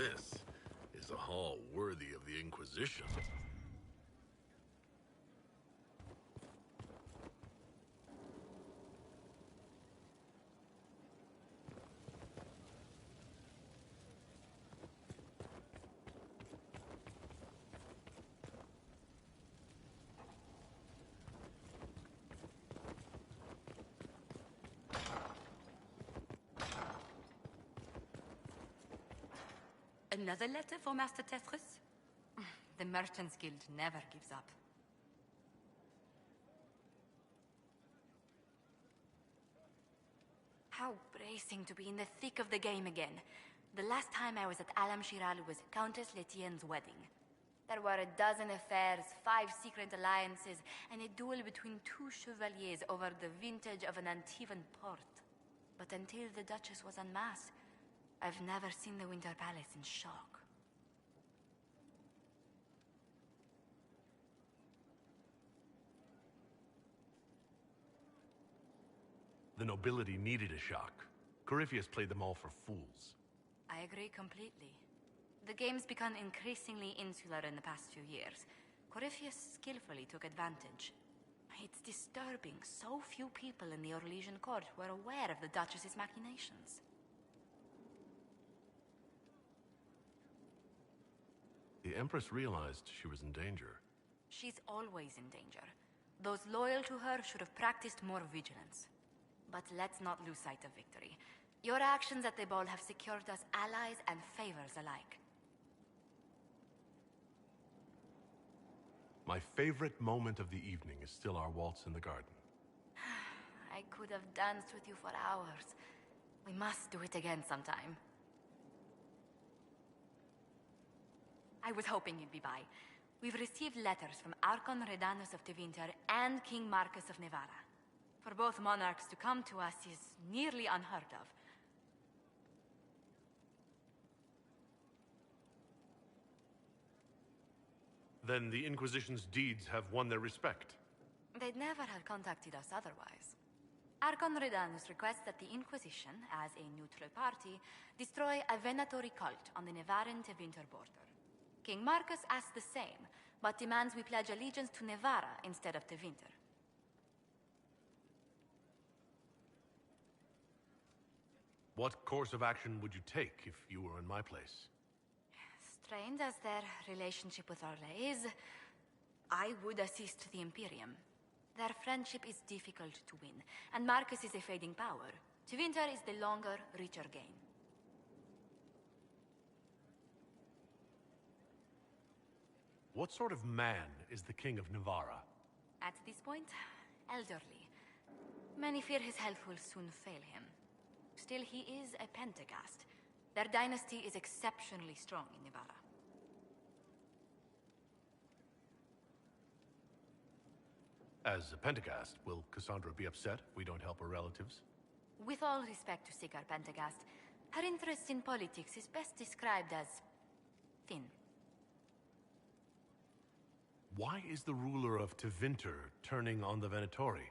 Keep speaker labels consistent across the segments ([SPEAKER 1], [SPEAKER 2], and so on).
[SPEAKER 1] This is a hall worthy of the Inquisition.
[SPEAKER 2] Another letter for Master Tetris? The Merchants Guild never gives up. How bracing to be in the thick of the game again. The last time I was at Alam Shiral was Countess Letienne's wedding. There were a dozen affairs, 5 secret alliances, and a duel between 2 chevaliers over the vintage of an Antivan port. But until the Duchess was unmasked, I've never seen the Winter Palace in shock.
[SPEAKER 3] The nobility needed a shock. Corypheus played them all for fools.
[SPEAKER 2] I agree completely. The game's become increasingly insular in the past few years. Corypheus skillfully took advantage. It's disturbing so few people in the Orlesian court were aware of the Duchess's machinations.
[SPEAKER 3] The Empress realized she was in danger.
[SPEAKER 2] She's always in danger. Those loyal to her should have practiced more vigilance. But let's not lose sight of victory. Your actions at the ball have secured us allies and favors alike.
[SPEAKER 3] My favorite moment of the evening is still our waltz in the garden.
[SPEAKER 2] I could have danced with you for hours. We must do it again sometime. I was hoping you'd be by. We've received letters from Archon Redanus of Tevinter and King Marcus of Nevada. For both monarchs to come to us is nearly unheard of.
[SPEAKER 3] Then the Inquisition's deeds have won their respect.
[SPEAKER 2] They'd never have contacted us otherwise. Archon Redanus requests that the Inquisition, as a neutral party, destroy a Venatori cult on the Nevaran-Tevinter border. King Marcus asks the same, but demands we pledge allegiance to Nevara instead of Tevinter.
[SPEAKER 3] What course of action would you take if you were in my place?
[SPEAKER 2] Strained as their relationship with Orlais is, I would assist the Imperium. Their friendship is difficult to win, and Marcus is a fading power. Tevinter is the longer, richer gain.
[SPEAKER 3] What sort of man is the King of Nevara?
[SPEAKER 2] At this point, elderly. Many fear his health will soon fail him. Still, he is a Pentagast. Their dynasty is exceptionally strong in Nevada.
[SPEAKER 3] As a Pentagast, will Cassandra be upset if we don't help her relatives?
[SPEAKER 2] With all respect to Sigar Pentagast, her interest in politics is best described as thin.
[SPEAKER 3] Why is the ruler of Tevinter turning on the Venatori?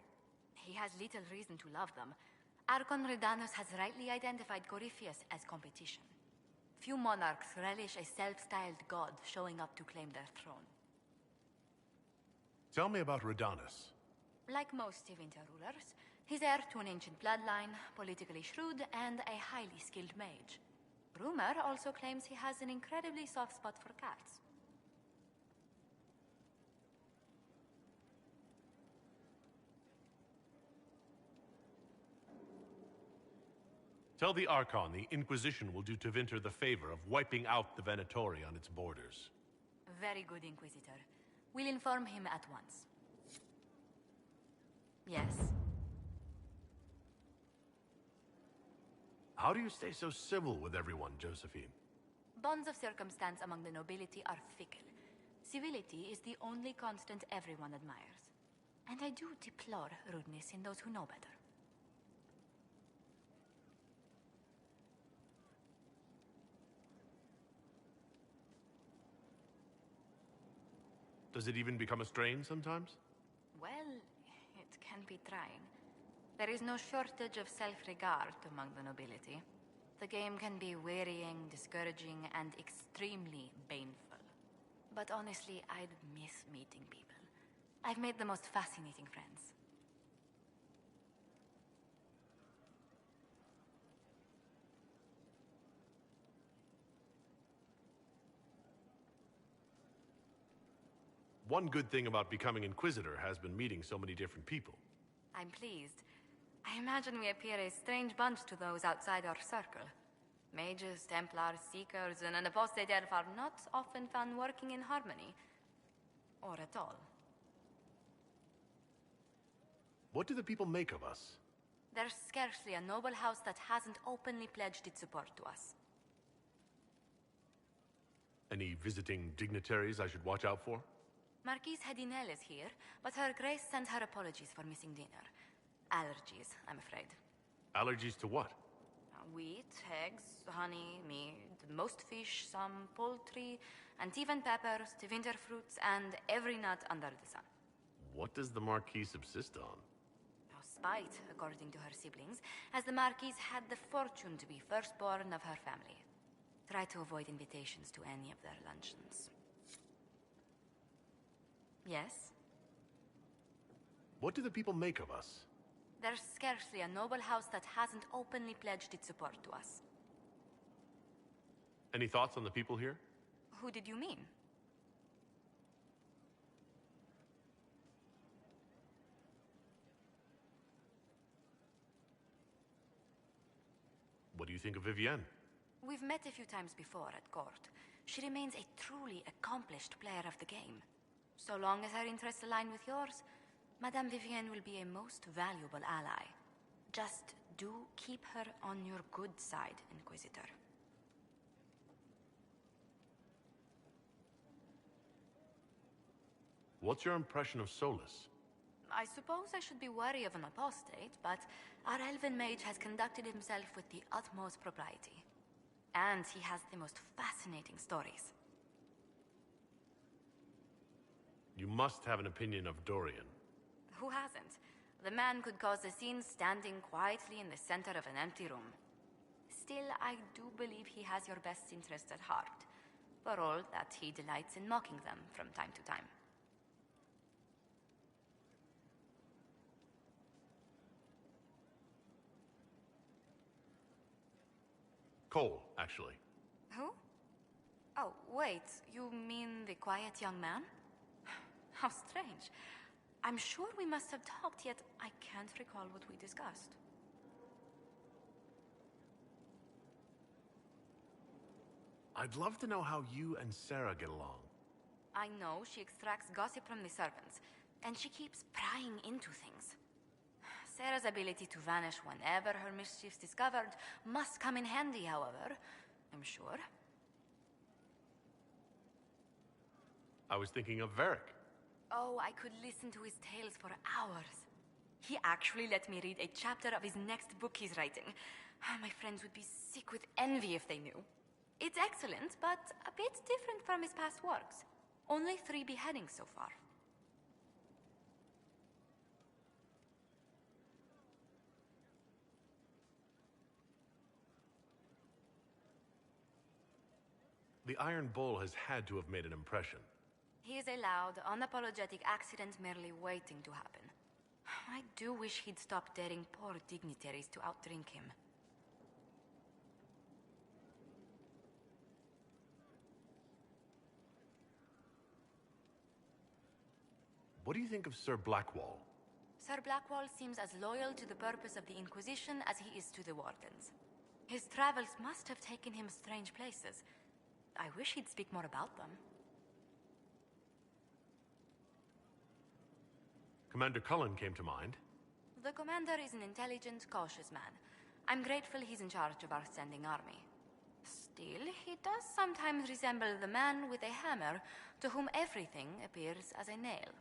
[SPEAKER 2] He has little reason to love them. Archon Redanus has rightly identified Corypheus as competition. Few monarchs relish a self-styled god showing up to claim their throne.
[SPEAKER 3] Tell me about Redanus.
[SPEAKER 2] Like most Tevinter rulers, he's heir to an ancient bloodline, politically shrewd, and a highly skilled mage. Rumor also claims he has an incredibly soft spot for cats.
[SPEAKER 3] Tell the Archon the Inquisition will do Tevinter the favor of wiping out the Venatori on its borders.
[SPEAKER 2] Very good, Inquisitor. We'll inform him at once. Yes.
[SPEAKER 3] How do you stay so civil with everyone, Josephine?
[SPEAKER 2] Bonds of circumstance among the nobility are fickle. Civility is the only constant everyone admires. And I do deplore rudeness in those who know better.
[SPEAKER 3] Does it even become a strain sometimes?
[SPEAKER 2] Well, it can be trying. There is no shortage of self-regard among the nobility. The game can be wearying, discouraging, and extremely painful. But honestly, I'd miss meeting people. I've made the most fascinating friends.
[SPEAKER 3] One good thing about becoming Inquisitor has been meeting so many different people.
[SPEAKER 2] I'm pleased. I imagine we appear a strange bunch to those outside our circle. Mages, Templars, Seekers, and an apostate elf are not often found working in harmony. Or at all.
[SPEAKER 3] What do the people make of us?
[SPEAKER 2] There's scarcely a noble house that hasn't openly pledged its support to us.
[SPEAKER 3] Any visiting dignitaries I should watch out for?
[SPEAKER 2] Marquise Hedinel is here, but Her Grace sent her apologies for missing dinner. Allergies, I'm afraid.
[SPEAKER 3] Allergies to what?
[SPEAKER 2] Wheat, eggs, honey, meat, most fish, some poultry, and even peppers, to winter fruits, and every nut under the sun.
[SPEAKER 3] What does the Marquis subsist on?
[SPEAKER 2] Spite, according to her siblings, as the Marquise had the fortune to be firstborn of her family. Try to avoid invitations to any of their luncheons. Yes?
[SPEAKER 3] What do the people make of us?
[SPEAKER 2] There's scarcely a noble house that hasn't openly pledged its support to us.
[SPEAKER 3] Any thoughts on the people here?
[SPEAKER 2] Who did you mean?
[SPEAKER 3] What do you think of Vivienne?
[SPEAKER 2] We've met a few times before at court. She remains a truly accomplished player of the game. So long as her interests align with yours, Madame Vivienne will be a most valuable ally. Just do keep her on your good side, Inquisitor.
[SPEAKER 3] What's your impression of Solus?
[SPEAKER 2] I suppose I should be wary of an apostate, but our elven mage has conducted himself with the utmost propriety. And he has the most fascinating stories.
[SPEAKER 3] You must have an opinion of Dorian.
[SPEAKER 2] Who hasn't? The man could cause a scene standing quietly in the center of an empty room. Still, I do believe he has your best interests at heart, for all that he delights in mocking them from time to time.
[SPEAKER 3] Cole, actually.
[SPEAKER 2] Who? Oh, wait, you mean the quiet young man? How strange. I'm sure we must have talked, yet I can't recall what we discussed.
[SPEAKER 3] I'd love to know how you and Sarah get along.
[SPEAKER 2] I know she extracts gossip from the servants, and she keeps prying into things. Sarah's ability to vanish whenever her mischief's discovered must come in handy, however, I'm sure.
[SPEAKER 3] I was thinking of Varric.
[SPEAKER 2] Oh, I could listen to his tales for hours. He actually let me read a chapter of his next book he's writing. My friends would be sick with envy if they knew. It's excellent, but a bit different from his past works. Only 3 beheadings so far.
[SPEAKER 3] The Iron Bull has had to have made an impression.
[SPEAKER 2] He is a loud, unapologetic accident merely waiting to happen. I do wish he'd stop daring poor dignitaries to outdrink him.
[SPEAKER 3] What do you think of Sir Blackwall?
[SPEAKER 2] Sir Blackwall seems as loyal to the purpose of the Inquisition as he is to the Wardens. His travels must have taken him strange places. I wish he'd speak more about them.
[SPEAKER 3] Commander Cullen came to mind.
[SPEAKER 2] The commander is an intelligent, cautious man. I'm grateful he's in charge of our standing army. Still, he does sometimes resemble the man with a hammer to whom everything appears as a nail.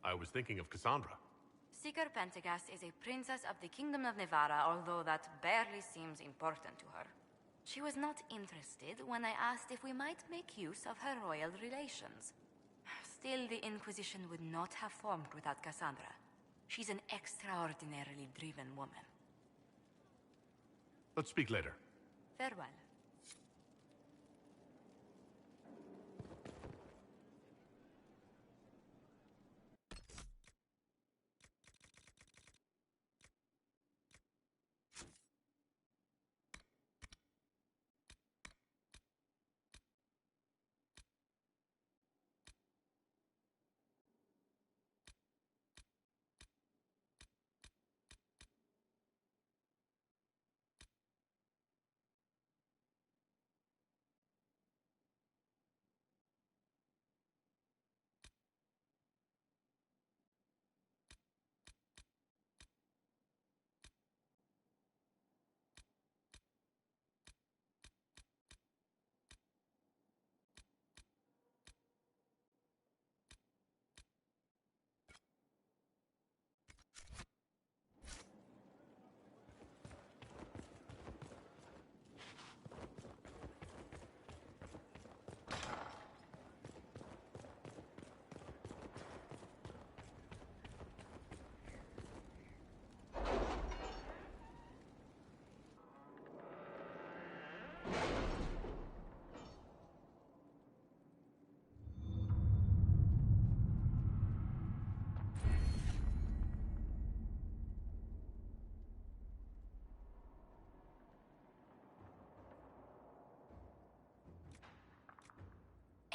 [SPEAKER 3] I was thinking of Cassandra.
[SPEAKER 2] Seeker Pentagast is a princess of the Kingdom of Nevarra, although that barely seems important to her. She was not interested when I asked if we might make use of her royal relations. Still, the Inquisition would not have formed without Cassandra. She's an extraordinarily driven woman.
[SPEAKER 3] Let's speak later.
[SPEAKER 2] Farewell.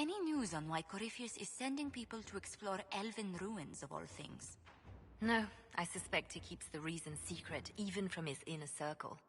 [SPEAKER 2] Any news on why Corypheus is sending people to explore elven ruins of all things?
[SPEAKER 4] No, I suspect he keeps the reason secret, even from his inner circle.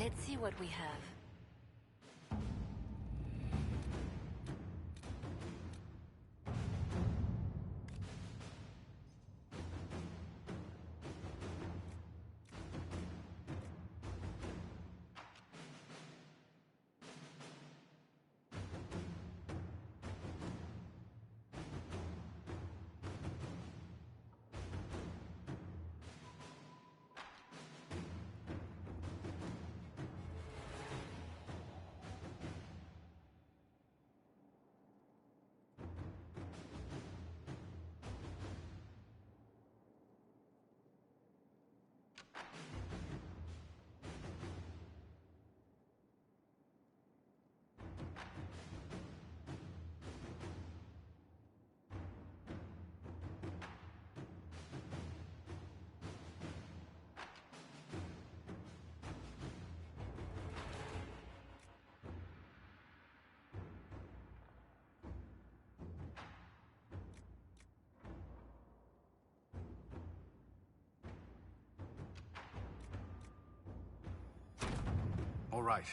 [SPEAKER 4] Let's see what we have.
[SPEAKER 5] All right.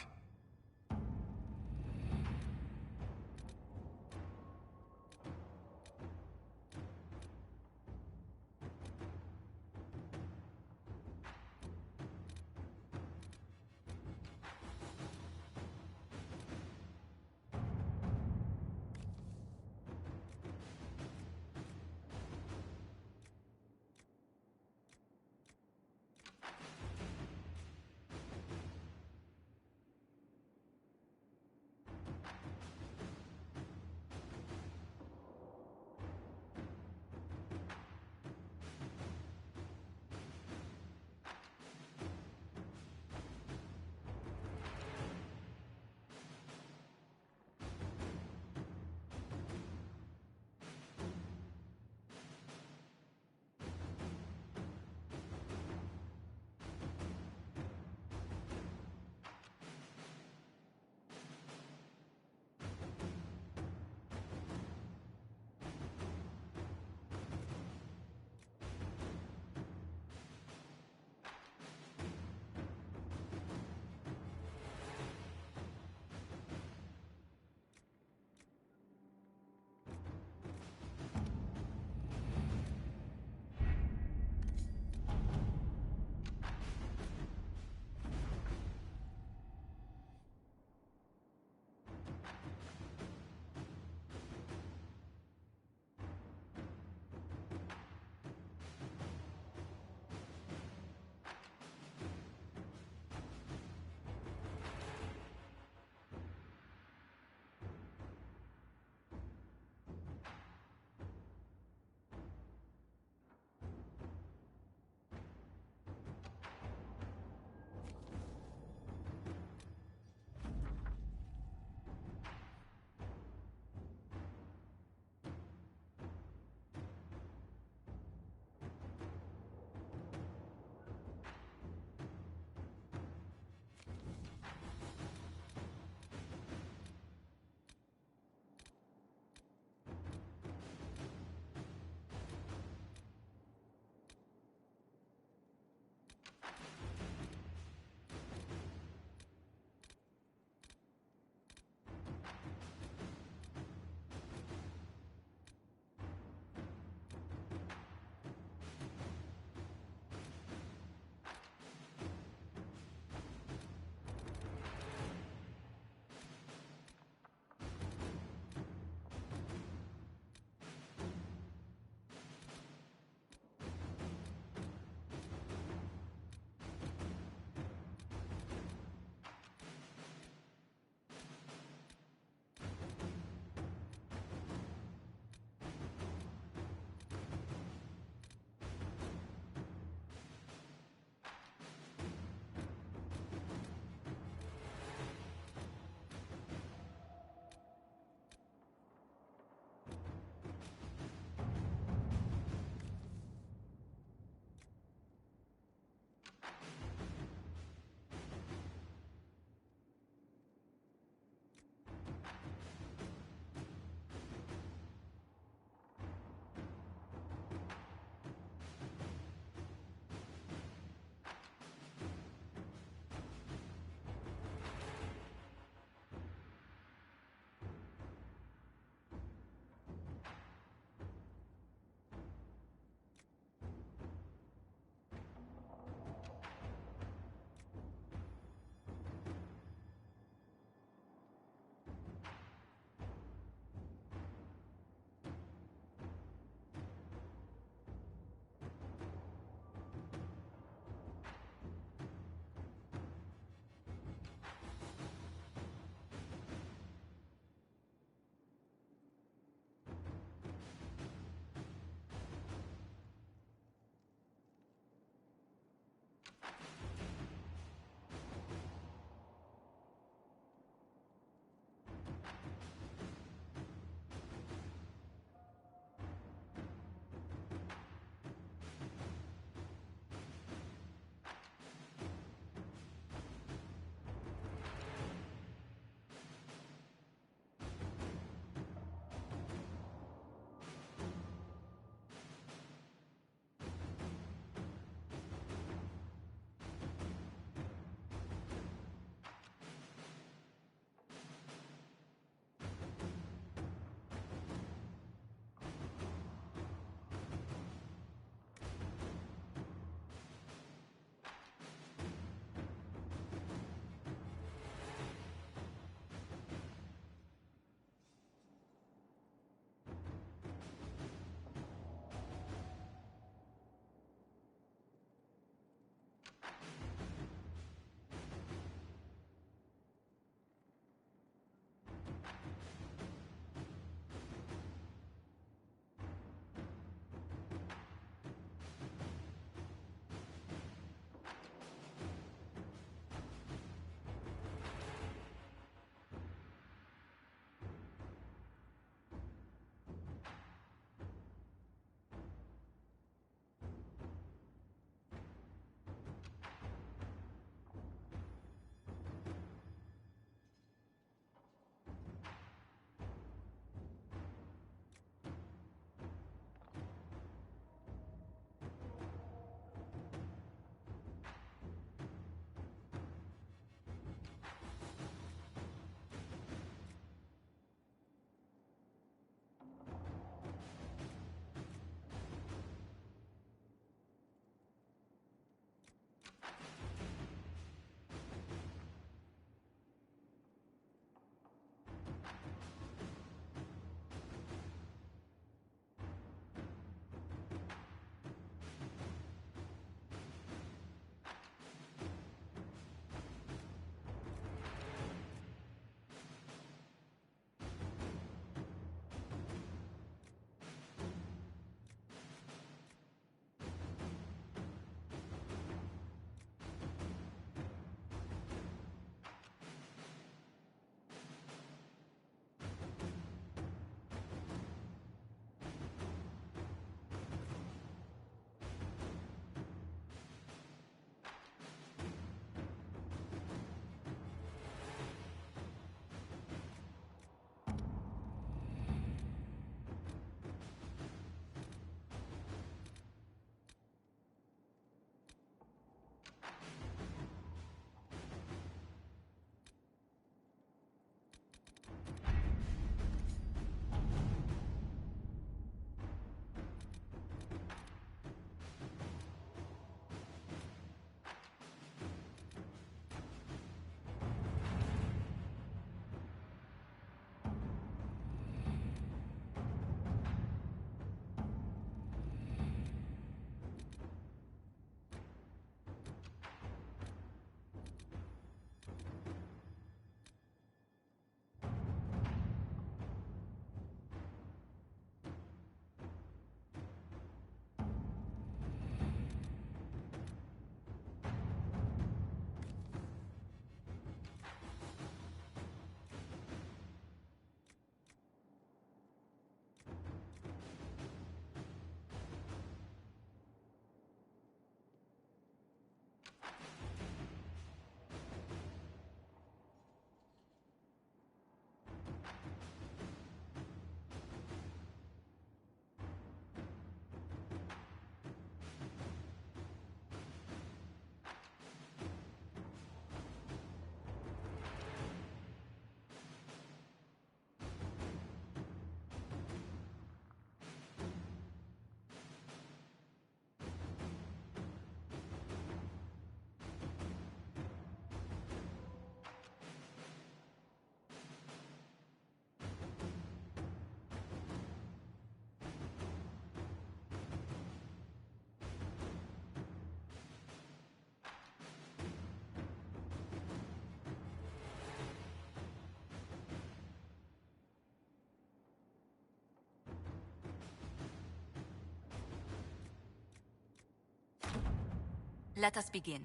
[SPEAKER 2] Let us begin.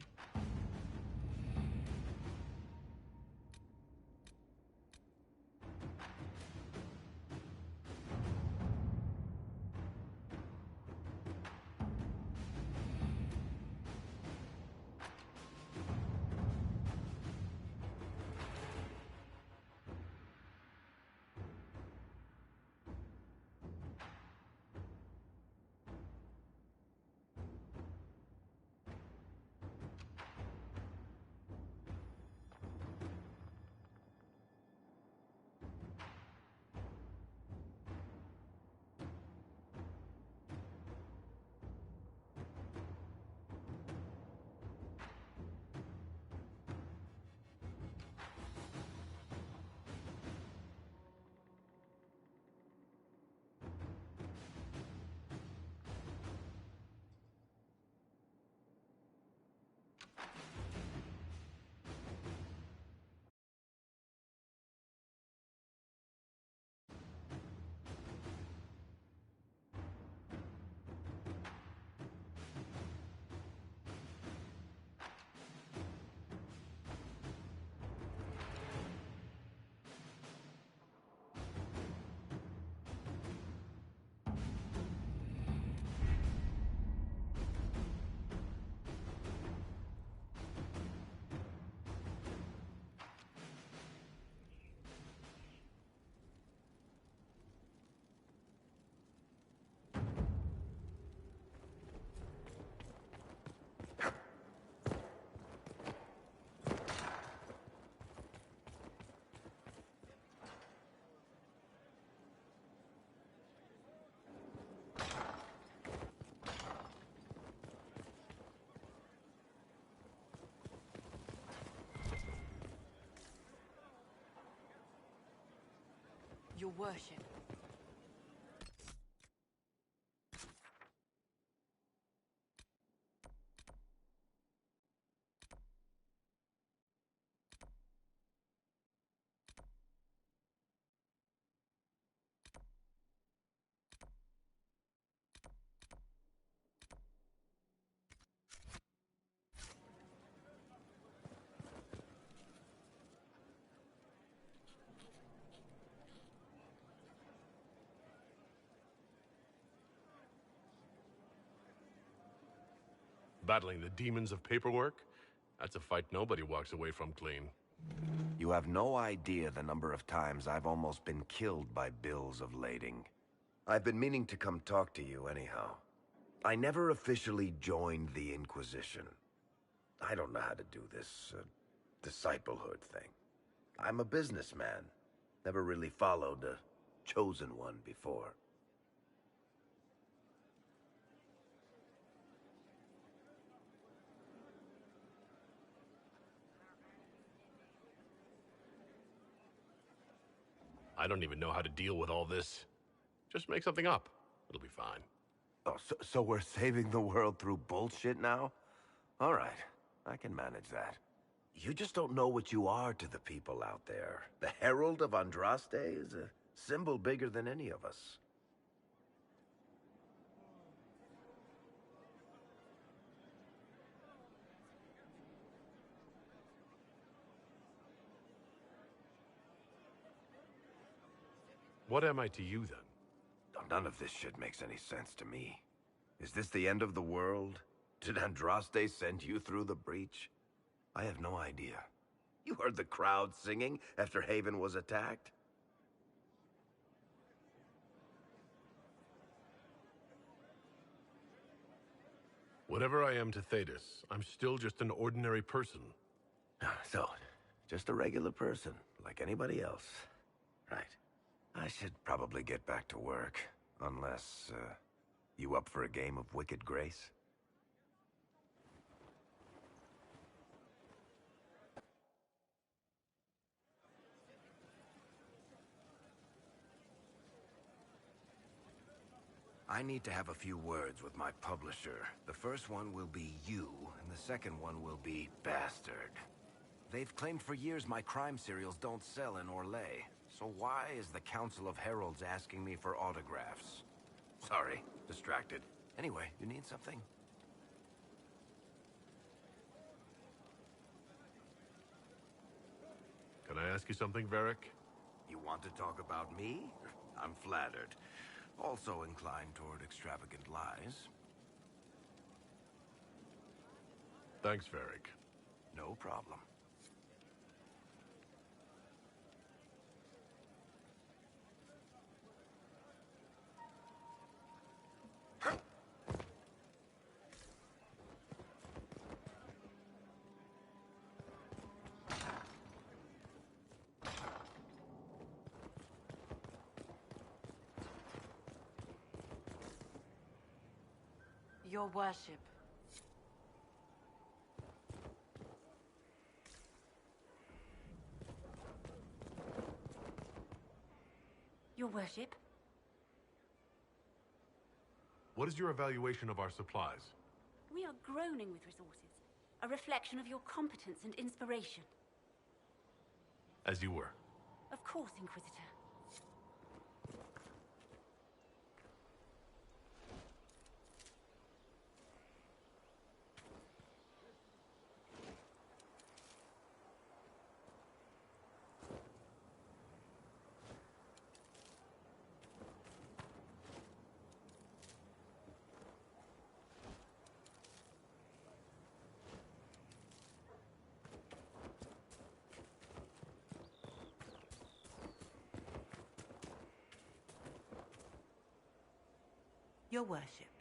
[SPEAKER 2] Your worship.
[SPEAKER 3] Battling the demons of paperwork? That's a fight nobody walks away from clean.
[SPEAKER 5] You have no idea the number of times I've almost been killed by bills of lading. I've been meaning to come talk to you anyhow. I never officially joined the Inquisition. I don't know how to do this, disciplehood thing. I'm a businessman. Never really followed a chosen one before.
[SPEAKER 3] I don't even know how to deal with all this. Just make something up. It'll be fine.
[SPEAKER 5] Oh, so we're saving the world through bullshit now? All right, I can manage that. You just don't know what you are to the people out there. The Herald of Andraste is a symbol bigger than any of us.
[SPEAKER 3] What am I to you, then?
[SPEAKER 5] None of this shit makes any sense to me. Is this the end of the world? Did Andraste send you through the breach? I have no idea. You heard the crowd singing after Haven was attacked?
[SPEAKER 3] Whatever I am to Thetis, I'm still just an ordinary person.
[SPEAKER 5] So, just a regular person, like anybody else. Right. I should probably get back to work. Unless, you up for a game of Wicked Grace? I need to have a few words with my publisher. The first one will be you, and the second one will be Bastard. They've claimed for years my crime serials don't sell in Orlais. So why is the Council of Heralds asking me for autographs? Sorry, distracted. Anyway, you need something?
[SPEAKER 3] ask you something, Varric?
[SPEAKER 5] You want to talk about me? I'm flattered. Also inclined toward extravagant lies.
[SPEAKER 3] Thanks, Varric.
[SPEAKER 5] No problem.
[SPEAKER 6] Your worship.
[SPEAKER 2] Your worship?
[SPEAKER 3] What is your evaluation of our supplies?
[SPEAKER 7] We are groaning with resources. A reflection of your competence and inspiration.
[SPEAKER 3] As you were.
[SPEAKER 7] Of course, Inquisitor.
[SPEAKER 6] Your worship.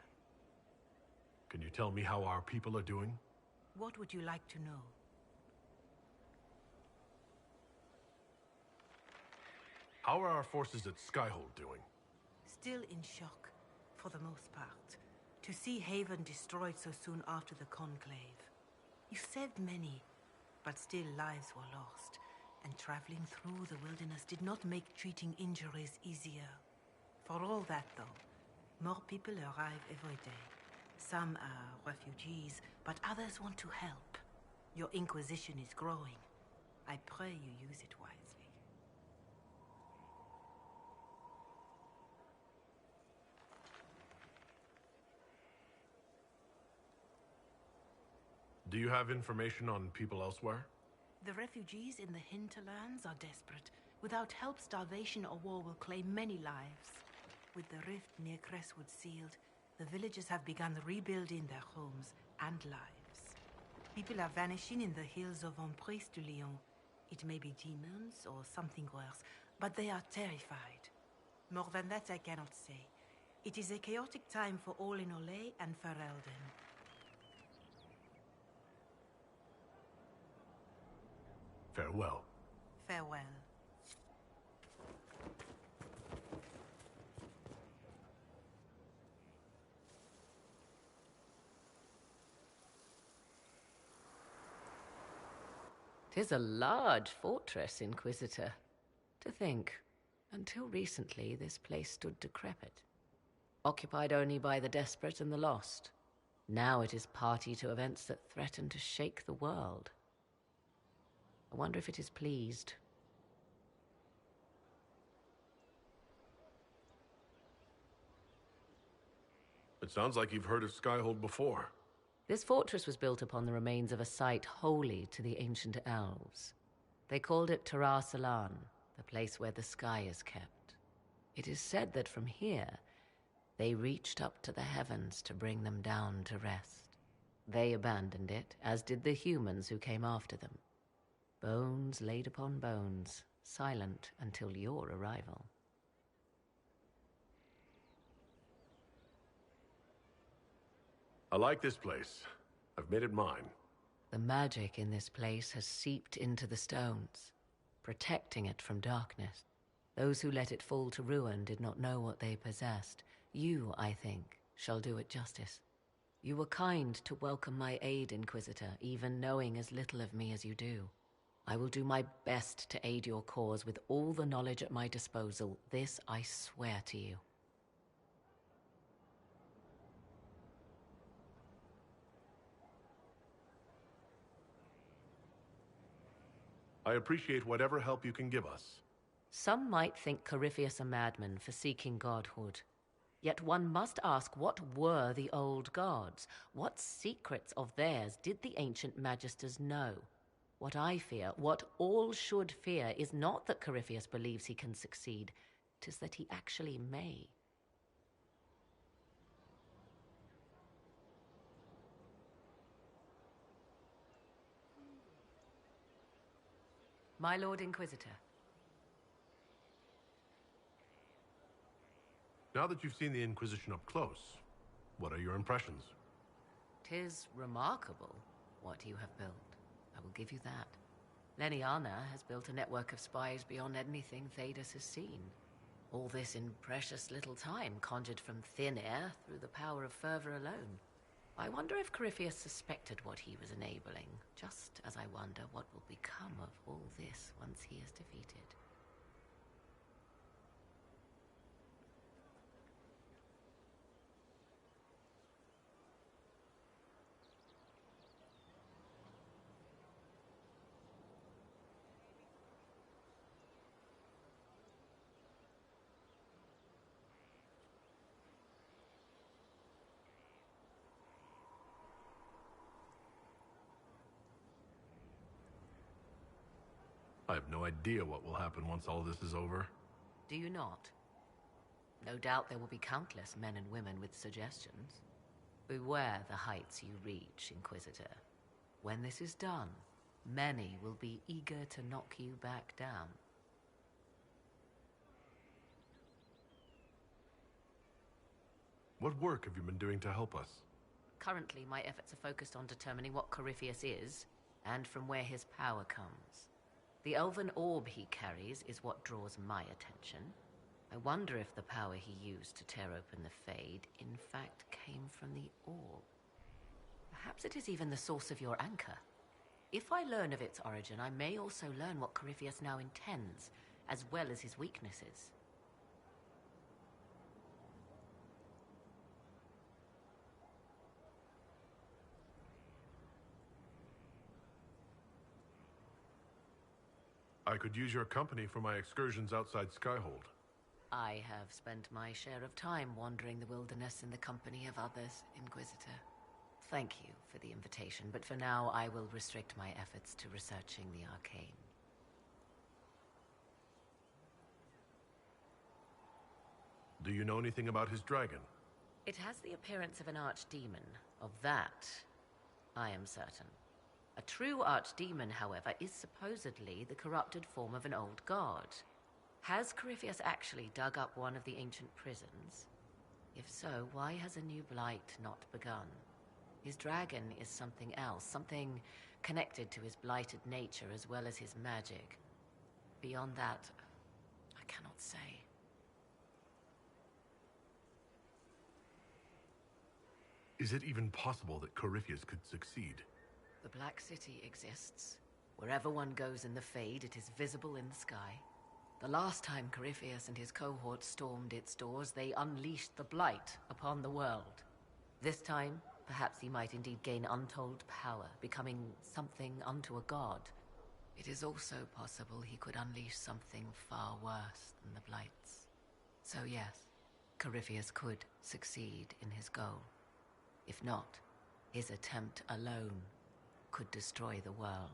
[SPEAKER 3] Can you tell me how our people are doing?
[SPEAKER 6] What would you like to know?
[SPEAKER 3] How are our forces at Skyhold doing?
[SPEAKER 6] Still in shock, for the most part. To see Haven destroyed so soon after the Conclave. You saved many, but still lives were lost. And traveling through the wilderness did not make treating injuries easier. For all that, though, more people arrive every day. Some are refugees, but others want to help. Your Inquisition is growing. I pray you use it wisely.
[SPEAKER 3] Do you have information on people elsewhere?
[SPEAKER 6] The refugees in the hinterlands are desperate. Without help, starvation or war will claim many lives. With the rift near Crestwood sealed, the villagers have begun rebuilding their homes and lives. People are vanishing in the hills of Emprise de Lyon. It may be demons or something worse, but they are terrified. More than that I cannot say. It is a chaotic time for all in Olay and Ferelden.
[SPEAKER 3] Farewell.
[SPEAKER 6] Farewell.
[SPEAKER 8] "'Tis a large fortress, Inquisitor. To think, until recently this place stood decrepit, occupied only by the desperate and the lost. Now it is party to events that threaten to shake the world. I wonder if it is pleased."
[SPEAKER 3] It sounds like you've heard of Skyhold before.
[SPEAKER 8] This fortress was built upon the remains of a site holy to the ancient elves. They called it Tara Salan, the place where the sky is kept. It is said that from here, they reached up to the heavens to bring them down to rest. They abandoned it, as did the humans who came after them. Bones laid upon bones, silent until your arrival.
[SPEAKER 3] I like this place. I've made it mine.
[SPEAKER 8] The magic in this place has seeped into the stones, protecting it from darkness. Those who let it fall to ruin did not know what they possessed. You, I think, shall do it justice. You were kind to welcome my aid, Inquisitor, even knowing as little of me as you do. I will do my best to aid your cause with all the knowledge at my disposal. This I swear to you.
[SPEAKER 3] I appreciate whatever help you can give us.
[SPEAKER 8] Some might think Corypheus a madman for seeking godhood. Yet one must ask, what were the old gods? What secrets of theirs did the ancient magisters know? What I fear, what all should fear, is not that Corypheus believes he can succeed. 'Tis that he actually may. My Lord Inquisitor.
[SPEAKER 3] Now that you've seen the Inquisition up close, what are your impressions?
[SPEAKER 8] 'Tis remarkable what you have built. I will give you that. Leniana has built a network of spies beyond anything Thedas has seen. All this in precious little time, conjured from thin air through the power of fervor alone. I wonder if Corypheus suspected what he was enabling, just as I wonder what will become of all this once he is defeated.
[SPEAKER 3] I have no idea what will happen once all this is over.
[SPEAKER 8] Do you not? No doubt there will be countless men and women with suggestions. Beware the heights you reach, Inquisitor. When this is done, many will be eager to knock you back down.
[SPEAKER 3] What work have you been doing to help us?
[SPEAKER 8] Currently, my efforts are focused on determining what Corypheus is, and from where his power comes. The elven orb he carries is what draws my attention. I wonder if the power he used to tear open the Fade, in fact, came from the orb. Perhaps it is even the source of your anchor. If I learn of its origin, I may also learn what Corypheus now intends, as well as his weaknesses.
[SPEAKER 3] I could use your company for my excursions outside Skyhold.
[SPEAKER 8] I have spent my share of time wandering the wilderness in the company of others, Inquisitor. Thank you for the invitation, but for now I will restrict my efforts to researching the arcane.
[SPEAKER 3] Do you know anything about his dragon?
[SPEAKER 8] It has the appearance of an archdemon. Of that, I am certain. A true archdemon, however, is supposedly the corrupted form of an old god. Has Corypheus actually dug up one of the ancient prisons? If so, why has a new blight not begun? His dragon is something else, something connected to his blighted nature as well as his magic. Beyond that, I cannot say.
[SPEAKER 3] Is it even possible that Corypheus could succeed?
[SPEAKER 8] The Black City exists. Wherever one goes in the Fade, it is visible in the sky. The last time Corypheus and his cohort stormed its doors, they unleashed the Blight upon the world. This time, perhaps he might indeed gain untold power, becoming something unto a god. It is also possible he could unleash something far worse than the Blights. So yes, Corypheus could succeed in his goal. If not, his attempt alone could destroy the world.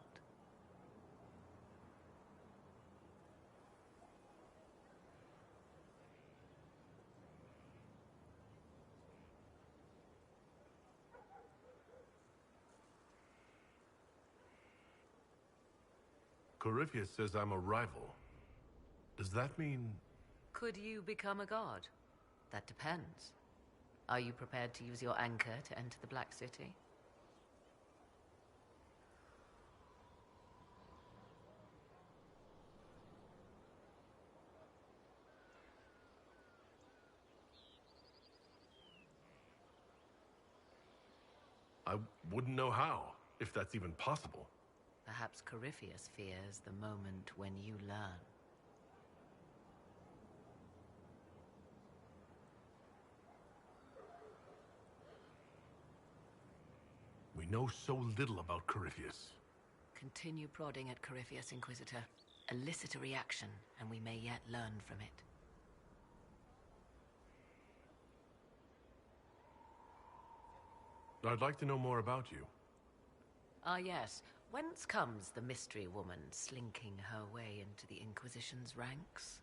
[SPEAKER 3] Corypheus says I'm a rival. Does that mean...
[SPEAKER 8] Could you become a god? That depends. Are you prepared to use your anchor to enter the Black City?
[SPEAKER 3] I wouldn't know how, if that's even possible.
[SPEAKER 8] Perhaps Corypheus fears the moment when you learn.
[SPEAKER 3] We know so little about Corypheus.
[SPEAKER 8] Continue prodding at Corypheus, Inquisitor. Elicit a reaction, and we may yet learn from it.
[SPEAKER 3] I'd like to know more about you.
[SPEAKER 8] Ah, yes. Whence comes the mystery woman slinking her way into the Inquisition's ranks?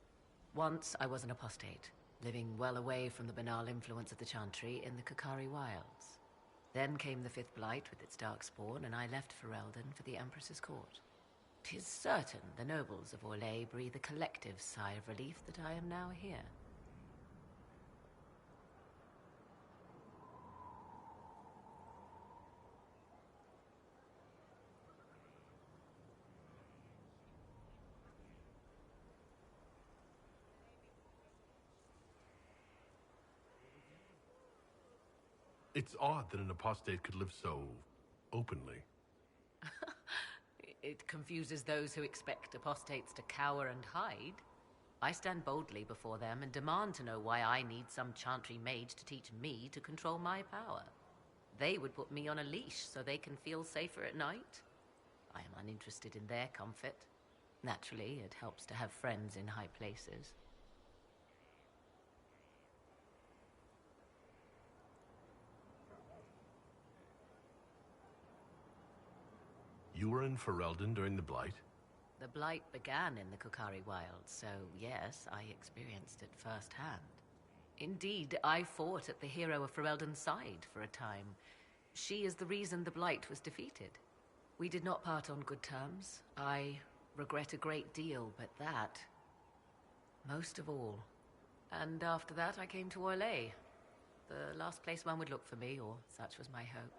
[SPEAKER 8] Once I was an apostate, living well away from the banal influence of the Chantry in the Kakari Wilds. Then came the Fifth Blight with its darkspawn, and I left Ferelden for the Empress's court. 'Tis certain the nobles of Orlais breathe a collective sigh of relief that I am now here.
[SPEAKER 3] It's odd that an apostate could live so openly.
[SPEAKER 8] It confuses those who expect apostates to cower and hide. I stand boldly before them and demand to know why I need some Chantry mage to teach me to control my power. They would put me on a leash so they can feel safer at night. I am uninterested in their comfort. Naturally, it helps to have friends in high places.
[SPEAKER 3] You were in Ferelden during the Blight?
[SPEAKER 8] The Blight began in the Kakari Wilds, so yes, I experienced it firsthand. Indeed, I fought at the hero of Ferelden's side for a time. She is the reason the Blight was defeated. We did not part on good terms. I regret a great deal, but that, most of all. And after that, I came to Orlais. The last place one would look for me, or such was my hope.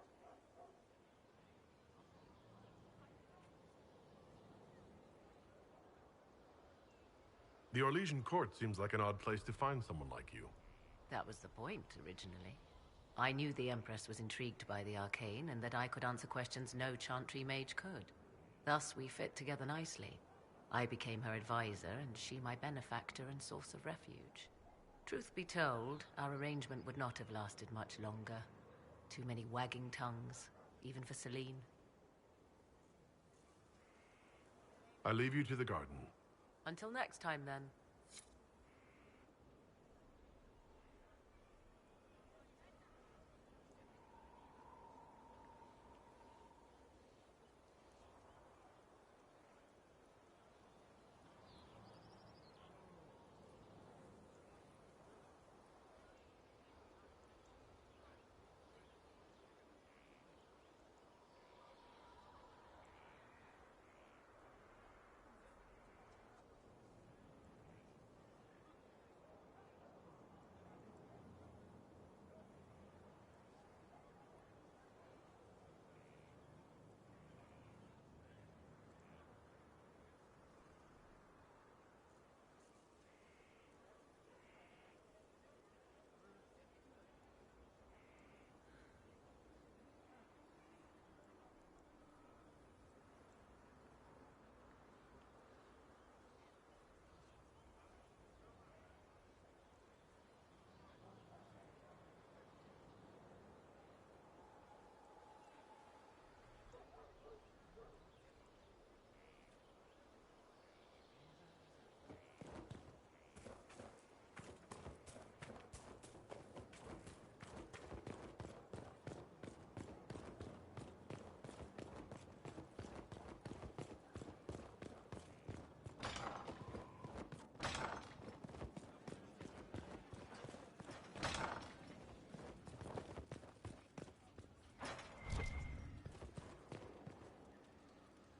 [SPEAKER 3] The Orlesian court seems like an odd place to find someone like you.
[SPEAKER 8] That was the point, originally. I knew the Empress was intrigued by the arcane, and that I could answer questions no Chantry mage could. Thus, we fit together nicely. I became her advisor, and she my benefactor and source of refuge. Truth be told, our arrangement would not have lasted much longer. Too many wagging tongues, even for Celine.
[SPEAKER 3] I leave you to the garden.
[SPEAKER 8] Until next time, then.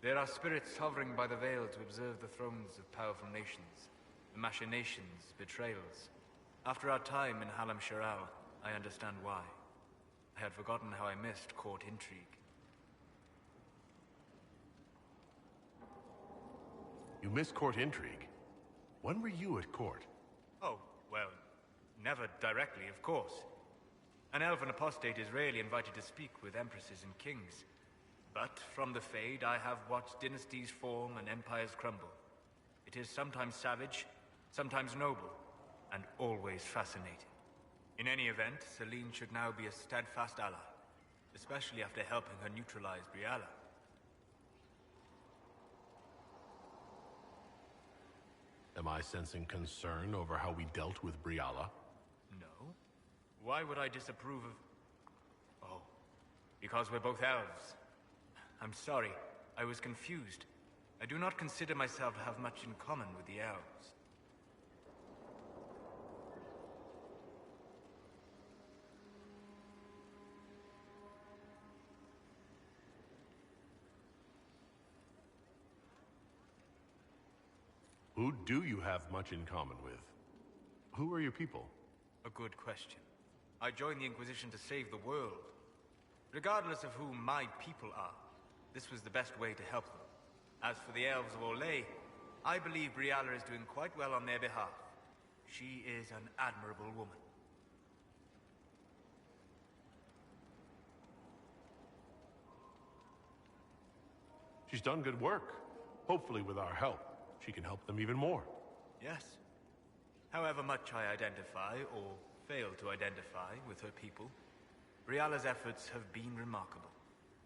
[SPEAKER 9] There are spirits hovering by the veil to observe the thrones of powerful nations, the machinations, betrayals. After our time in Halam Shiral, I understand why. I had forgotten how I missed court intrigue.
[SPEAKER 3] You miss court intrigue? When were you at court?
[SPEAKER 9] Oh, well, never directly, of course. An elven apostate is rarely invited to speak with empresses and kings. But from the Fade, I have watched dynasties form and empires crumble. It is sometimes savage, sometimes noble, and always fascinating. In any event, Celine should now be a steadfast ally, especially after helping her neutralize Briala.
[SPEAKER 3] Am I sensing concern over how we dealt with Briala?
[SPEAKER 9] No. Why would I disapprove of... Oh, because we're both elves. I'm sorry. I was confused. I do not consider myself to have much in common with the elves.
[SPEAKER 3] Who do you have much in common with? Who are your people?
[SPEAKER 9] A good question. I joined the Inquisition to save the world. Regardless of who my people are, this was the best way to help them. As for the elves of Orlais, I believe Brialla is doing quite well on their behalf. She is an admirable woman.
[SPEAKER 3] She's done good work. Hopefully with our help, she can help them even more.
[SPEAKER 9] Yes. However much I identify, or fail to identify, with her people, Brialla's efforts have been remarkable.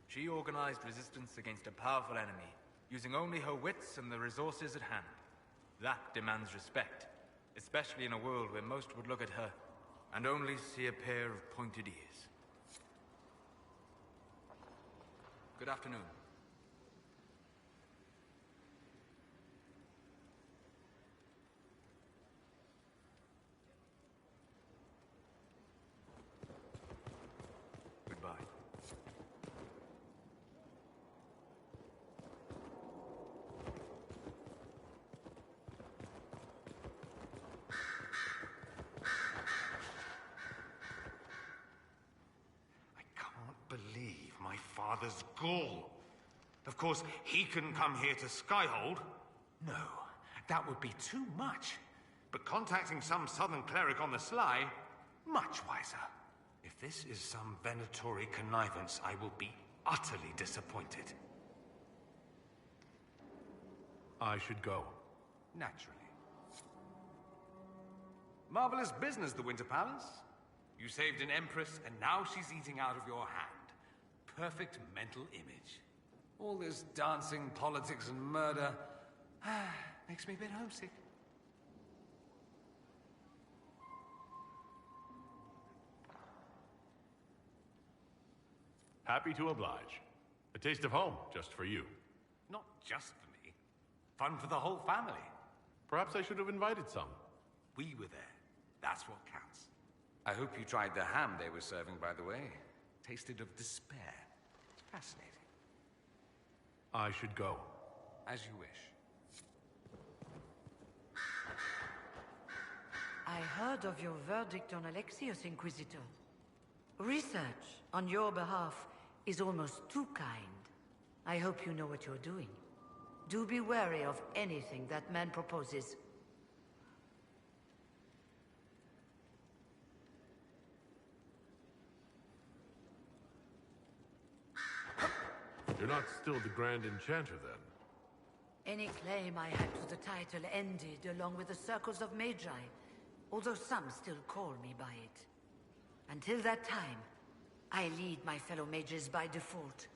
[SPEAKER 9] She organized resistance against a powerful enemy, using only her wits and the resources at hand. That demands respect, especially in a world where most would look at her and only see a pair of pointed ears. Good afternoon. Goodbye.
[SPEAKER 10] Believe my father's gall. Of course, he couldn't come here to Skyhold. No, that would be too much. But contacting some southern cleric on the sly, much wiser. If this is some Venatori connivance, I will be utterly disappointed.
[SPEAKER 3] I should go.
[SPEAKER 10] Naturally. Marvelous business, the Winter Palace. You saved an empress, and now she's eating out of your hand. Perfect mental image. All this dancing, politics, and murder makes me a bit homesick.
[SPEAKER 3] Happy to oblige. A taste of home, just for you.
[SPEAKER 10] Not just for me. Fun for the whole family.
[SPEAKER 3] Perhaps I should have invited some.
[SPEAKER 10] We were there. That's what counts. I hope you tried the ham they were serving, by the way. Tasted of despair. Fascinating.
[SPEAKER 3] I should go.
[SPEAKER 10] As you wish.
[SPEAKER 6] I heard of your verdict on Alexios, Inquisitor. Research on your behalf is almost too kind. I hope you know what you're doing. Do be wary of anything that man proposes.
[SPEAKER 3] You're not still the Grand Enchanter, then?
[SPEAKER 6] Any claim I had to the title ended along with the Circles of Magi, although some still call me by it. Until that time, I lead my fellow mages by default.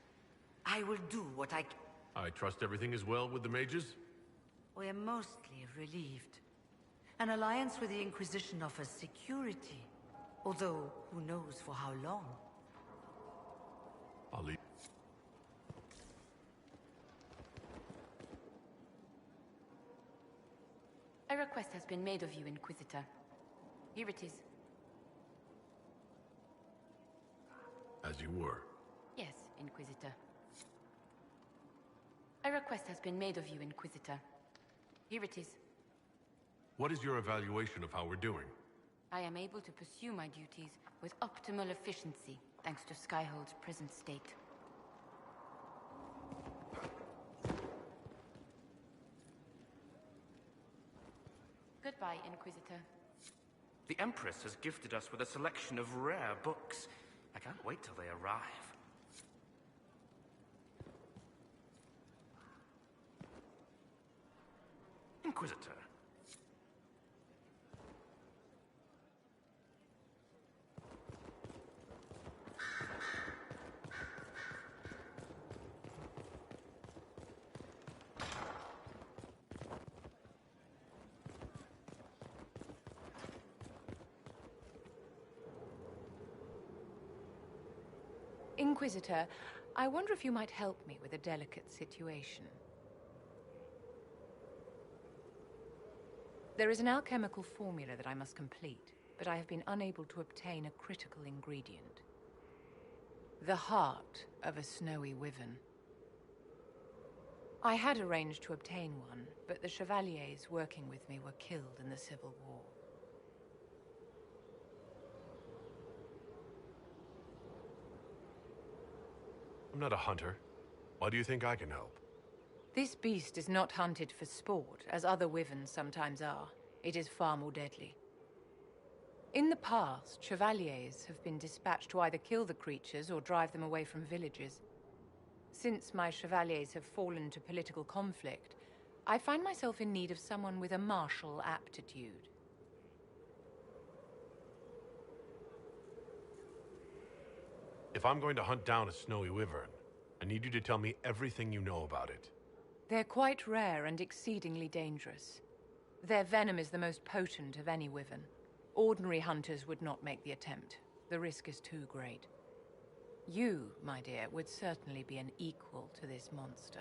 [SPEAKER 6] I will do what I can.
[SPEAKER 3] I trust everything is well with the mages?
[SPEAKER 6] We're mostly relieved. An alliance with the Inquisition offers security, although who knows for how long.
[SPEAKER 3] I'll leave.
[SPEAKER 2] A request has been made of you, Inquisitor. Here it is.
[SPEAKER 1] As you were.
[SPEAKER 2] Yes, Inquisitor. A request has been made of you, Inquisitor. Here it is.
[SPEAKER 3] What is your evaluation of how we're doing?
[SPEAKER 2] I am able to pursue my duties with optimal efficiency, thanks to Skyhold's present state. Goodbye, Inquisitor.
[SPEAKER 11] The Empress has gifted us with a selection of rare books. I can't wait till they arrive. Inquisitor.
[SPEAKER 12] Inquisitor, I wonder if you might help me with a delicate situation. There is an alchemical formula that I must complete, but I have been unable to obtain a critical ingredient. The heart of a snowy wyvern. I had arranged to obtain one, but the chevaliers working with me were killed in the Civil War.
[SPEAKER 3] I'm not a hunter. Why do you think I can help?
[SPEAKER 12] This beast is not hunted for sport, as other wyverns sometimes are. It is far more deadly. In the past, chevaliers have been dispatched to either kill the creatures or drive them away from villages. Since my chevaliers have fallen to political conflict, I find myself in need of someone with a martial aptitude.
[SPEAKER 3] If I'm going to hunt down a snowy wyvern, I need you to tell me everything you know about it.
[SPEAKER 12] They're quite rare and exceedingly dangerous. Their venom is the most potent of any wyvern. Ordinary hunters would not make the attempt. The risk is too great. You, my dear, would certainly be an equal to this monster.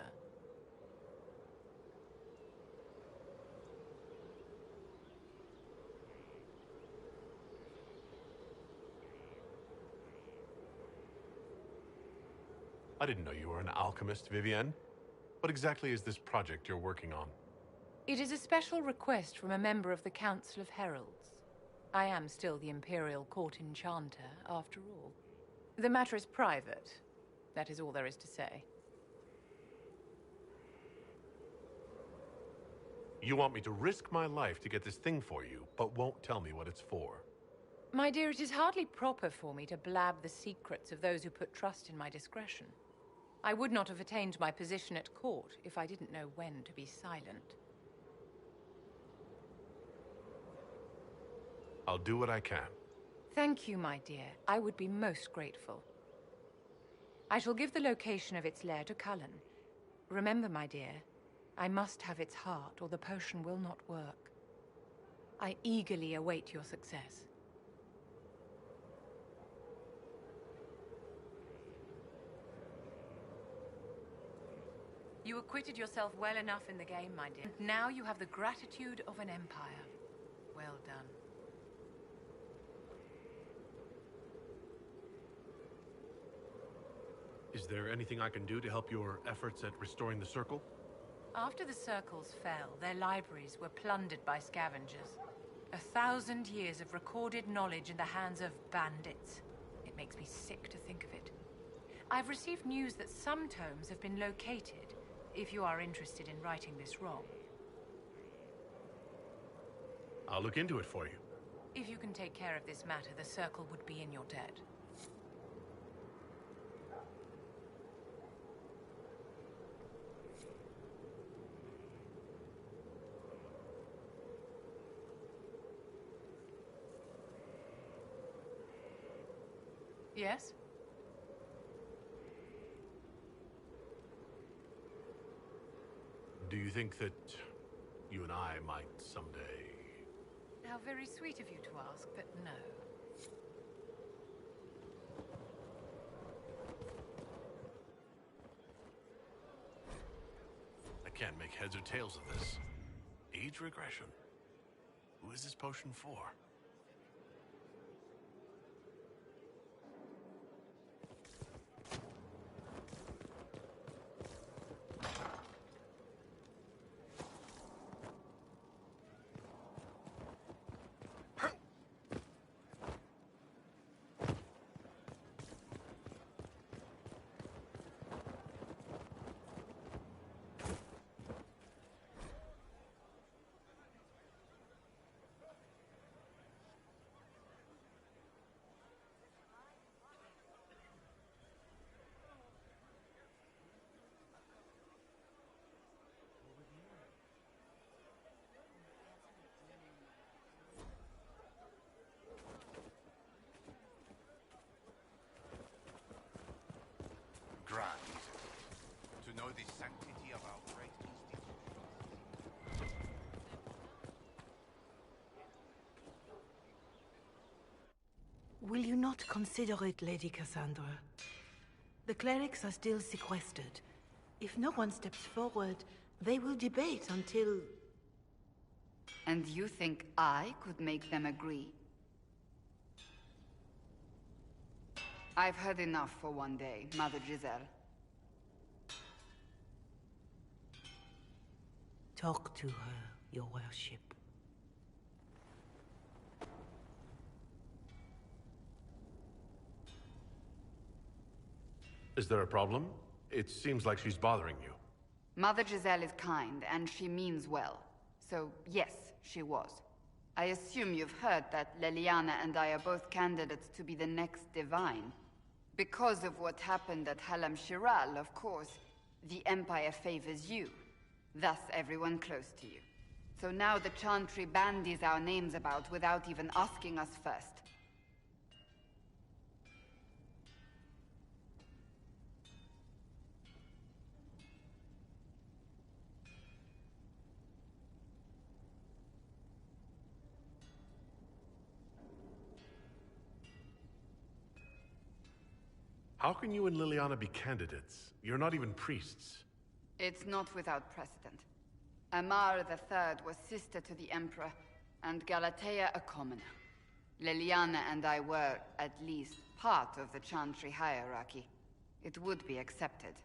[SPEAKER 3] I didn't know you were an alchemist, Vivienne. What exactly is this project you're working on?
[SPEAKER 12] It is a special request from a member of the Council of Heralds. I am still the Imperial Court Enchanter, after all. The matter is private. That is all there is to say.
[SPEAKER 3] You want me to risk my life to get this thing for you, but won't tell me what it's for.
[SPEAKER 12] My dear, it is hardly proper for me to blab the secrets of those who put trust in my discretion. I would not have attained my position at court if I didn't know when to be silent.
[SPEAKER 3] I'll do what I can.
[SPEAKER 12] Thank you, my dear. I would be most grateful. I shall give the location of its lair to Cullen. Remember, my dear, I must have its heart, or the potion will not work. I eagerly await your success. You acquitted yourself well enough in the game, my dear. Now you have the gratitude of an empire. Well done.
[SPEAKER 3] Is there anything I can do to help your efforts at restoring the Circle?
[SPEAKER 12] After the Circles fell, their libraries were plundered by scavengers. 1,000 years of recorded knowledge in the hands of bandits. It makes me sick to think of it. I've received news that some tomes have been located, if you are interested in righting this wrong.
[SPEAKER 3] I'll look into it for you.
[SPEAKER 12] If you can take care of this matter, the Circle would be in your debt. Yes?
[SPEAKER 3] Do you think that you and I might someday...
[SPEAKER 12] How very sweet of you to ask, but no.
[SPEAKER 3] I can't make heads or tails of this. Age regression. Who is this potion for?
[SPEAKER 10] To know the sanctity of our great institution.
[SPEAKER 6] Will you not consider it, Lady Cassandra? The clerics are still sequestered. If no one steps forward, they will debate until...
[SPEAKER 13] And you think I could make them agree? I've heard enough for one day, Mother Giselle.
[SPEAKER 6] Talk to her, your worship.
[SPEAKER 3] Is there a problem? It seems like she's bothering you.
[SPEAKER 13] Mother Giselle is kind, and she means well. So, yes, she was. I assume you've heard that Leliana and I are both candidates to be the next Divine. Because of what happened at Halam Shiral, of course, the Empire favors you. Thus, everyone close to you. So now the Chantry bandies our names about without even asking us first.
[SPEAKER 3] How can you and Liliana be candidates? You're not even priests.
[SPEAKER 13] It's not without precedent. Amar III was sister to the Emperor, and Galatea a commoner. Liliana and I were, at least, part of the Chantry hierarchy. It would be accepted.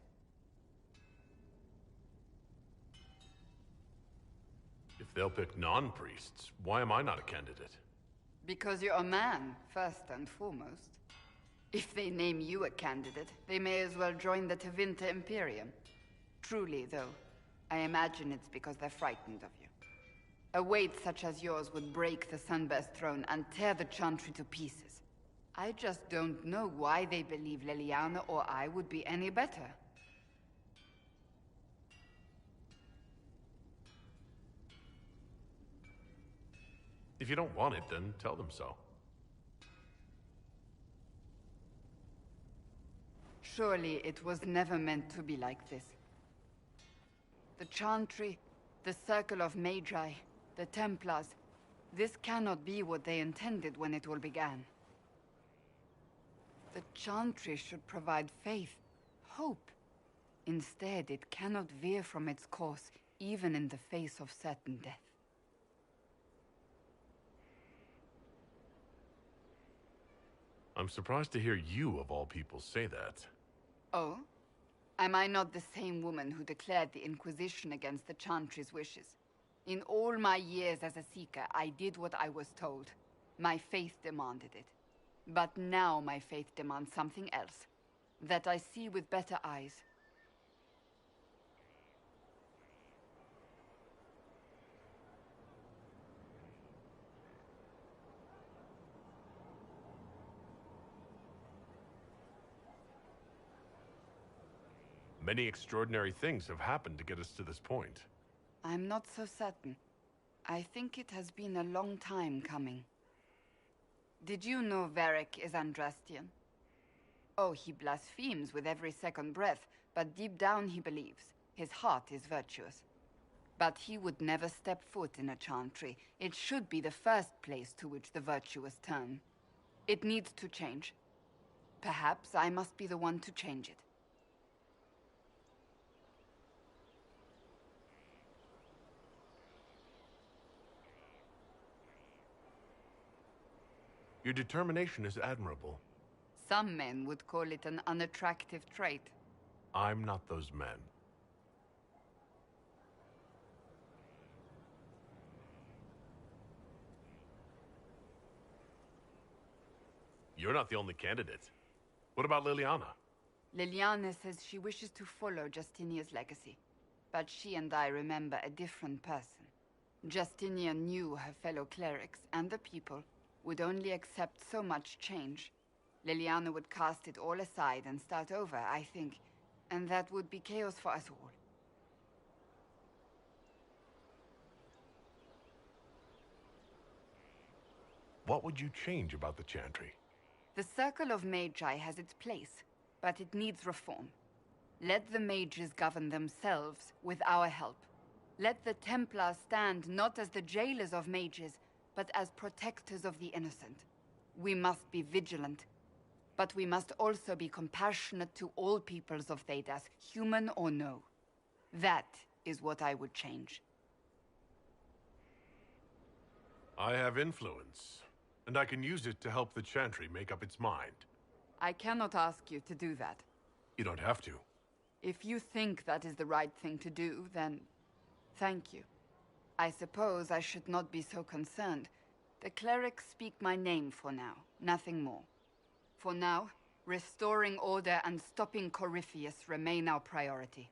[SPEAKER 3] If they'll pick non-priests, why am I not a candidate?
[SPEAKER 13] Because you're a man, first and foremost. If they name you a candidate, they may as well join the Tevinter Imperium. Truly, though, I imagine it's because they're frightened of you. A weight such as yours would break the Sunburst throne and tear the Chantry to pieces. I just don't know why they believe Leliana or I would be any better.
[SPEAKER 3] If you don't want it, then tell them so.
[SPEAKER 13] Surely it was never meant to be like this. The Chantry, the Circle of Magi, the Templars, this cannot be what they intended when it all began. The Chantry should provide faith, hope. Instead, it cannot veer from its course, even in the face of certain death.
[SPEAKER 3] I'm surprised to hear you, of all people, say that.
[SPEAKER 13] Oh? Am I not the same woman who declared the Inquisition against the Chantry's wishes? In all my years as a Seeker, I did what I was told. My faith demanded it. But now my faith demands something else. That I see with better eyes.
[SPEAKER 3] Many extraordinary things have happened to get us to this point.
[SPEAKER 13] I'm not so certain. I think it has been a long time coming. Did you know Varric is Andrastian? Oh, he blasphemes with every second breath, but deep down he believes. His heart is virtuous. But he would never step foot in a Chantry. It should be the first place to which the virtuous turn. It needs to change. Perhaps I must be the one to change it.
[SPEAKER 3] Your determination is admirable.
[SPEAKER 13] Some men would call it an unattractive trait.
[SPEAKER 3] I'm not those men. You're not the only candidate. What about Liliana?
[SPEAKER 13] Liliana says she wishes to follow Justinia's legacy. But she and I remember a different person. Justinia knew her fellow clerics and the people would only accept so much change. Liliana would cast it all aside and start over, I think. And that would be chaos for us all.
[SPEAKER 3] What would you change about the Chantry?
[SPEAKER 13] The Circle of Magi has its place, but it needs reform. Let the mages govern themselves with our help. Let the Templars stand not as the jailers of mages, but as protectors of the innocent. We must be vigilant. But we must also be compassionate to all peoples of Thedas, human or no. That is what I would change.
[SPEAKER 3] I have influence, and I can use it to help the Chantry make up its mind.
[SPEAKER 13] I cannot ask you to do that.
[SPEAKER 3] You don't have to.
[SPEAKER 13] If you think that is the right thing to do, then thank you. I suppose I should not be so concerned. The clerics speak my name for now, nothing more. For now, restoring order and stopping Corypheus remain our priority.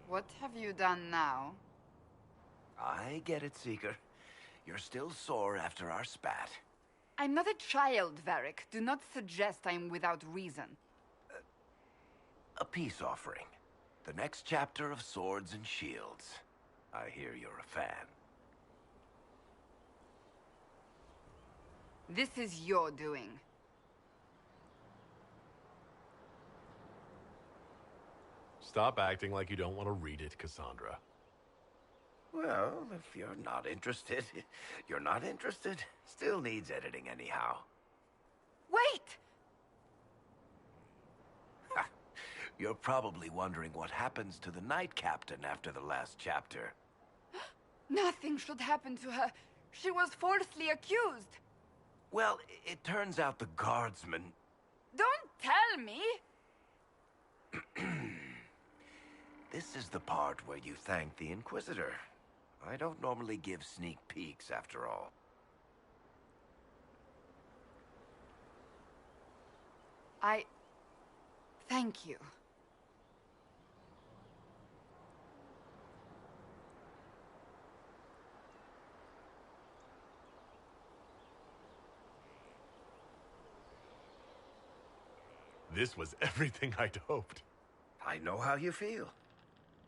[SPEAKER 13] What have you done now?
[SPEAKER 5] I get it, Seeker. You're still sore after our spat.
[SPEAKER 13] I'm not a child, Varric. Do not suggest I'm without reason.
[SPEAKER 5] A peace offering. The next chapter of Swords and Shields. I hear you're a fan.
[SPEAKER 13] This is your doing.
[SPEAKER 3] Stop acting like you don't want to read it, Cassandra.
[SPEAKER 5] Well, if you're not interested, you're not interested. Still needs editing anyhow.
[SPEAKER 13] Wait!
[SPEAKER 5] You're probably wondering what happens to the Knight Captain after the last chapter.
[SPEAKER 13] Nothing should happen to her. She was falsely accused.
[SPEAKER 5] Well, it turns out the guardsman...
[SPEAKER 13] Don't tell me!
[SPEAKER 5] This is the part where you thank the Inquisitor. I don't normally give sneak peeks, after all.
[SPEAKER 13] Thank you.
[SPEAKER 3] This was everything I'd hoped.
[SPEAKER 5] I know how you feel.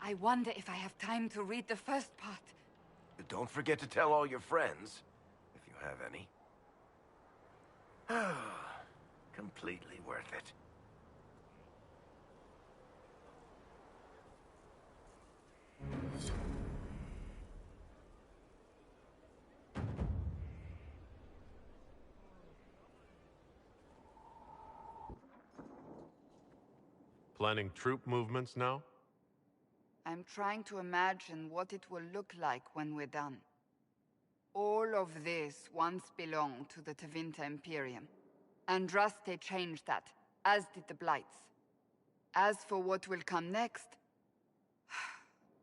[SPEAKER 13] I wonder if I have time to read the first part.
[SPEAKER 5] Don't forget to tell all your friends, if you have any. Completely worth it.
[SPEAKER 3] Planning troop movements now?
[SPEAKER 13] I'm trying to imagine what it will look like when we're done. All of this once belonged to the Tevinter Imperium. Andraste changed that, as did the Blights. As for what will come next,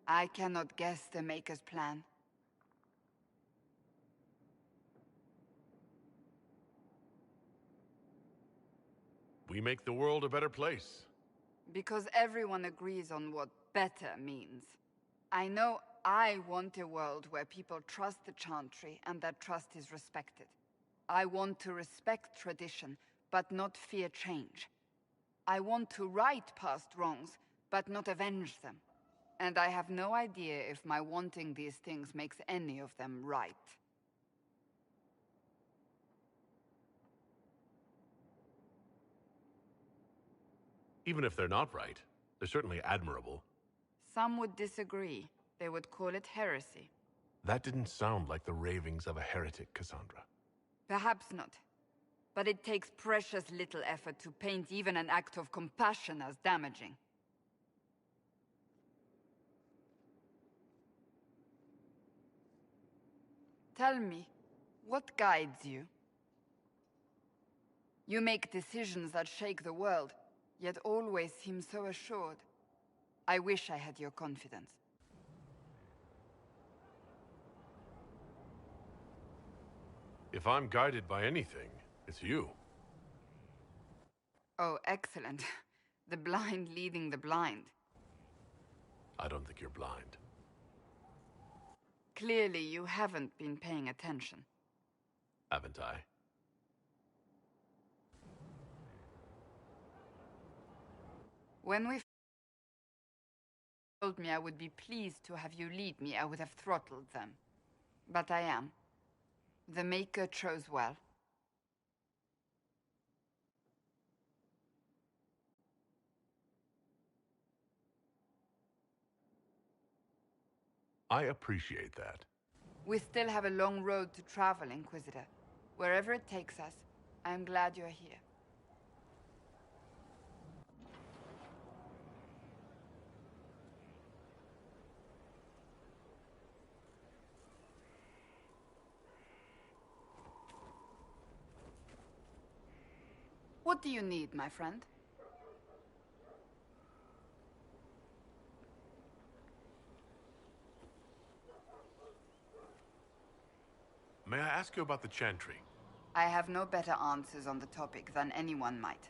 [SPEAKER 13] I cannot guess the Maker's plan.
[SPEAKER 3] We make the world a better place.
[SPEAKER 13] Because everyone agrees on what better means. I know I want a world where people trust the Chantry and that trust is respected. I want to respect tradition, but not fear change. I want to right past wrongs, but not avenge them. And I have no idea if my wanting these things makes any of them right.
[SPEAKER 3] Even if they're not right, they're certainly admirable.
[SPEAKER 13] Some would disagree. They would call it heresy.
[SPEAKER 3] That didn't sound like the ravings of a heretic, Cassandra.
[SPEAKER 13] Perhaps not. But it takes precious little effort to paint even an act of compassion as damaging. Tell me, what guides you? You make decisions that shake the world, yet always seem so assured. I wish I had your confidence.
[SPEAKER 3] If I'm guided by anything, it's you.
[SPEAKER 13] Oh, excellent. The blind leading the blind.
[SPEAKER 3] I don't think you're blind.
[SPEAKER 13] Clearly, you haven't been paying attention.
[SPEAKER 3] Haven't I?
[SPEAKER 13] When we told me I would be pleased to have you lead me, I would have throttled them. But I am. The Maker chose well.
[SPEAKER 3] I appreciate that.
[SPEAKER 13] We still have a long road to travel, Inquisitor. Wherever it takes us, I am glad you're here. What do you need, my friend?
[SPEAKER 3] May I ask you about the Chantry?
[SPEAKER 13] I have no better answers on the topic than anyone might,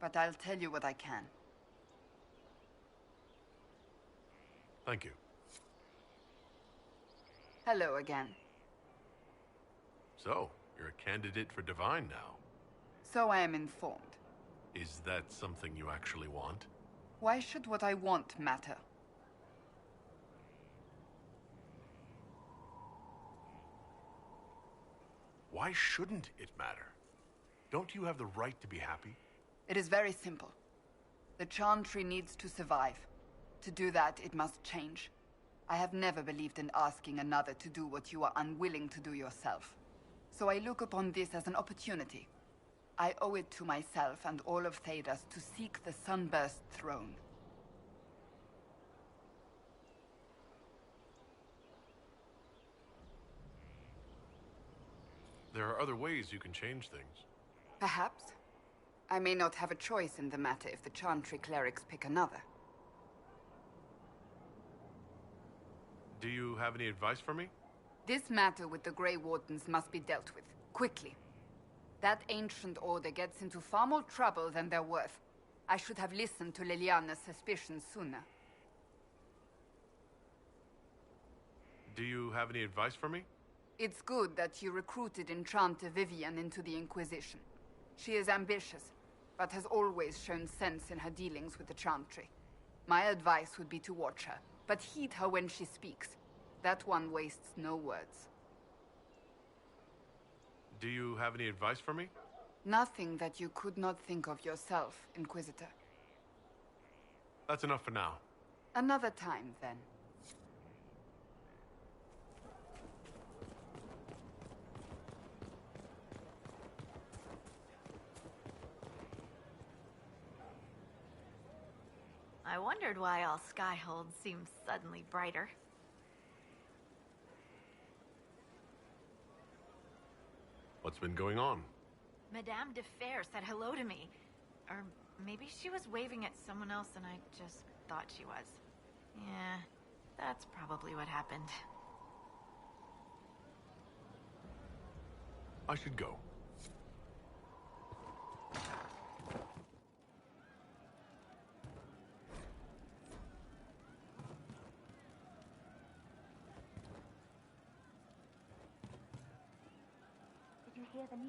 [SPEAKER 13] but I'll tell you what I can.
[SPEAKER 3] Thank you.
[SPEAKER 13] Hello again.
[SPEAKER 3] So, you're a candidate for Divine now.
[SPEAKER 13] So I am informed.
[SPEAKER 3] Is that something you actually want?
[SPEAKER 13] Why should what I want matter?
[SPEAKER 3] Why shouldn't it matter? Don't you have the right to be happy?
[SPEAKER 13] It is very simple. The Chantry needs to survive. To do that, it must change. I have never believed in asking another to do what you are unwilling to do yourself. So I look upon this as an opportunity. I owe it to myself and all of Thedas to seek the Sunburst throne.
[SPEAKER 3] There are other ways you can change things.
[SPEAKER 13] Perhaps. I may not have a choice in the matter if the Chantry clerics pick another.
[SPEAKER 3] Do you have any advice for me?
[SPEAKER 13] This matter with the Grey Wardens must be dealt with, quickly. That ancient order gets into far more trouble than they're worth. I should have listened to Liliana's suspicions sooner.
[SPEAKER 3] Do you have any advice for me?
[SPEAKER 13] It's good that you recruited Enchanter Vivian into the Inquisition. She is ambitious, but has always shown sense in her dealings with the Chantry. My advice would be to watch her, but heed her when she speaks. That one wastes no words.
[SPEAKER 3] Do you have any advice for me?
[SPEAKER 13] Nothing that you could not think of yourself, Inquisitor.
[SPEAKER 3] That's enough for now.
[SPEAKER 13] Another time, then.
[SPEAKER 14] I wondered why all Skyhold seemed suddenly brighter.
[SPEAKER 3] What's been going on?
[SPEAKER 14] Madame de Fer said hello to me. Or maybe she was waving at someone else and I just thought she was. Yeah, that's probably what happened.
[SPEAKER 3] I should go.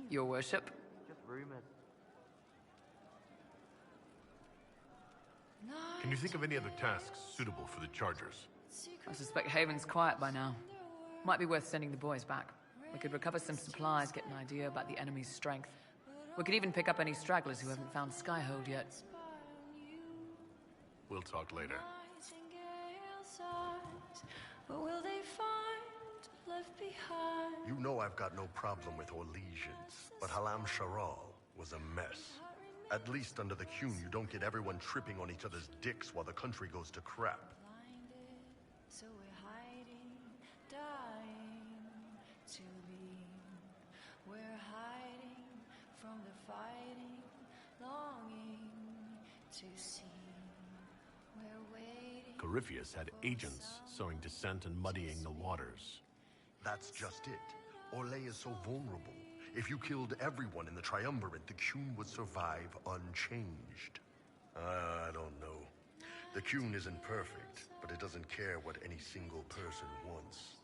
[SPEAKER 15] Your worship?
[SPEAKER 16] Just rumors.
[SPEAKER 3] Can you think of any other tasks suitable for the Chargers?
[SPEAKER 15] I suspect Haven's quiet by now. Might be worth sending the boys back. We could recover some supplies, get an idea about the enemy's strength. We could even pick up any stragglers who haven't found Skyhold yet.
[SPEAKER 3] We'll talk later.
[SPEAKER 17] What will they find left behind?
[SPEAKER 1] You know I've got no problem with Orlesians, but Halam Sharal was a mess. At least under the Qun, you don't get everyone tripping on each other's dicks while the country goes to crap.
[SPEAKER 17] So we're hiding, dying to be. We're hiding from the fighting, longing to see. We're waiting.
[SPEAKER 3] Corypheus had agents sowing dissent and muddying the waters.
[SPEAKER 1] That's just it. Orlais is so vulnerable. If you killed everyone in the Triumvirate, the Qun would survive unchanged. I don't know. The Qun isn't perfect, but it doesn't care what any single person wants.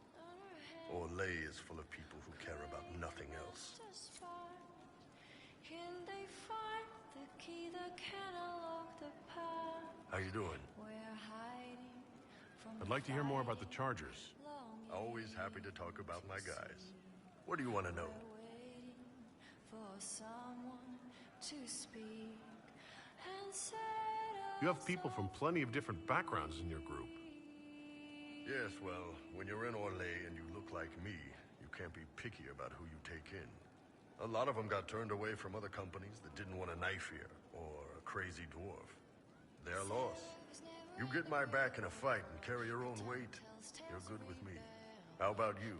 [SPEAKER 1] Orlais is full of people who care about nothing else.
[SPEAKER 17] Can they find the key that can unlock the path?
[SPEAKER 1] How you doing?
[SPEAKER 17] We're hiding from
[SPEAKER 3] I'd like to hear more about the Chargers.
[SPEAKER 1] Always happy to talk about my guys. What do you want to know?
[SPEAKER 17] for someone to speak and set
[SPEAKER 3] You have people from plenty of different backgrounds in your group.
[SPEAKER 1] Yes, well, when you're in Orlais and you look like me, you can't be picky about who you take in. A lot of them got turned away from other companies that didn't want a knife here, or a crazy dwarf. Their loss. You get my back in a fight and carry your own weight, you're good with me. How about you?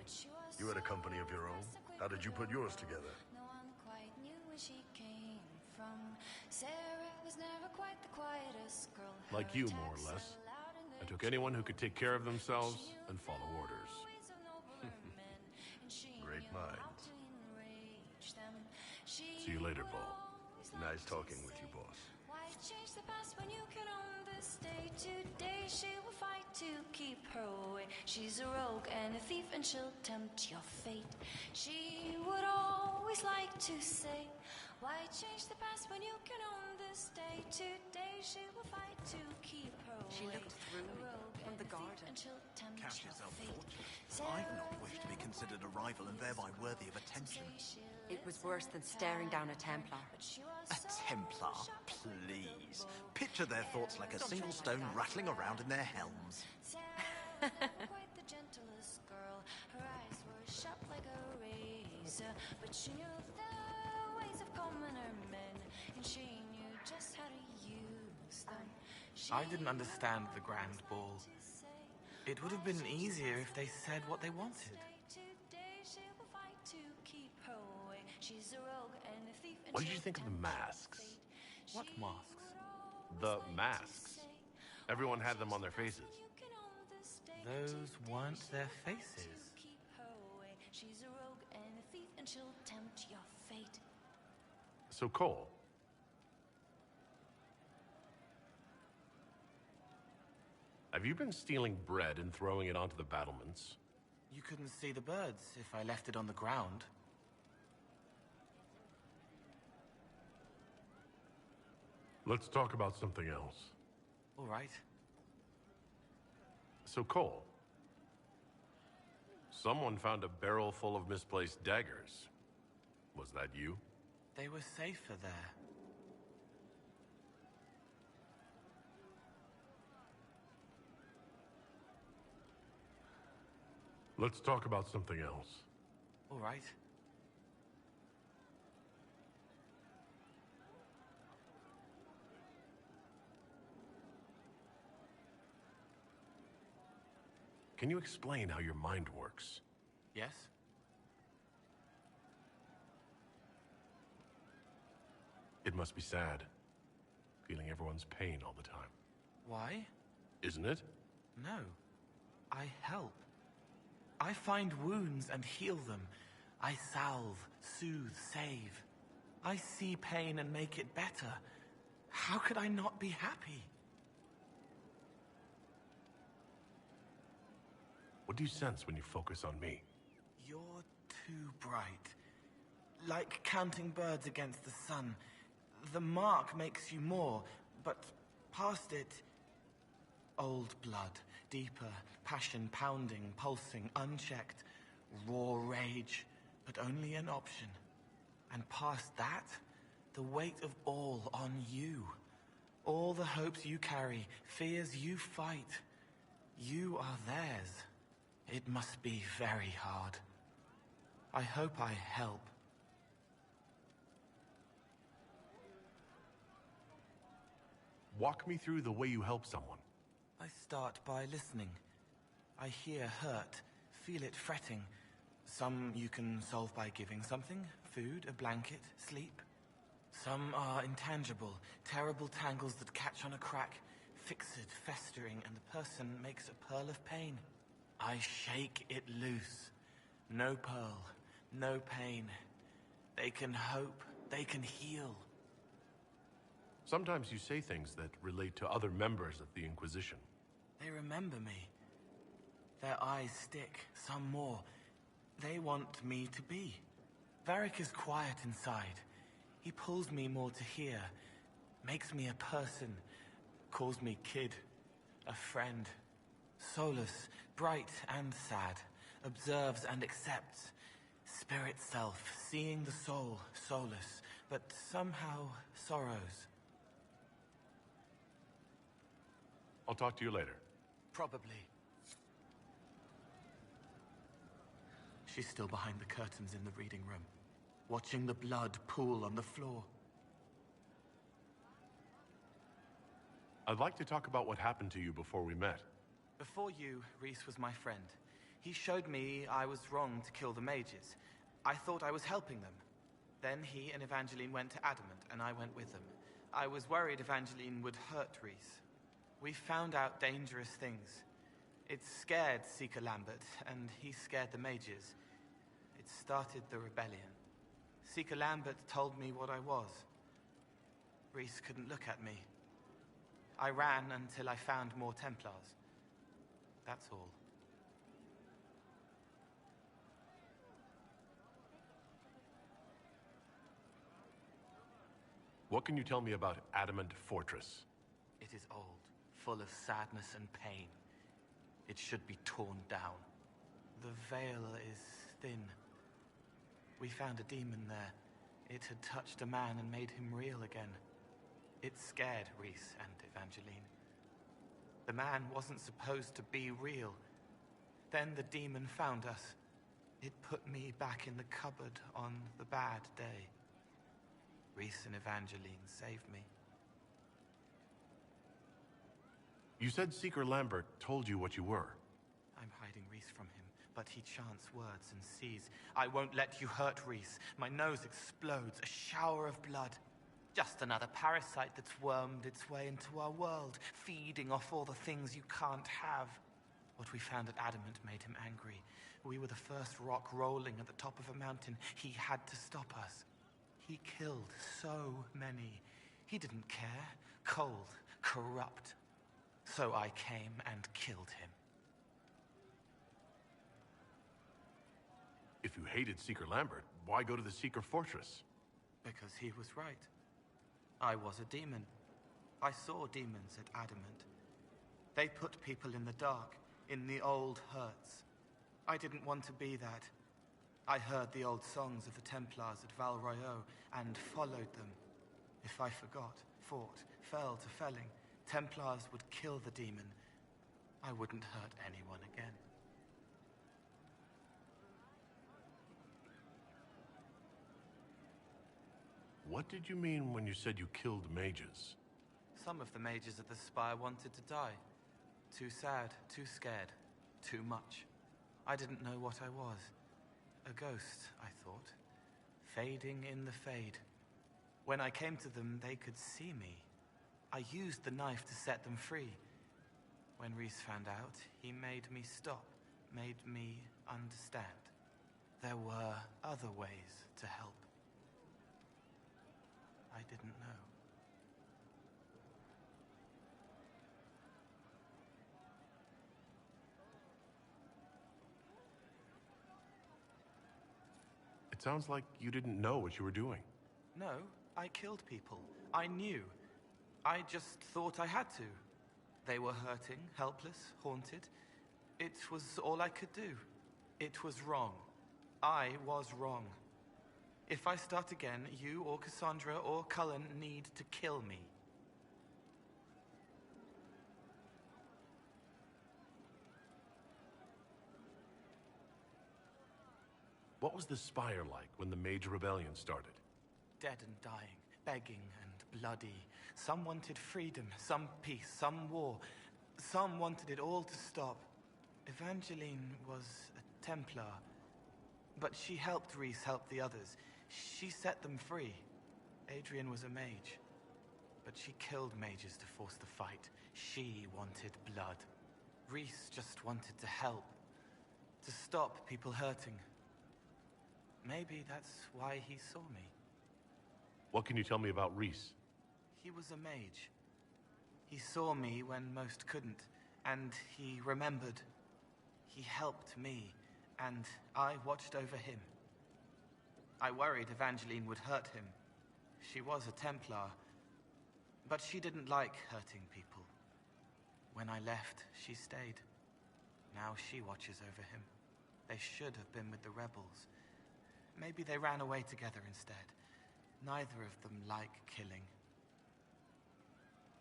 [SPEAKER 1] You had a company of your own. How did you put yours together?
[SPEAKER 17] No one quite knew where she came from. Sarah was never quite the quietest girl.
[SPEAKER 3] Like you, more or less. I took anyone who could take care of themselves and follow orders.
[SPEAKER 1] Great minds.
[SPEAKER 3] See you later, Paul.
[SPEAKER 1] Nice talking with you, boss.
[SPEAKER 17] Why change the past when you can own this day? Today she will fight to keep her away. She's a rogue and a thief and she'll tempt your fate. She would always like to say, why change the past when you can own this day? Today she will fight to keep her away.
[SPEAKER 16] She looked through me from the garden.
[SPEAKER 18] Count yourself fortunate. I've not wished to be considered a rival and thereby worthy of attention.
[SPEAKER 16] It was worse than staring down a Templar.
[SPEAKER 18] A Templar? Please. Picture their thoughts like a single stone rattling around in their helms.
[SPEAKER 17] Quite the gentlest girl. Her eyes were sharp like a razor, but she knew the ways of commoner men, and she knew just how to use them.
[SPEAKER 9] I didn't understand the Grand Ball. It would have been easier if they said what they wanted.
[SPEAKER 3] What did you think of the masks?
[SPEAKER 9] What masks?
[SPEAKER 3] The masks. Everyone had them on their faces.
[SPEAKER 9] Those weren't their faces.
[SPEAKER 3] So, Cole. Have you been stealing bread and throwing it onto the battlements?
[SPEAKER 9] You couldn't see the birds if I left it on the ground.
[SPEAKER 3] Let's talk about something else.
[SPEAKER 9] All right.
[SPEAKER 3] So, Cole. Someone found a barrel full of misplaced daggers. Was that you?
[SPEAKER 9] They were safer there.
[SPEAKER 3] Let's talk about something else.
[SPEAKER 9] All right.
[SPEAKER 3] Can you explain how your mind works?
[SPEAKER 9] Yes?
[SPEAKER 3] It must be sad, feeling everyone's pain all the time.
[SPEAKER 9] Why?
[SPEAKER 3] Isn't it?
[SPEAKER 9] No. I help. I find wounds and heal them. I salve, soothe, save. I see pain and make it better. How could I not be happy?
[SPEAKER 3] What do you sense when you focus on me?
[SPEAKER 9] You're too bright. Like counting birds against the sun. The mark makes you more, but past it... Old blood, deeper, passion pounding, pulsing, unchecked. Raw rage, but only an option. And past that, the weight of all on you. All the hopes you carry, fears you fight. You are theirs. It must be very hard. I hope I help.
[SPEAKER 3] Walk me through the way you help someone.
[SPEAKER 9] I start by listening. I hear hurt, feel it fretting. Some you can solve by giving something, food, a blanket, sleep. Some are intangible, terrible tangles that catch on a crack, fixed, festering, and the person makes a pearl of pain. I shake it loose. No pearl, no pain. They can hope, they can heal.
[SPEAKER 3] Sometimes you say things that relate to other members of the Inquisition.
[SPEAKER 9] They remember me. Their eyes stick, some more. They want me to be. Varric is quiet inside. He pulls me more to hear, makes me a person, calls me kid, a friend. Solus, bright and sad, observes and accepts. Spirit self, seeing the soul, Solus, but somehow sorrows.
[SPEAKER 3] I'll talk to you later.
[SPEAKER 18] Probably.
[SPEAKER 19] She's still behind the curtains in the reading room, watching the blood pool on the floor.
[SPEAKER 3] I'd like to talk about what happened to you before we met.
[SPEAKER 19] Before you, Rhys was my friend. He showed me I was wrong to kill the mages. I thought I was helping them. Then he and Evangeline went to Adamant, and I went with them. I was worried Evangeline would hurt Rhys. We found out dangerous things. It scared Seeker Lambert, and he scared the mages. It started the rebellion. Seeker Lambert told me what I was. Rhys couldn't look at me. I ran until I found more Templars. That's all.
[SPEAKER 3] What can you tell me about Adamant Fortress?
[SPEAKER 19] It is old, full of sadness and pain. It should be torn down. The veil is thin. We found a demon there. It had touched a man and made him real again. It scared Rhys and Evangeline. The man wasn't supposed to be real. Then the demon found us. It put me back in the cupboard on the bad day. Rhys and Evangeline saved me.
[SPEAKER 3] You said Seeker Lambert told you what you were.
[SPEAKER 19] I'm hiding Rhys from him, but he chants words and sees. I won't let you hurt Rhys. My nose explodes, a shower of blood. Just another parasite that's wormed its way into our world, feeding off all the things you can't have. What we found at Adamant made him angry. We were the first rock rolling at the top of a mountain. He had to stop us. He killed so many. He didn't care. Cold, corrupt. So I came and killed him.
[SPEAKER 3] If you hated Seeker Lambert, why go to the Seeker Fortress?
[SPEAKER 19] Because he was right. I was a demon. I saw demons at Adamant. They put people in the dark, in the old hurts. I didn't want to be that. I heard the old songs of the Templars at Val Royeaux and followed them. If I forgot, fought, fell to felling, Templars would kill the demon. I wouldn't hurt anyone again.
[SPEAKER 3] What did you mean when you said you killed mages?
[SPEAKER 19] Some of the mages at the Spire wanted to die. Too sad, too scared, too much. I didn't know what I was. A ghost, I thought. Fading in the fade. When I came to them, they could see me. I used the knife to set them free. When Rhys found out, he made me stop, made me understand. There were other ways to help. I didn't know.
[SPEAKER 3] It sounds like you didn't know what you were doing.
[SPEAKER 19] No, I killed people. I knew. I just thought I had to. They were hurting, helpless, haunted. It was all I could do. It was wrong. I was wrong. If I start again, you or Cassandra or Cullen need to kill me.
[SPEAKER 3] What was the Spire like when the Mage Rebellion started?
[SPEAKER 19] Dead and dying, begging and bloody. Some wanted freedom, some peace, some war. Some wanted it all to stop. Evangeline was a Templar, but she helped Rhys help the others. She set them free. Adrian was a mage, but she killed mages to force the fight. She wanted blood. Rhys just wanted to help, to stop people hurting. Maybe that's why he saw me.
[SPEAKER 3] What can you tell me about Rhys?
[SPEAKER 19] He was a mage. He saw me when most couldn't, and he remembered. He helped me, and I watched over him. I worried Evangeline would hurt him. She was a Templar, but she didn't like hurting people. When I left, she stayed. Now she watches over him. They should have been with the rebels. Maybe they ran away together instead. Neither of them like killing.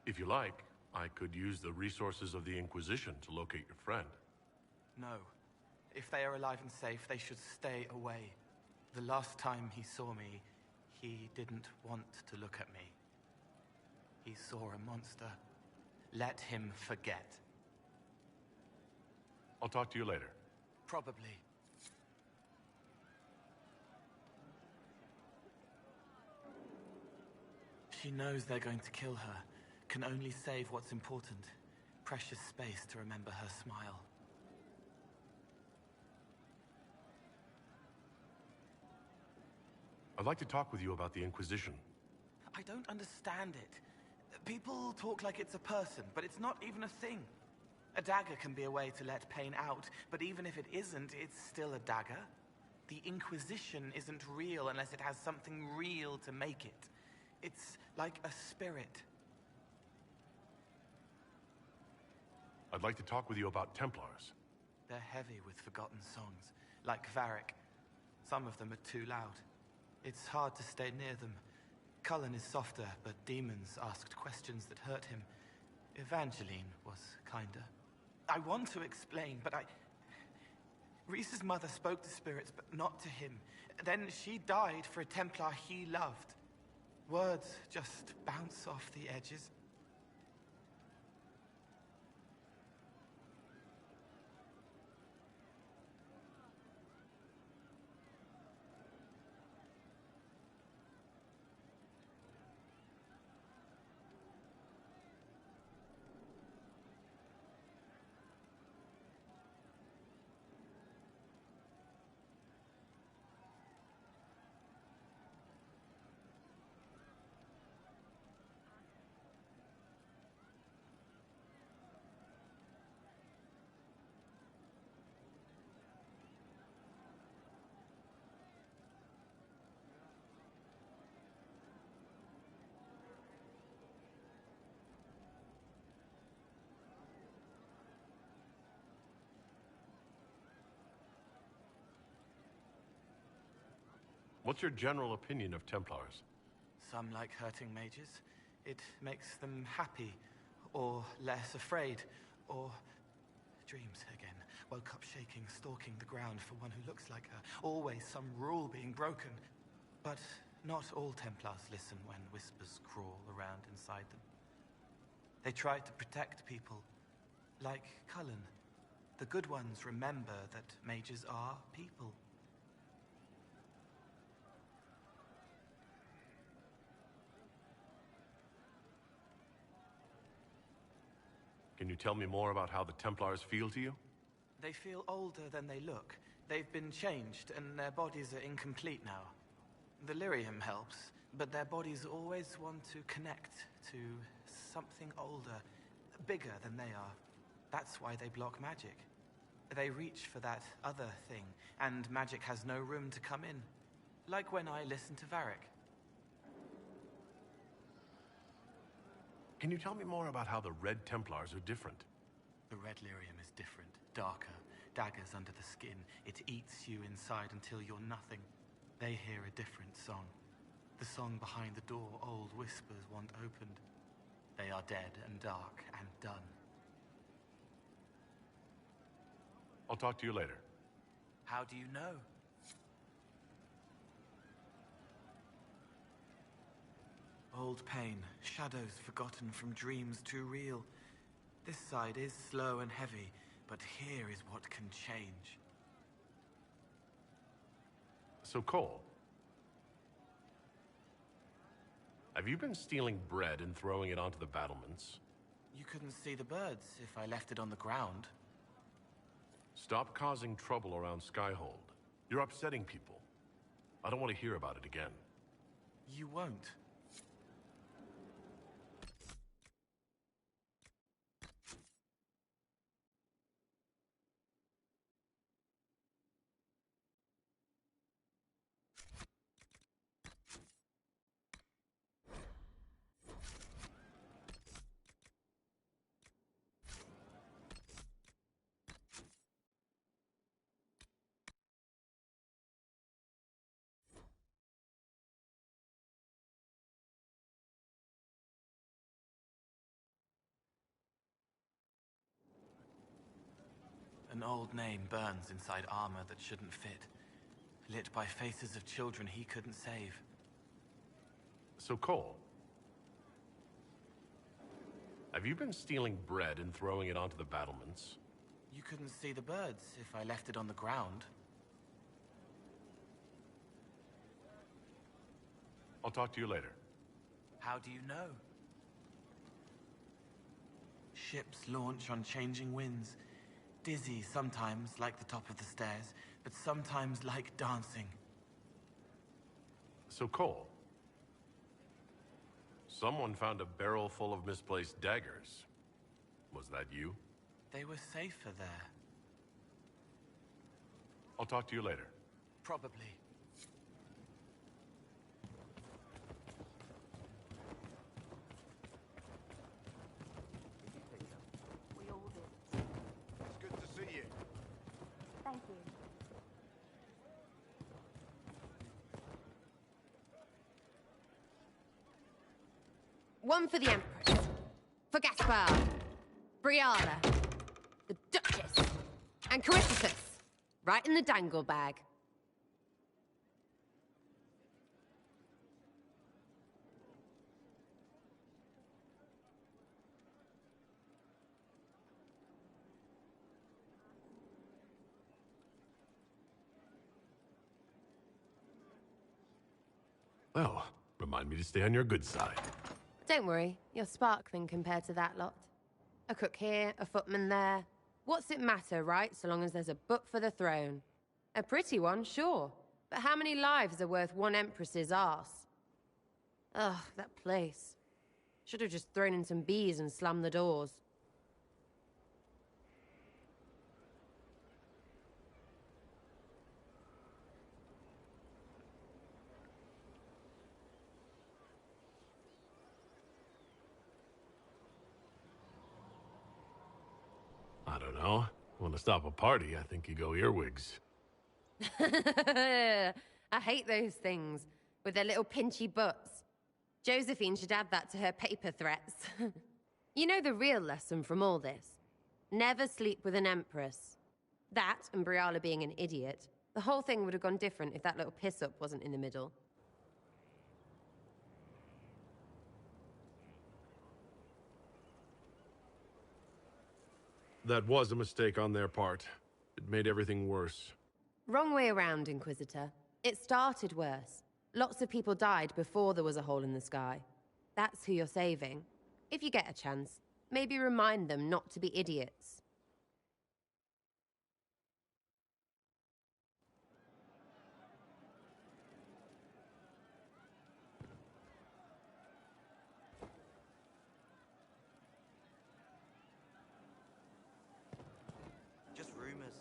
[SPEAKER 3] If you like, I could use the resources of the Inquisition to locate your friend.
[SPEAKER 19] No. If they are alive and safe, they should stay away. The last time he saw me, he didn't want to look at me. He saw a monster. Let him forget.
[SPEAKER 3] I'll talk to you later.
[SPEAKER 19] Probably. She knows they're going to kill her. Can only save what's important. Precious space to remember her smile.
[SPEAKER 3] I'd like to talk with you about the Inquisition.
[SPEAKER 19] I don't understand it. People talk like it's a person, but it's not even a thing. A dagger can be a way to let pain out, but even if it isn't, it's still a dagger. The Inquisition isn't real unless it has something real to make it. It's like a spirit.
[SPEAKER 3] I'd like to talk with you about Templars.
[SPEAKER 19] They're heavy with forgotten songs, like Varric. Some of them are too loud. It's hard to stay near them. Cullen is softer, but demons asked questions that hurt him. Evangeline was kinder. I want to explain, but Rhys's mother spoke to spirits, but not to him. Then she died for a Templar he loved. Words just bounce off the edges.
[SPEAKER 3] What's your general opinion of Templars?
[SPEAKER 19] Some like hurting mages. It makes them happy, or less afraid, or dreams again. Woke up shaking, stalking the ground for one who looks like her. Always some rule being broken. But not all Templars listen when whispers crawl around inside them. They try to protect people, like Cullen. The good ones remember that mages are people.
[SPEAKER 3] Can you tell me more about how the Templars feel to you?
[SPEAKER 19] They feel older than they look. They've been changed, and their bodies are incomplete now. The lyrium helps, but their bodies always want to connect to something older, bigger than they are. That's why they block magic. They reach for that other thing, and magic has no room to come in. Like when I listen to Varric.
[SPEAKER 3] Can you tell me more about how the Red Templars are different?
[SPEAKER 19] The red lyrium is different, darker. Daggers under the skin. It eats you inside until you're nothing. They hear a different song. The song behind the door old whispers want opened. They are dead and dark and done.
[SPEAKER 3] I'll talk to you later.
[SPEAKER 19] How do you know? Old pain, shadows forgotten from dreams too real. This side is slow and heavy, but here is what can change.
[SPEAKER 3] So, Cole, have you been stealing bread and throwing it onto the battlements?
[SPEAKER 19] You couldn't see the birds if I left it on the ground.
[SPEAKER 3] Stop causing trouble around Skyhold. You're upsetting people. I don't want to hear about it again.
[SPEAKER 19] You won't. an old name burns inside armor that shouldn't fit, lit by faces of children he couldn't save.
[SPEAKER 3] So, Cole, have you been stealing bread and throwing it onto the battlements?
[SPEAKER 19] You couldn't see the birds if I left it on the ground.
[SPEAKER 3] I'll talk to you later.
[SPEAKER 19] How do you know? Ships launch on changing winds. Dizzy sometimes, like the top of the stairs, but sometimes like dancing.
[SPEAKER 3] So, Cole, someone found a barrel full of misplaced daggers. Was that you?
[SPEAKER 19] They were safer there.
[SPEAKER 3] I'll talk to you later.
[SPEAKER 19] Probably.
[SPEAKER 2] We all did.
[SPEAKER 5] It's good to see you.
[SPEAKER 2] Thank you.
[SPEAKER 20] One for the Empress. For Gaspard. Briala. The Duchess. And Coryphasus. Right in the dangle bag.
[SPEAKER 3] Well, remind me to stay on your good side.
[SPEAKER 20] Don't worry, you're sparkling compared to that lot. A cook here, a footman there. What's it matter, right, so long as there's a butt for the throne? A pretty one, sure. But how many lives are worth one empress's arse? Ugh, that place. Should have just thrown in some bees and slammed the doors.
[SPEAKER 3] I don't know. Want to stop a party, I think you go earwigs.
[SPEAKER 20] I hate those things, with their little pinchy butts. Josephine should add that to her paper threats. You know the real lesson from all this? Never sleep with an empress. That, and Briala being an idiot. The whole thing would have gone different if that little piss-up wasn't in the middle.
[SPEAKER 3] That was a mistake on their part. It made everything worse.
[SPEAKER 20] Wrong way around, Inquisitor. It started worse. Lots of people died before there was a hole in the sky. That's who you're saving. If you get a chance, maybe remind them not to be idiots.
[SPEAKER 18] Just rumors.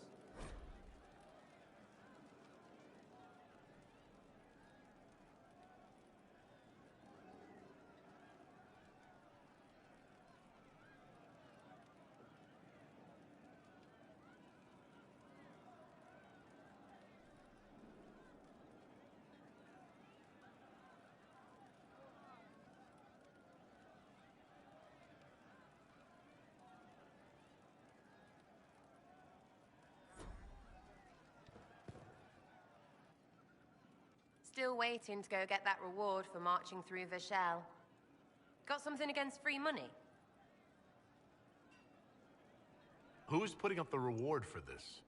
[SPEAKER 20] Still waiting to go get that reward for marching through Vashel. Got something against free money?
[SPEAKER 3] Who's putting up the reward for this?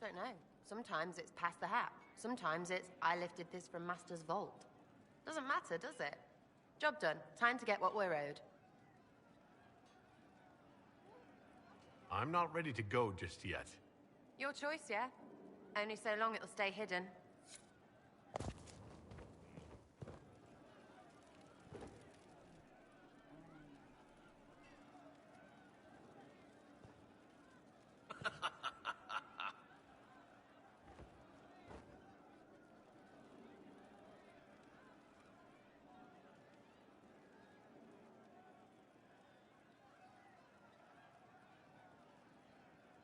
[SPEAKER 20] Don't know. Sometimes it's pass the hat. Sometimes it's I lifted this from Master's vault. Doesn't matter, does it? Job done. Time to get what we're owed.
[SPEAKER 3] I'm not ready to go just yet.
[SPEAKER 20] Your choice, yeah? Only so long it'll stay hidden.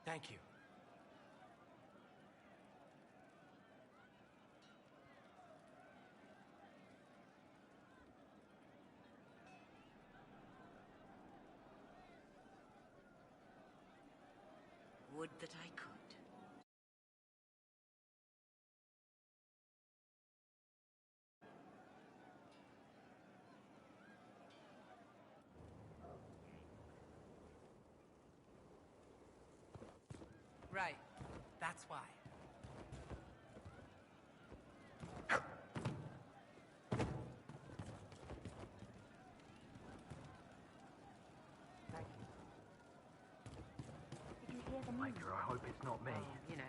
[SPEAKER 19] Thank you.
[SPEAKER 16] Would that I could.
[SPEAKER 21] That's why. Thank you.
[SPEAKER 7] Did you hear the news?
[SPEAKER 21] Micah, I hope it's not me.
[SPEAKER 20] You know.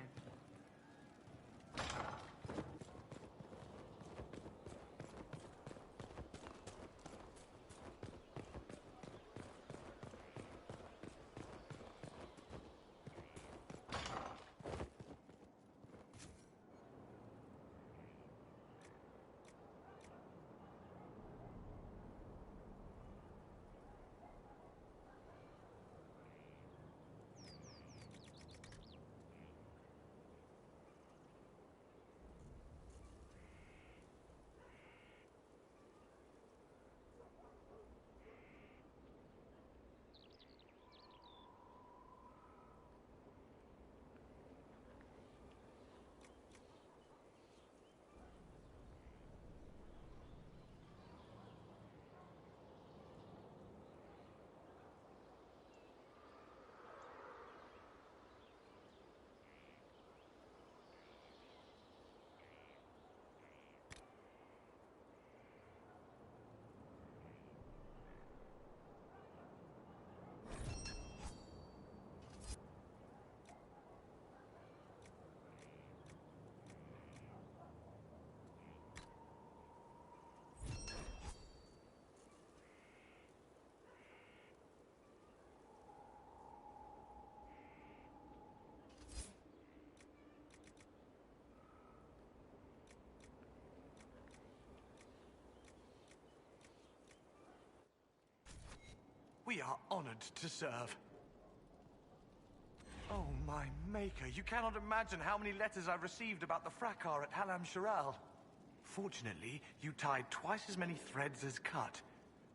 [SPEAKER 22] We are honored to serve. Oh, my maker, you cannot imagine how many letters I've received about the fracas at Halam Shiral. Fortunately, you tied twice as many threads as cut,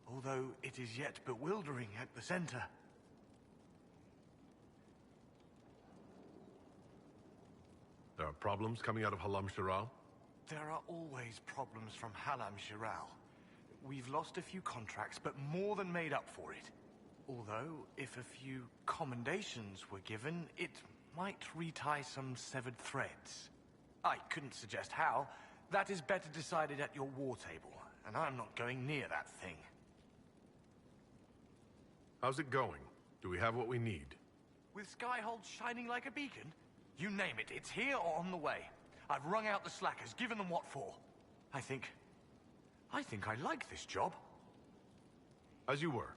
[SPEAKER 22] although it is yet bewildering at the center.
[SPEAKER 3] There are problems coming out of Halam Shiral?
[SPEAKER 22] There are always problems from Halam Shiral. We've lost a few contracts, but more than made up for it. Although, if a few commendations were given, it might retie some severed threads. I couldn't suggest how. That is better decided at your war table, and I'm not going near that thing.
[SPEAKER 3] How's it going? Do we have what we need?
[SPEAKER 22] With Skyhold shining like a beacon? You name it, it's here or on the way. I've wrung out the slackers, given them what for. I think I like this job.
[SPEAKER 3] As you were.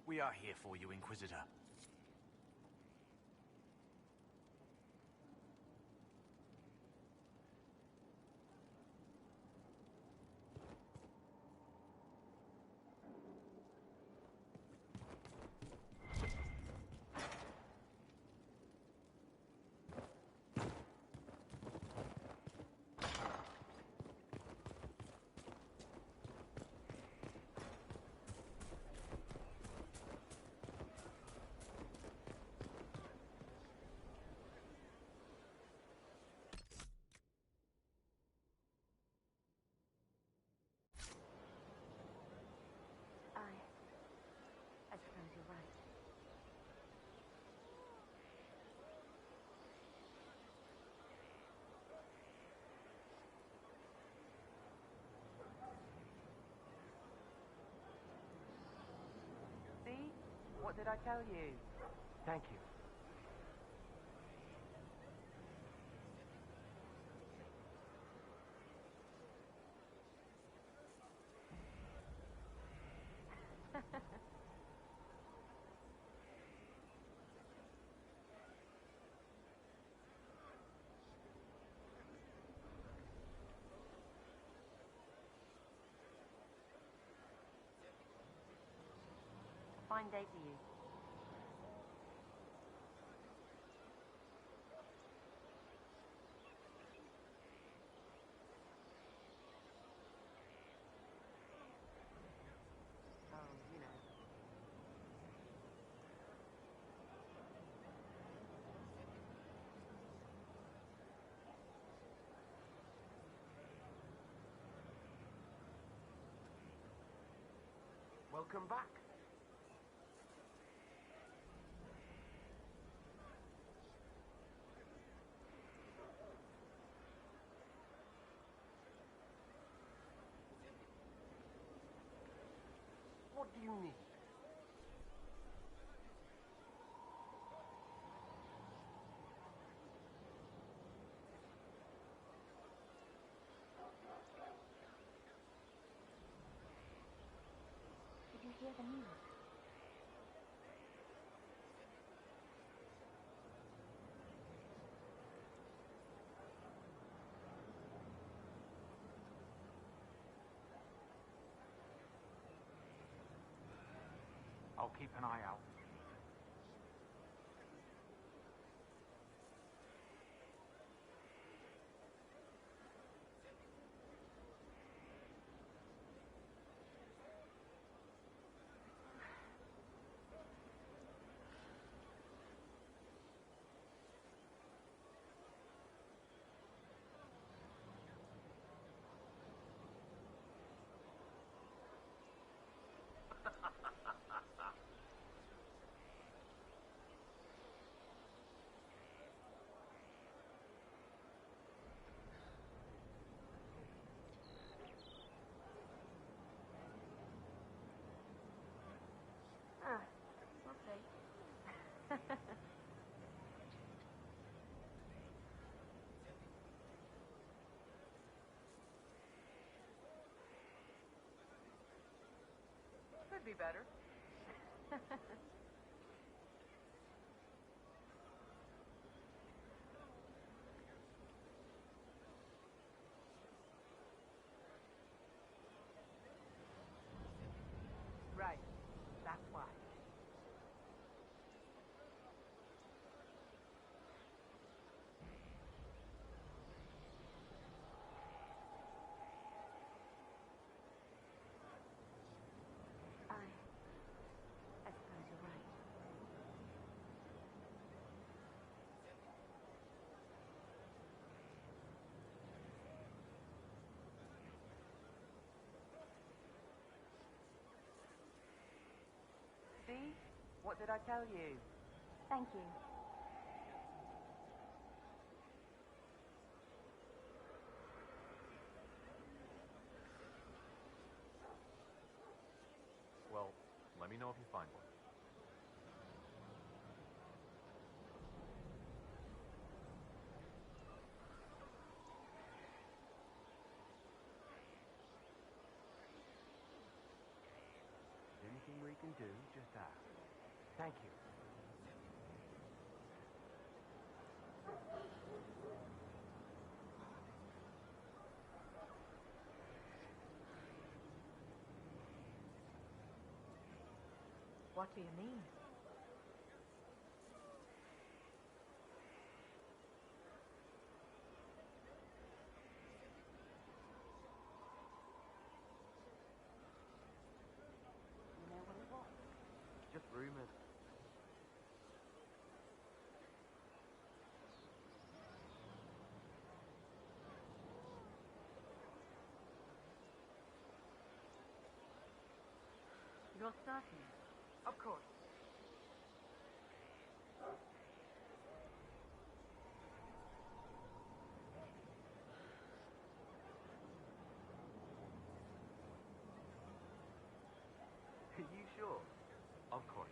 [SPEAKER 22] We are here for you, Inquisitor.
[SPEAKER 2] I suppose you're right.
[SPEAKER 21] See? What did I tell you? Thank you.
[SPEAKER 2] Fine day for you.
[SPEAKER 21] Oh, you know. Welcome back. What do you need?
[SPEAKER 2] Did you hear the news?
[SPEAKER 21] I'll keep an eye out.
[SPEAKER 2] Ah, okay.
[SPEAKER 14] Could be better.
[SPEAKER 21] Right. That's why.
[SPEAKER 2] I suppose you're right.
[SPEAKER 21] See? What did I tell you?
[SPEAKER 2] Thank you.
[SPEAKER 4] Well, let me know if you find one.
[SPEAKER 21] Anything we can do, just ask. Thank you.
[SPEAKER 14] What do you mean?
[SPEAKER 21] You know what it was? Just rumors.
[SPEAKER 14] You're certain? Of course.
[SPEAKER 21] Are you sure?
[SPEAKER 4] Of course.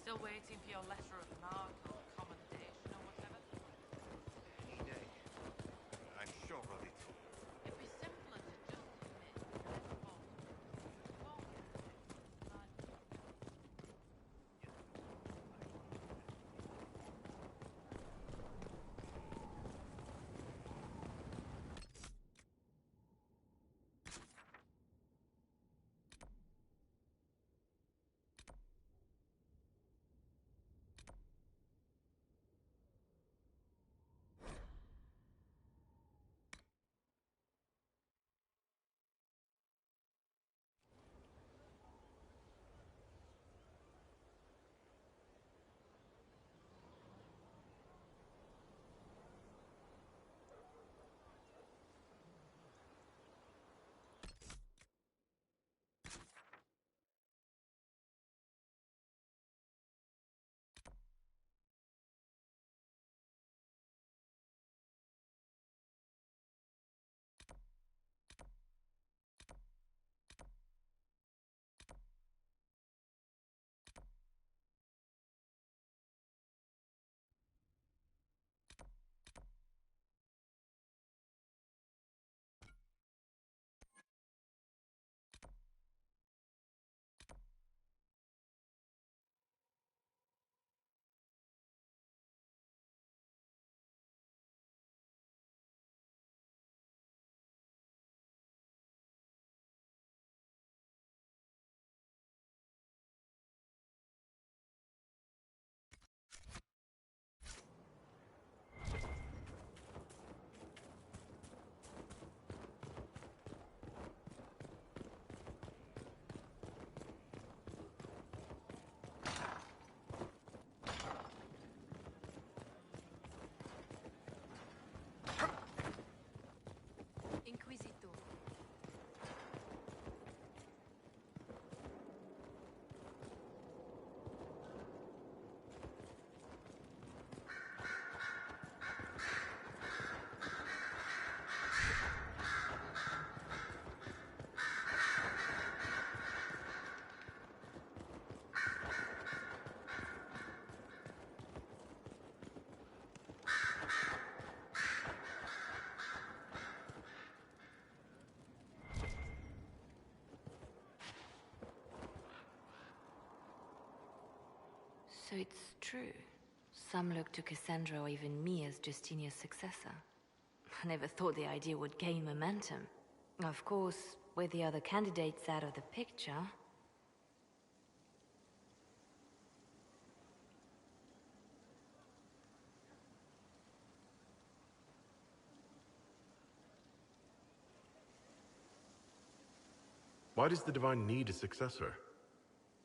[SPEAKER 15] Still waiting for your letter of marque or commendation or whatever?
[SPEAKER 10] Any day. I'm sure of it.
[SPEAKER 15] It'd be simpler to just admit you never bought it.
[SPEAKER 2] Inquisitor. So it's true. Some look to Cassandra or even me as Justinia's successor. I never thought the idea would gain momentum. Of course, with the other candidates out of the picture...
[SPEAKER 3] Why does the Divine need a successor?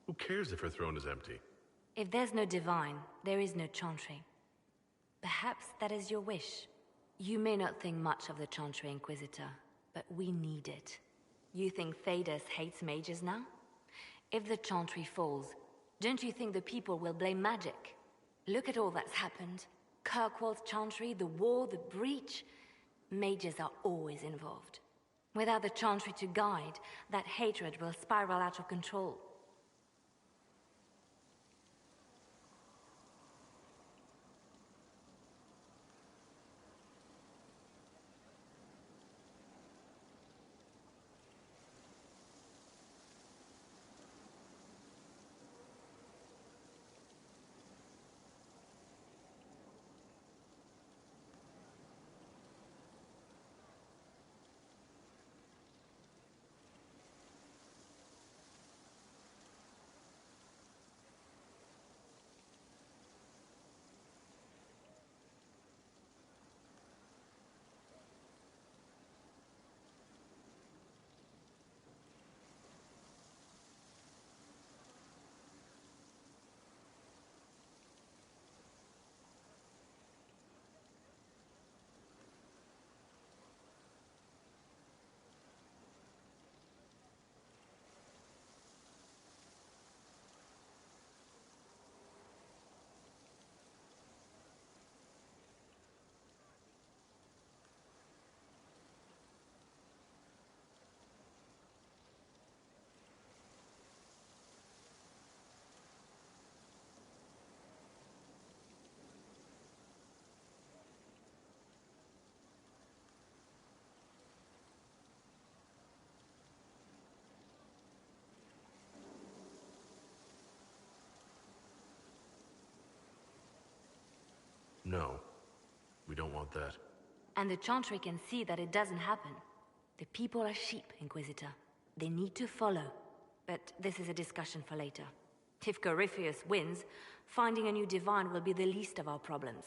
[SPEAKER 3] Who cares if her throne is empty?
[SPEAKER 2] If there's no divine, there is no chantry. Perhaps that is your wish. You may not think much of the Chantry Inquisitor, but we need it. You think Thedas hates mages now? If the Chantry falls, don't you think the people will blame magic? Look at all that's happened. Kirkwall's Chantry, the war, the breach. Mages are always involved. Without the Chantry to guide, that hatred will spiral out of control.
[SPEAKER 3] No. We don't want that.
[SPEAKER 2] And the Chantry can see that it doesn't happen. The people are sheep, Inquisitor. They need to follow. But this is a discussion for later. If Corypheus wins, finding a new divine will be the least of our problems.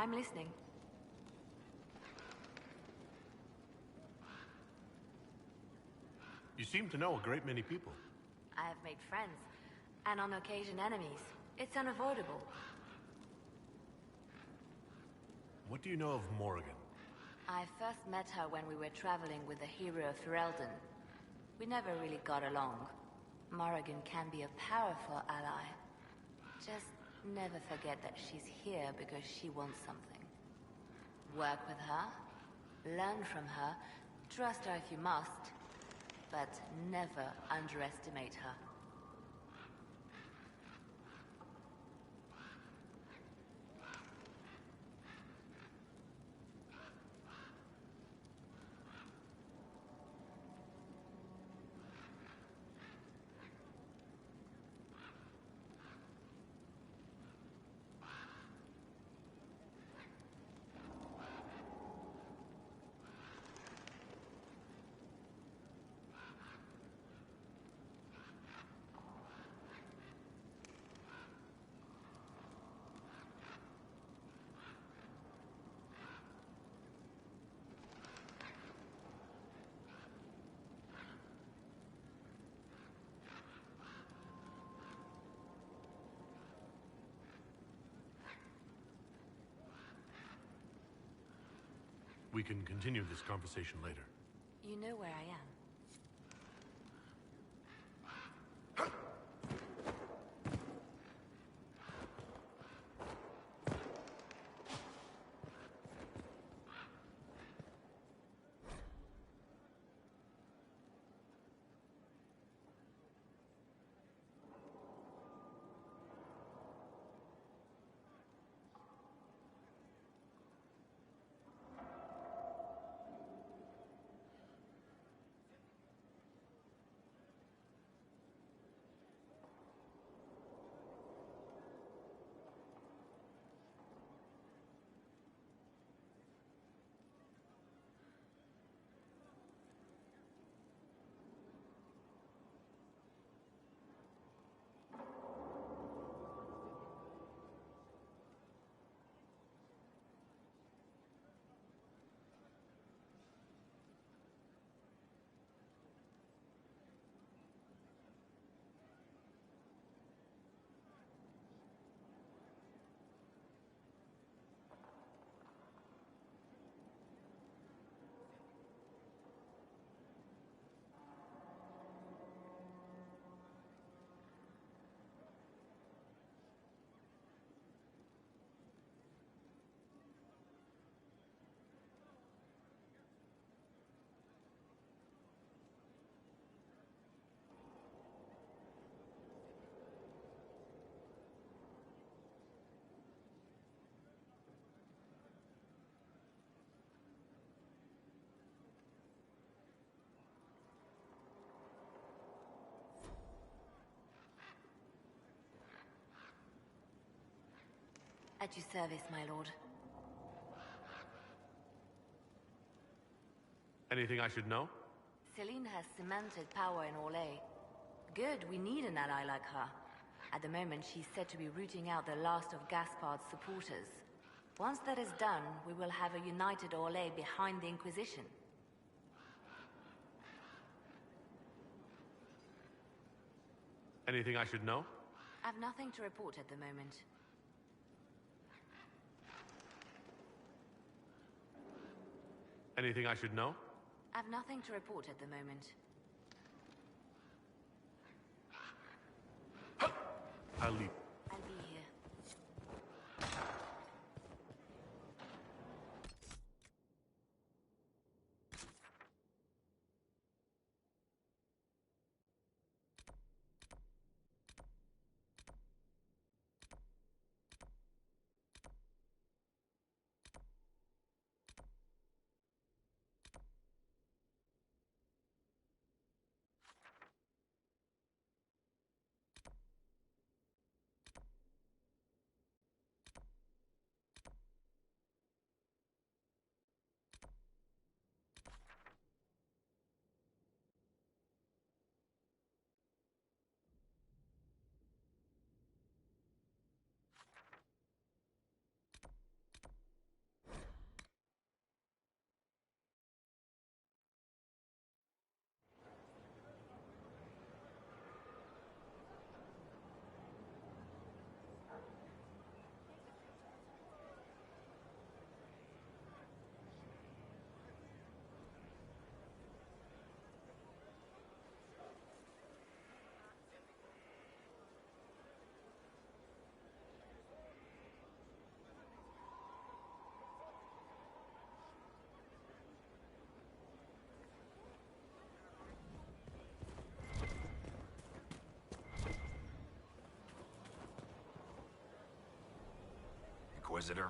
[SPEAKER 2] I'm listening.
[SPEAKER 3] You seem to know a great many people.
[SPEAKER 2] I have made friends, and on occasion enemies. It's unavoidable.
[SPEAKER 3] What do you know of Morrigan?
[SPEAKER 2] I first met her when we were traveling with the hero of Ferelden. We never really got along. Morrigan can be a powerful ally. Just never forget that she's here because she wants something. Work with her, learn from her, trust her if you must, but never underestimate her.
[SPEAKER 3] We can continue this conversation later.
[SPEAKER 2] You know where I am. At your service, my lord.
[SPEAKER 3] Anything I should know?
[SPEAKER 2] Celine has cemented power in Orlais. Good, we need an ally like her. At the moment, she's said to be rooting out the last of Gaspard's supporters. Once that is done, we will have a united Orlais behind the Inquisition.
[SPEAKER 3] Anything I should know?
[SPEAKER 2] I've nothing to report at the moment.
[SPEAKER 3] Anything I should know?
[SPEAKER 2] I've nothing to report at the moment.
[SPEAKER 3] I'll leave.
[SPEAKER 2] I'll be here.
[SPEAKER 18] Inquisitor.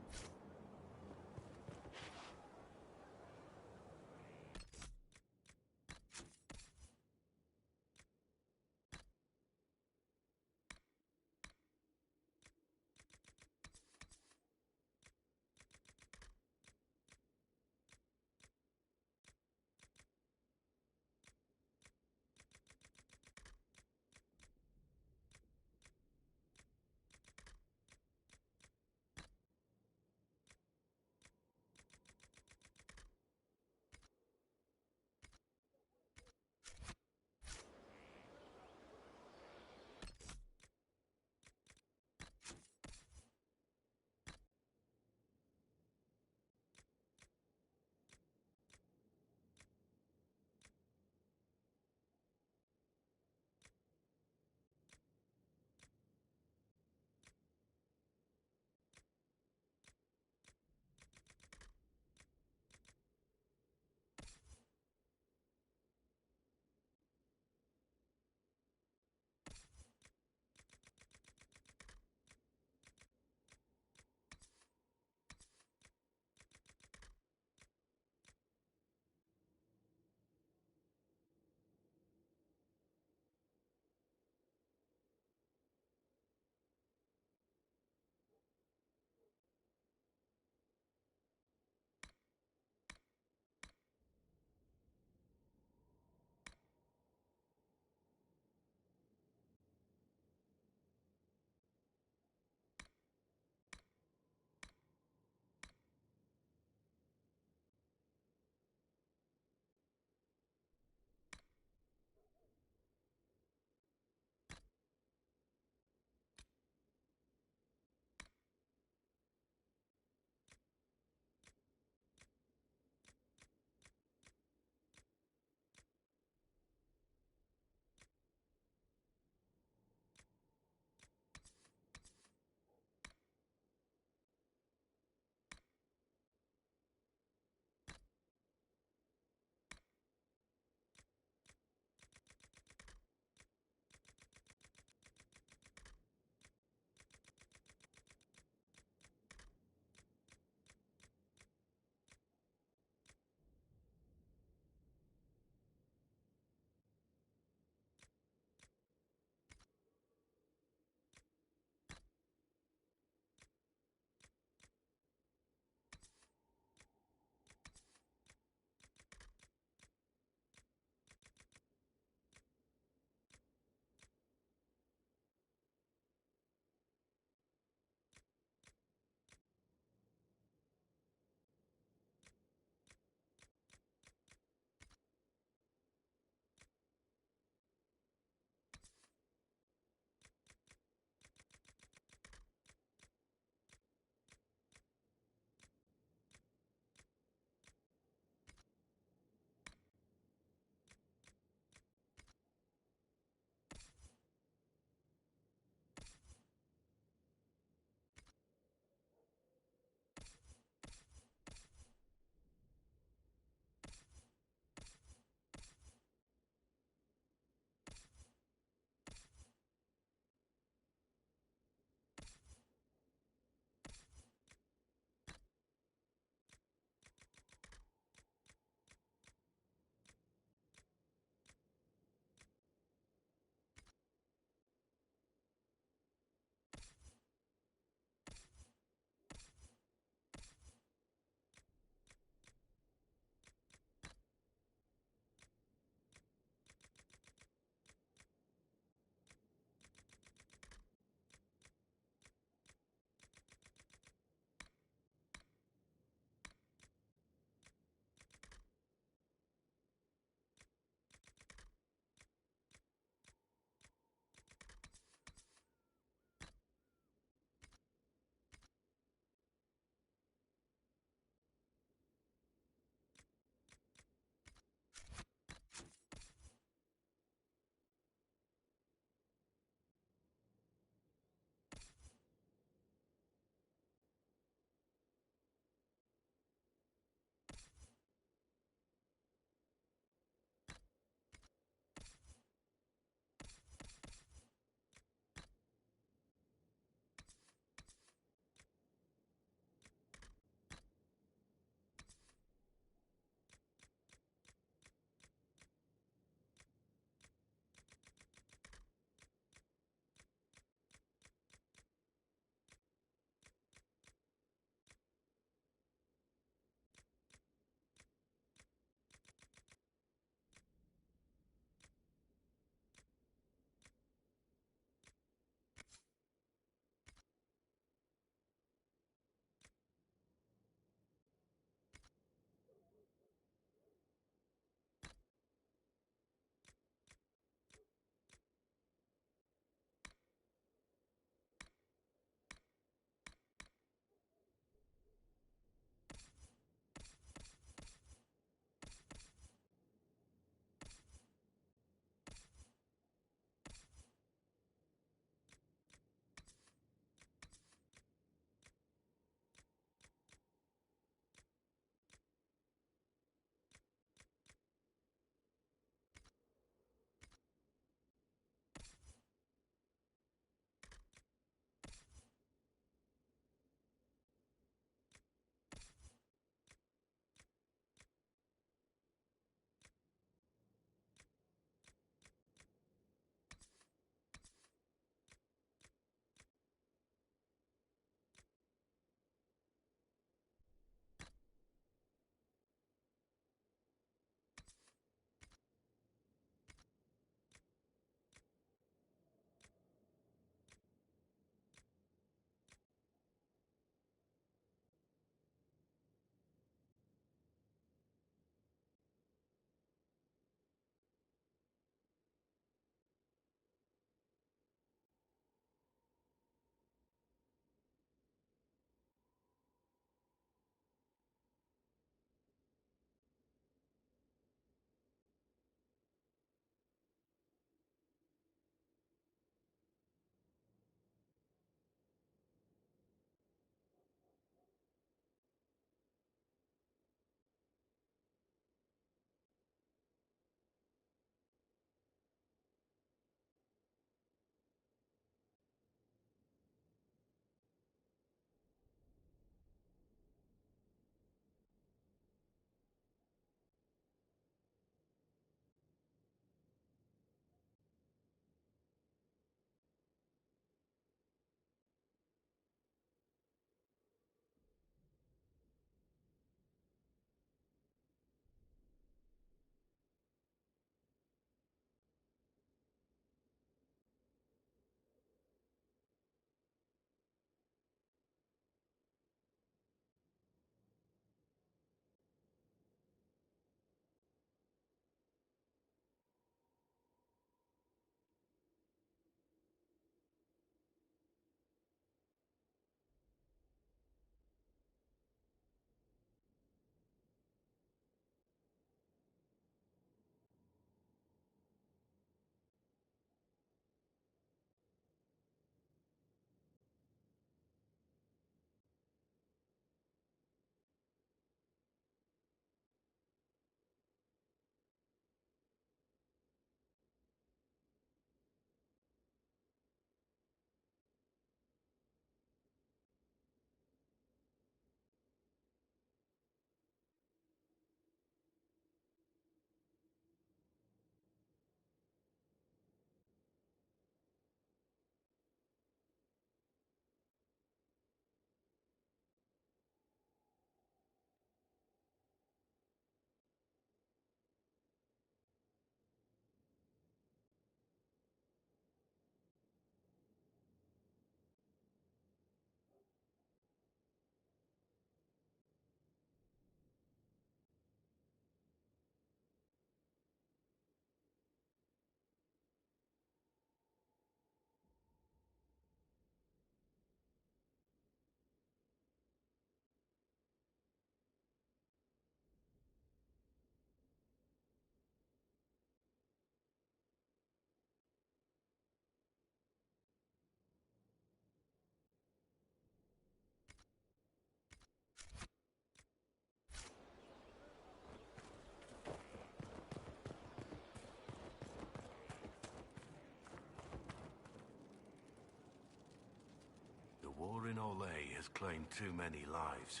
[SPEAKER 8] claimed too many lives.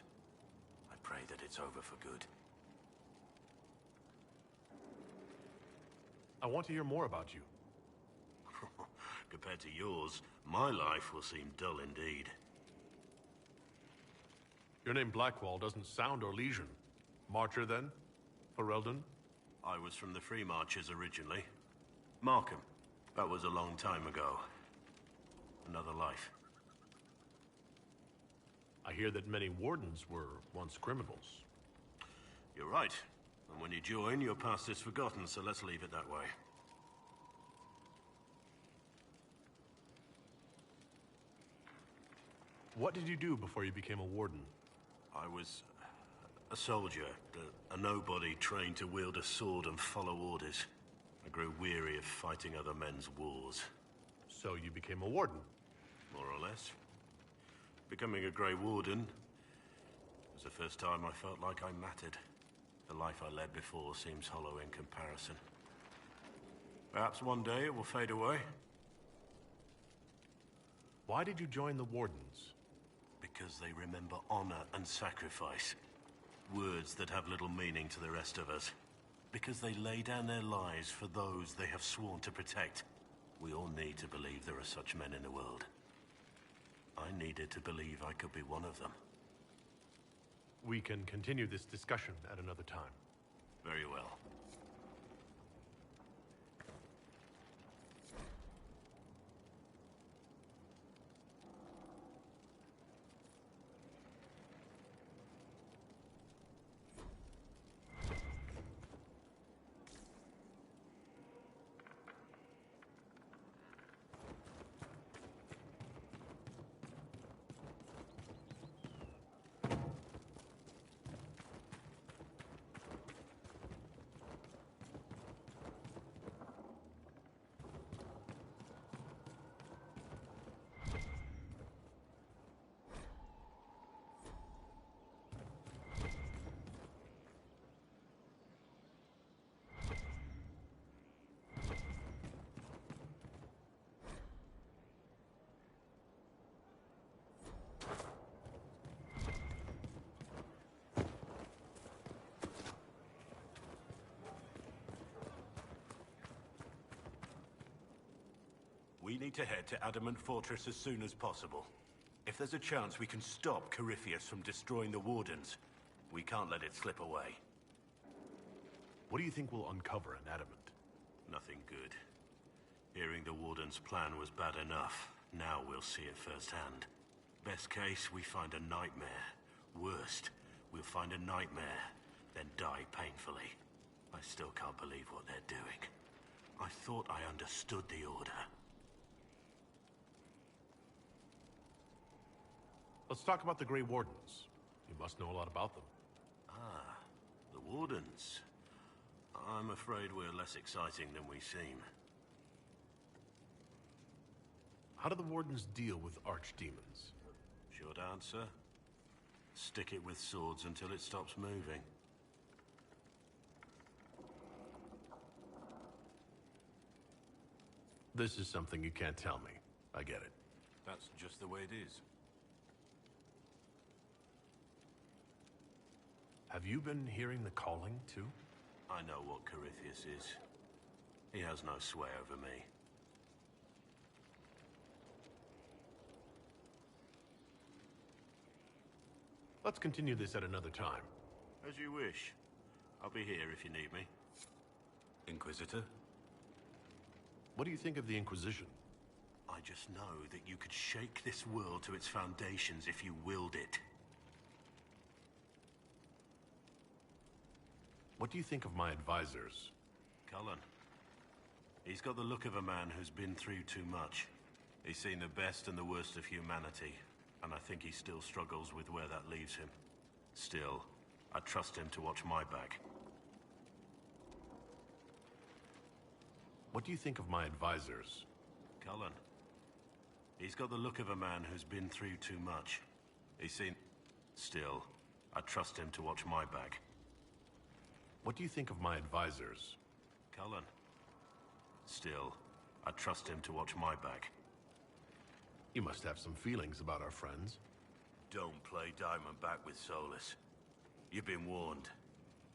[SPEAKER 8] I pray that it's over for good.
[SPEAKER 3] I want to hear more about you.
[SPEAKER 8] Compared to yours, my life will seem dull indeed.
[SPEAKER 3] Your name Blackwall doesn't sound Orlesian. Marcher, then? Ferelden?
[SPEAKER 8] I was from the Free Marchers originally. Markham. That was a long time ago. Another life.
[SPEAKER 3] I hear that many wardens were once criminals.
[SPEAKER 8] You're right. And when you join, your past is forgotten, so let's leave it that way.
[SPEAKER 3] What did you do before you became a warden?
[SPEAKER 8] I was a soldier, a nobody trained to wield a sword and follow orders. I grew weary of fighting other men's wars.
[SPEAKER 3] So you became a warden?
[SPEAKER 8] More or less. Becoming a Grey Warden was the first time I felt like I mattered. The life I led before seems hollow in comparison. Perhaps one day it will fade away.
[SPEAKER 3] Why did you join the Wardens?
[SPEAKER 8] Because they remember honor and sacrifice. Words that have little meaning to the rest of us. Because they lay down their lives for those they have sworn to protect. We all need to believe there are such men in the world. I needed to believe I could be one of them.
[SPEAKER 3] We can continue this discussion at another time.
[SPEAKER 8] Very well. We need to head to Adamant Fortress as soon as possible. If there's a chance we can stop Corypheus from destroying the Wardens, we can't let it slip away.
[SPEAKER 3] What do you think we'll uncover in Adamant?
[SPEAKER 8] Nothing good. Hearing the Warden's plan was bad enough. Now we'll see it firsthand. Best case, we find a nightmare. Worst, we'll find a nightmare, then die painfully. I still can't believe what they're doing. I thought I understood the Order.
[SPEAKER 3] Let's talk about the Grey Wardens. You must know a lot about them.
[SPEAKER 8] Ah, the Wardens. I'm afraid we're less exciting than we seem.
[SPEAKER 3] How do the Wardens deal with archdemons?
[SPEAKER 8] Short answer, stick it with swords until it stops moving.
[SPEAKER 3] This is something you can't tell me. I get it.
[SPEAKER 8] That's just the way it is.
[SPEAKER 3] Have you been hearing the calling, too?
[SPEAKER 8] I know what Corypheus is. He has no sway over me.
[SPEAKER 3] Let's continue this at another time.
[SPEAKER 8] As you wish. I'll be here if you need me. Inquisitor?
[SPEAKER 3] What do you think of the Inquisition?
[SPEAKER 8] I just know that you could shake this world to its foundations if you willed it.
[SPEAKER 3] What do you think of my advisors?
[SPEAKER 8] Cullen. He's got the look of a man who's been through too much. He's seen the best and the worst of humanity, and I think he still struggles with where that leaves him. Still, I trust him to watch my back.
[SPEAKER 3] What do you think of my advisors?
[SPEAKER 8] Cullen. He's got the look of a man who's been through too much. He's seen... Still, I trust him to watch my back.
[SPEAKER 3] What do you think of my advisors?
[SPEAKER 8] Cullen. Still, I trust him to watch my back.
[SPEAKER 3] You must have some feelings about our friends.
[SPEAKER 8] Don't play Diamondback with Solus. You've been warned.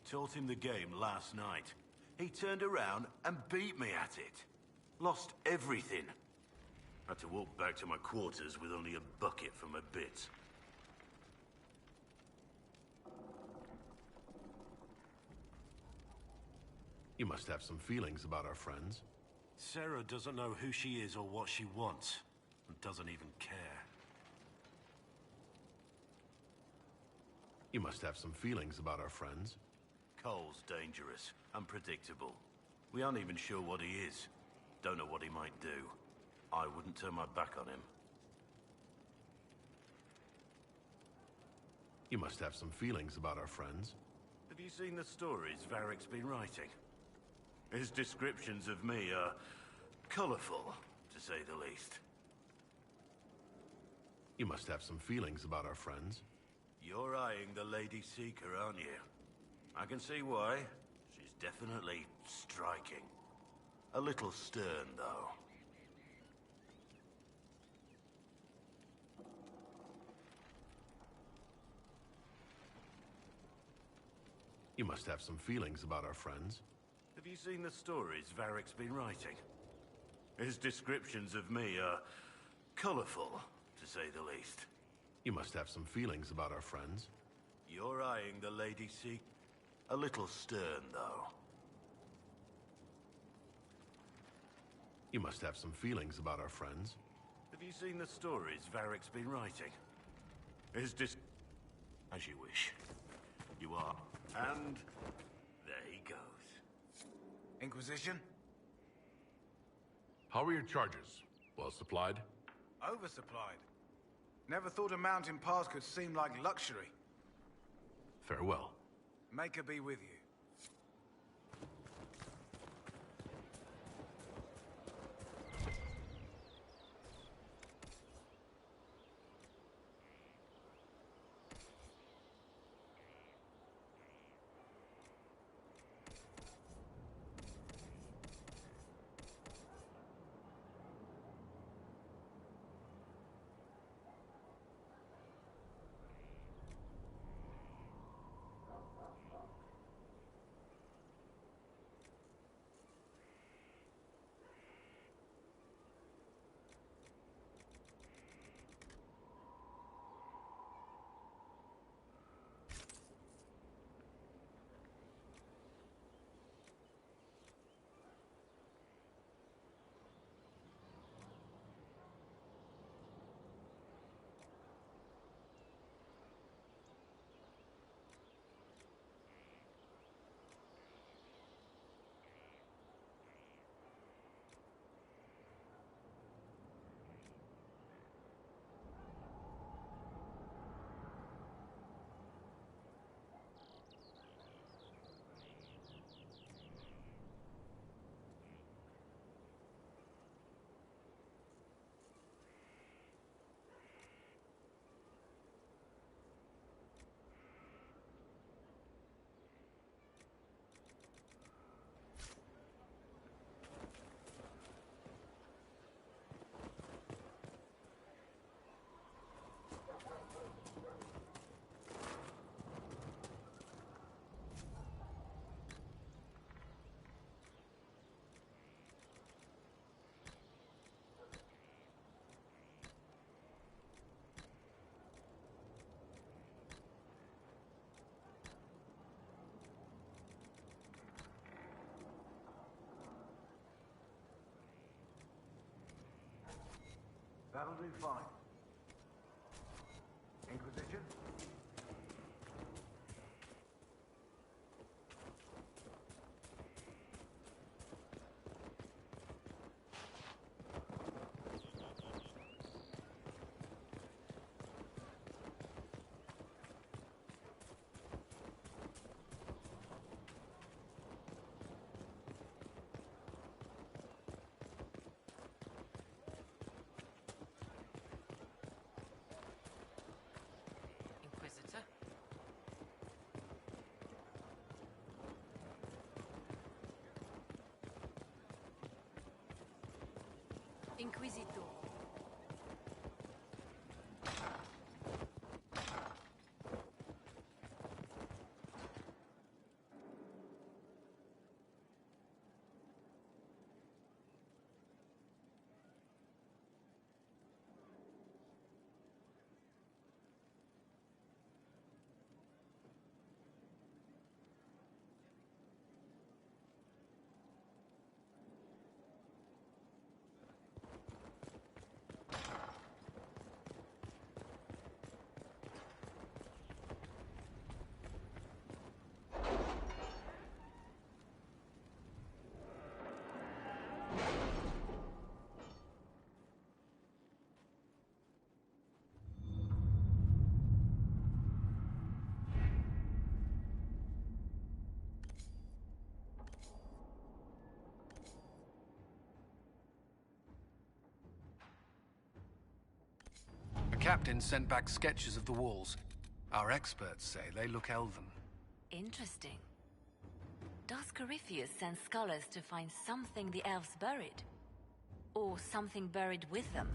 [SPEAKER 8] Taught him the game last night. He turned around and beat me at it. Lost everything. Had to walk back to my quarters with only a bucket for my bits.
[SPEAKER 3] You must have some feelings about our friends.
[SPEAKER 8] Sarah doesn't know who she is or what she wants, and doesn't even care.
[SPEAKER 3] You must have some feelings about our friends.
[SPEAKER 8] Cole's dangerous, unpredictable. We aren't even sure what he is. Don't know what he might do. I wouldn't turn my back on him.
[SPEAKER 3] You must have some feelings about our friends.
[SPEAKER 8] Have you seen the stories Varric's been writing? His descriptions of me are colorful, to say the least.
[SPEAKER 3] You must have some feelings about our friends.
[SPEAKER 8] You're eyeing the Lady Seeker, aren't you? I can see why. She's definitely striking. A little stern, though.
[SPEAKER 3] You must have some feelings about our friends.
[SPEAKER 8] Have you seen the stories Varric's been writing? His descriptions of me are colorful, to say the least.
[SPEAKER 3] You must have some feelings about our friends.
[SPEAKER 8] You're eyeing the Lady Seeker. A little stern, though.
[SPEAKER 3] You must have some feelings about our friends.
[SPEAKER 8] Have you seen the stories Varric's been writing? His As you wish. You are. And there he goes.
[SPEAKER 10] Inquisition?
[SPEAKER 11] How are your charges? Well supplied?
[SPEAKER 12] Oversupplied. Never thought a mountain pass could seem like luxury.
[SPEAKER 3] Farewell.
[SPEAKER 12] Maker be with you. That'll do fine. Inquisition?
[SPEAKER 2] Inquisitor.
[SPEAKER 6] captain sent back sketches of the walls. Our experts say they look elven.
[SPEAKER 2] Interesting. Does Corypheus send scholars to find something the elves buried? Or something buried with them?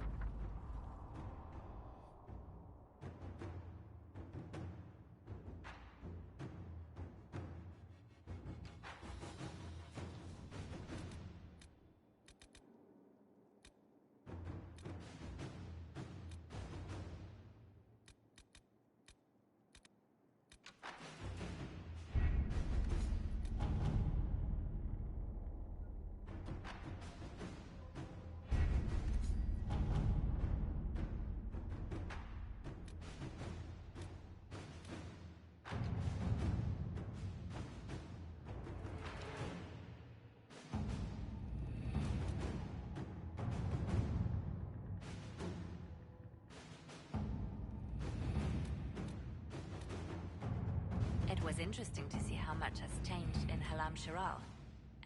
[SPEAKER 2] It was interesting to see how much has changed in Halam Shiral.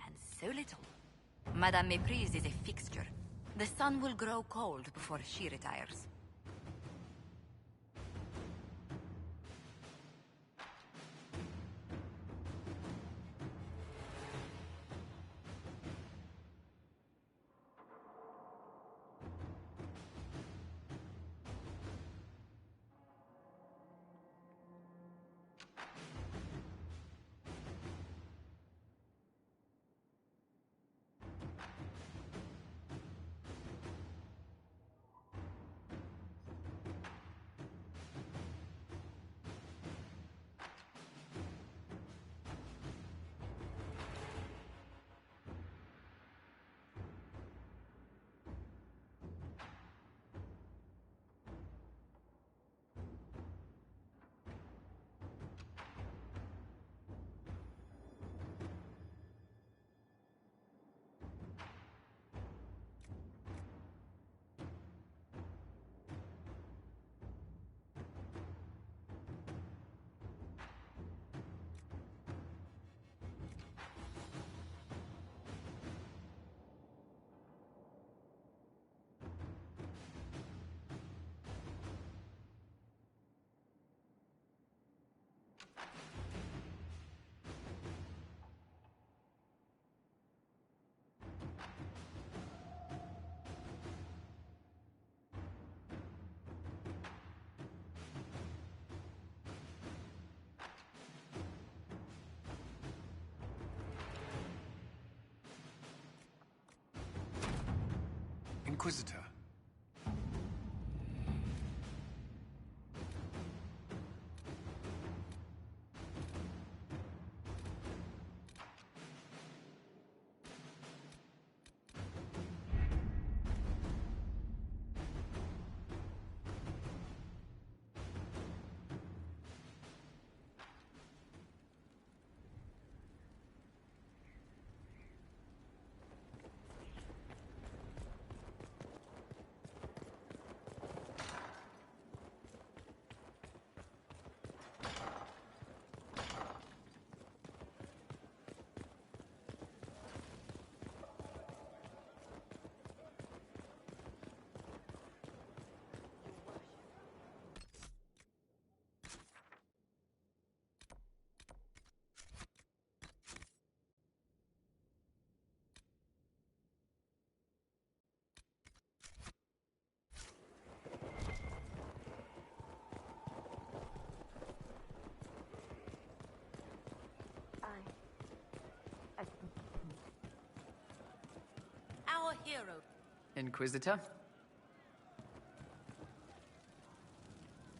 [SPEAKER 2] And so little. Madame Méprise is a fixture. The sun will grow cold before she retires.
[SPEAKER 6] Inquisitor.
[SPEAKER 2] Our hero.
[SPEAKER 15] Inquisitor?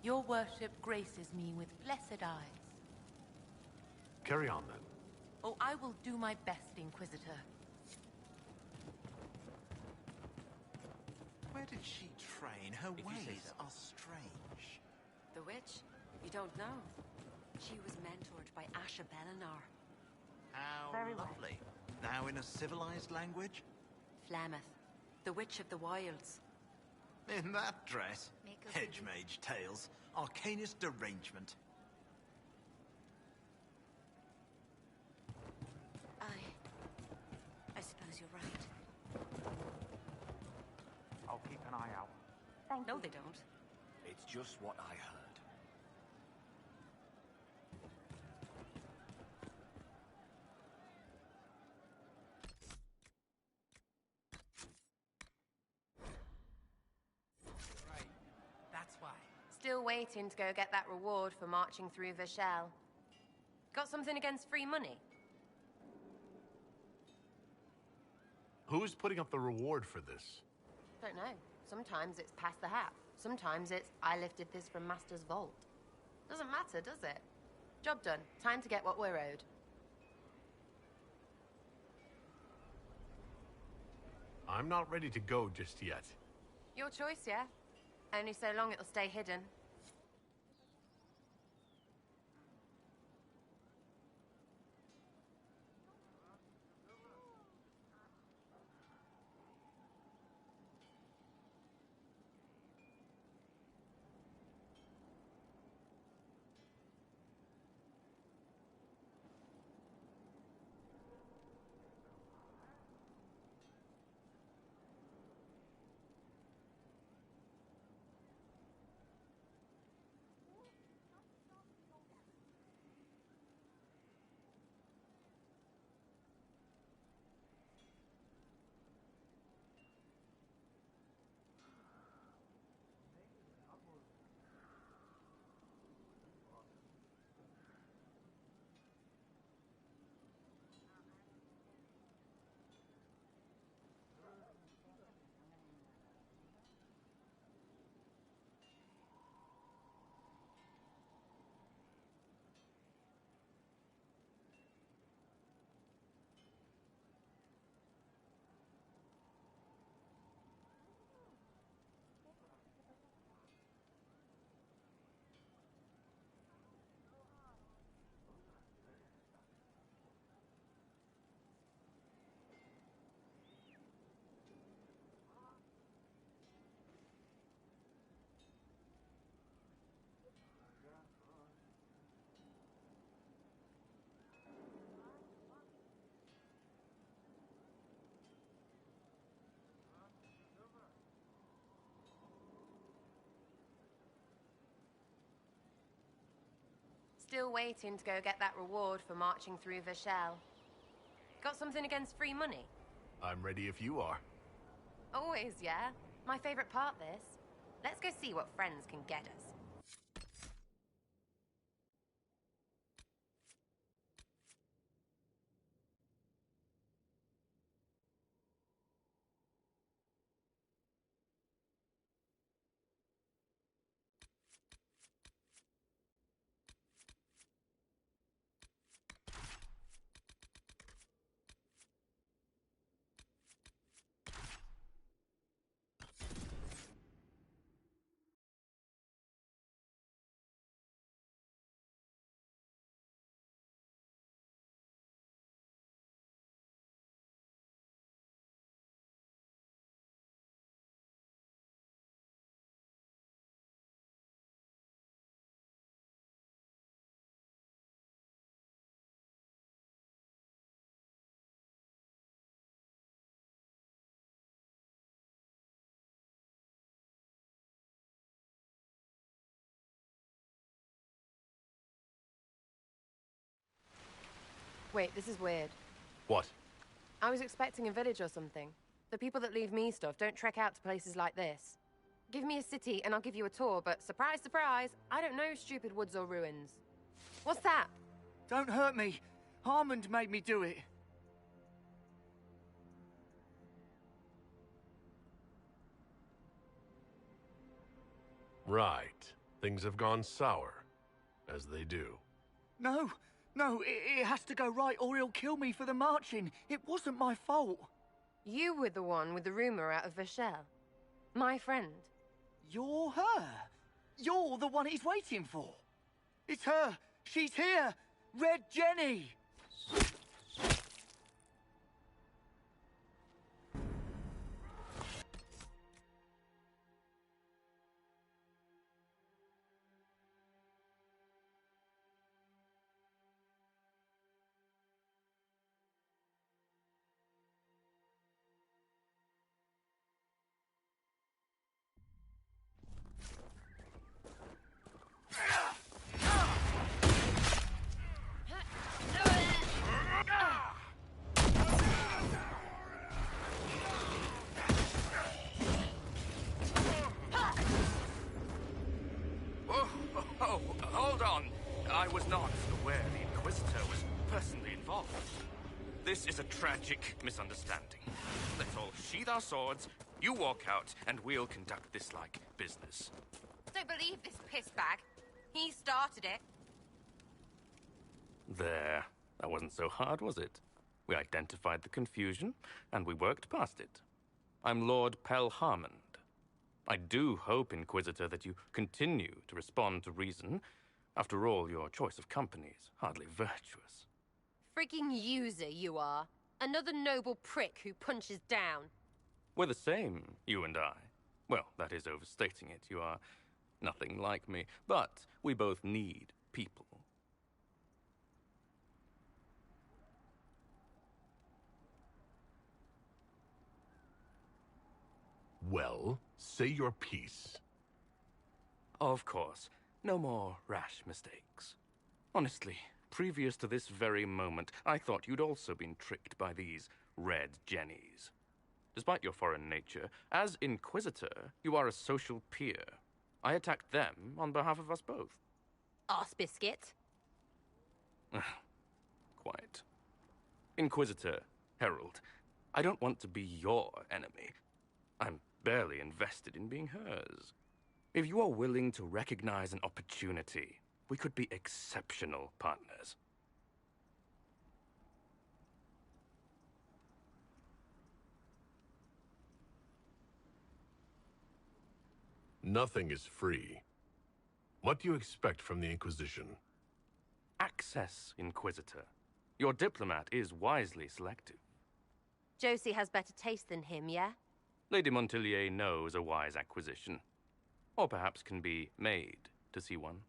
[SPEAKER 13] Your worship graces me with blessed eyes.
[SPEAKER 3] Carry on, then.
[SPEAKER 13] Oh, I will do my best, Inquisitor.
[SPEAKER 18] Where did she train? Her ways are strange.
[SPEAKER 16] The witch? You don't know. She was mentored by Asha Belinar.
[SPEAKER 18] How
[SPEAKER 16] Very well.
[SPEAKER 18] lovely. Now in a civilized language?
[SPEAKER 16] Flameth, the Witch of the Wilds.
[SPEAKER 18] In that dress? Hedge mage tales. Arcanist derangement.
[SPEAKER 16] I suppose you're right.
[SPEAKER 21] I'll keep an eye out.
[SPEAKER 2] No, they don't.
[SPEAKER 1] It's just what I heard.
[SPEAKER 13] Right. That's why.
[SPEAKER 20] Still waiting to go get that reward for marching through Vishal. Got something against free money?
[SPEAKER 3] Who's putting up the reward for this?
[SPEAKER 20] Don't know. Sometimes it's pass the hat. Sometimes it's I lifted this from Master's vault. Doesn't matter, does it? Job done. Time to get what we're owed.
[SPEAKER 3] I'm not ready to go just yet.
[SPEAKER 20] Your choice, yeah? Only so long it'll stay hidden. Still waiting to go get that reward for marching through Vishal. Got something against free money?
[SPEAKER 3] I'm ready if you are.
[SPEAKER 20] Always, yeah. My favorite part, this. Let's go see what friends can get us. Wait, this is weird.
[SPEAKER 3] What?
[SPEAKER 20] I was expecting a village or something. The people that leave me stuff don't trek out to places like this. Give me a city and I'll give you a tour, but surprise, surprise, I don't know stupid woods or ruins. What's that?
[SPEAKER 17] Don't hurt me. Harmond made me do it.
[SPEAKER 3] Right. Things have gone sour. As they do.
[SPEAKER 17] No, it has to go right or he'll kill me for the marching. It wasn't my fault.
[SPEAKER 20] You were the one with the rumor out of Vishal. My friend.
[SPEAKER 17] You're her. You're the one he's waiting for. It's her. She's here. Red Jenny.
[SPEAKER 1] hold on. I was not aware the Inquisitor was personally involved. This is a tragic misunderstanding. Let's all sheathe our swords, you walk out, and we'll conduct this like business.
[SPEAKER 20] Don't believe this pissbag. He started it.
[SPEAKER 1] There. That wasn't so hard, was it? We identified the confusion, and we worked past it. I'm Lord Pelharmond. I do hope, Inquisitor, that you continue to respond to reason. After all, your choice of company is hardly virtuous.
[SPEAKER 20] Freaking user, you are. Another noble prick who punches down.
[SPEAKER 1] We're the same, you and I. Well, that is overstating it. You are nothing like me. But we both need people.
[SPEAKER 3] Well, say your piece.
[SPEAKER 1] Of course. No more rash mistakes. Honestly, previous to this very moment, I thought you'd also been tricked by these red jennies. Despite your foreign nature, as Inquisitor, you are a social peer. I attacked them on behalf of us both.
[SPEAKER 20] Arse biscuit.
[SPEAKER 1] Quite. Inquisitor, Herald, I don't want to be your enemy. I'm barely invested in being hers. If you are willing to recognize an opportunity, we could be exceptional partners.
[SPEAKER 3] Nothing is free. What do you expect from the Inquisition?
[SPEAKER 1] Access, Inquisitor. Your diplomat is wisely selective.
[SPEAKER 20] Josie has better taste than him, yeah?
[SPEAKER 1] Lady Montillier knows a wise acquisition. Or perhaps can be made to see one.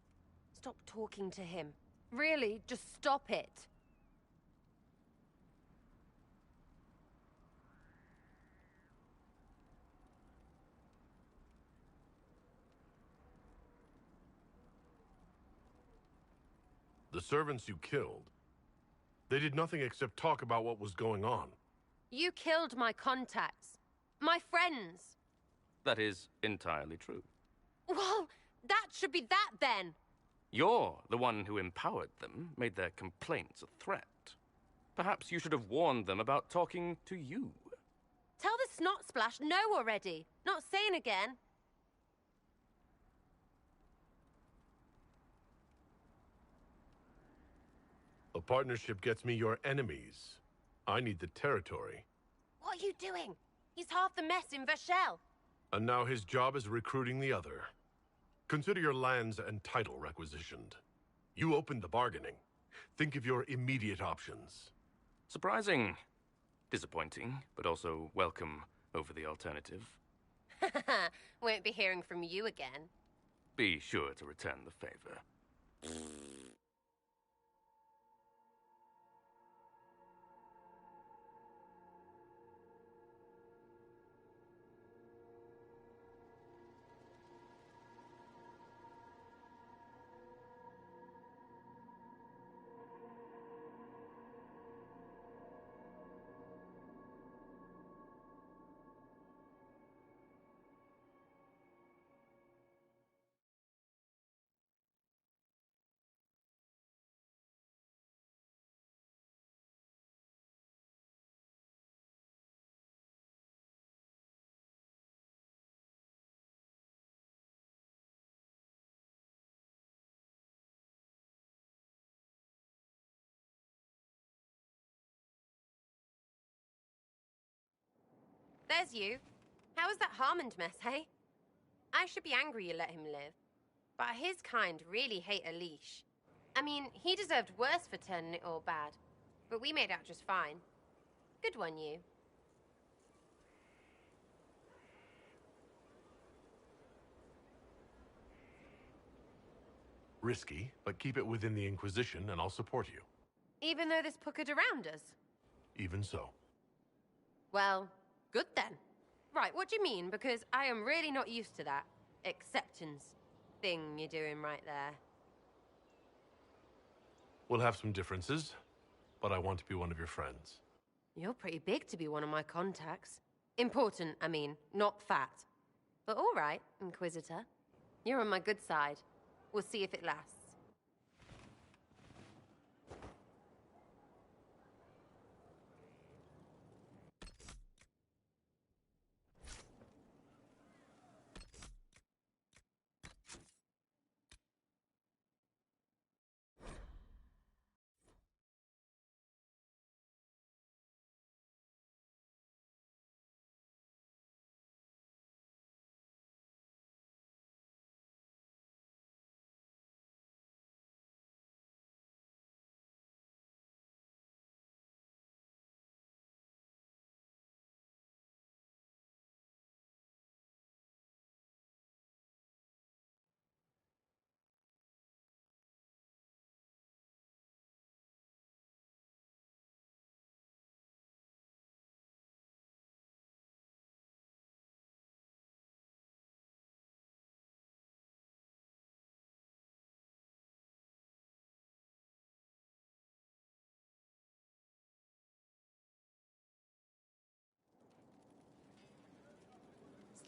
[SPEAKER 20] Stop talking to him. Really, just stop it.
[SPEAKER 3] The servants you killed, they did nothing except talk about what was going on.
[SPEAKER 20] You killed my contacts. My friends.
[SPEAKER 1] That is entirely true.
[SPEAKER 20] Well, that should be that then.
[SPEAKER 1] You're the one who empowered them, made their complaints a threat. Perhaps you should have warned them about talking to you.
[SPEAKER 20] Tell the snot splash no already. Not saying again.
[SPEAKER 3] A partnership gets me your enemies. I need the territory.
[SPEAKER 20] What are you doing? He's half the mess in Vashel.
[SPEAKER 3] And now his job is recruiting the other. Consider your lands and title requisitioned. You opened the bargaining. Think of your immediate options.
[SPEAKER 1] Surprising. Disappointing, but also welcome over the alternative.
[SPEAKER 20] Won't be hearing from you again.
[SPEAKER 1] Be sure to return the favor.
[SPEAKER 20] There's you. How was that Harmond mess, hey? I should be angry you let him live. But his kind really hate a leash. I mean, he deserved worse for turning it all bad. But we made out just fine. Good one, you.
[SPEAKER 3] Risky, but keep it within the Inquisition and I'll support you.
[SPEAKER 20] Even though this puckered around us?
[SPEAKER 3] Even so.
[SPEAKER 20] Well, good then. Right, what do you mean? Because I am really not used to that acceptance thing you're doing right there.
[SPEAKER 3] We'll have some differences, but I want to be one of your friends.
[SPEAKER 20] You're pretty big to be one of my contacts. Important, I mean, not fat. But all right, Inquisitor. You're on my good side. We'll see if it lasts.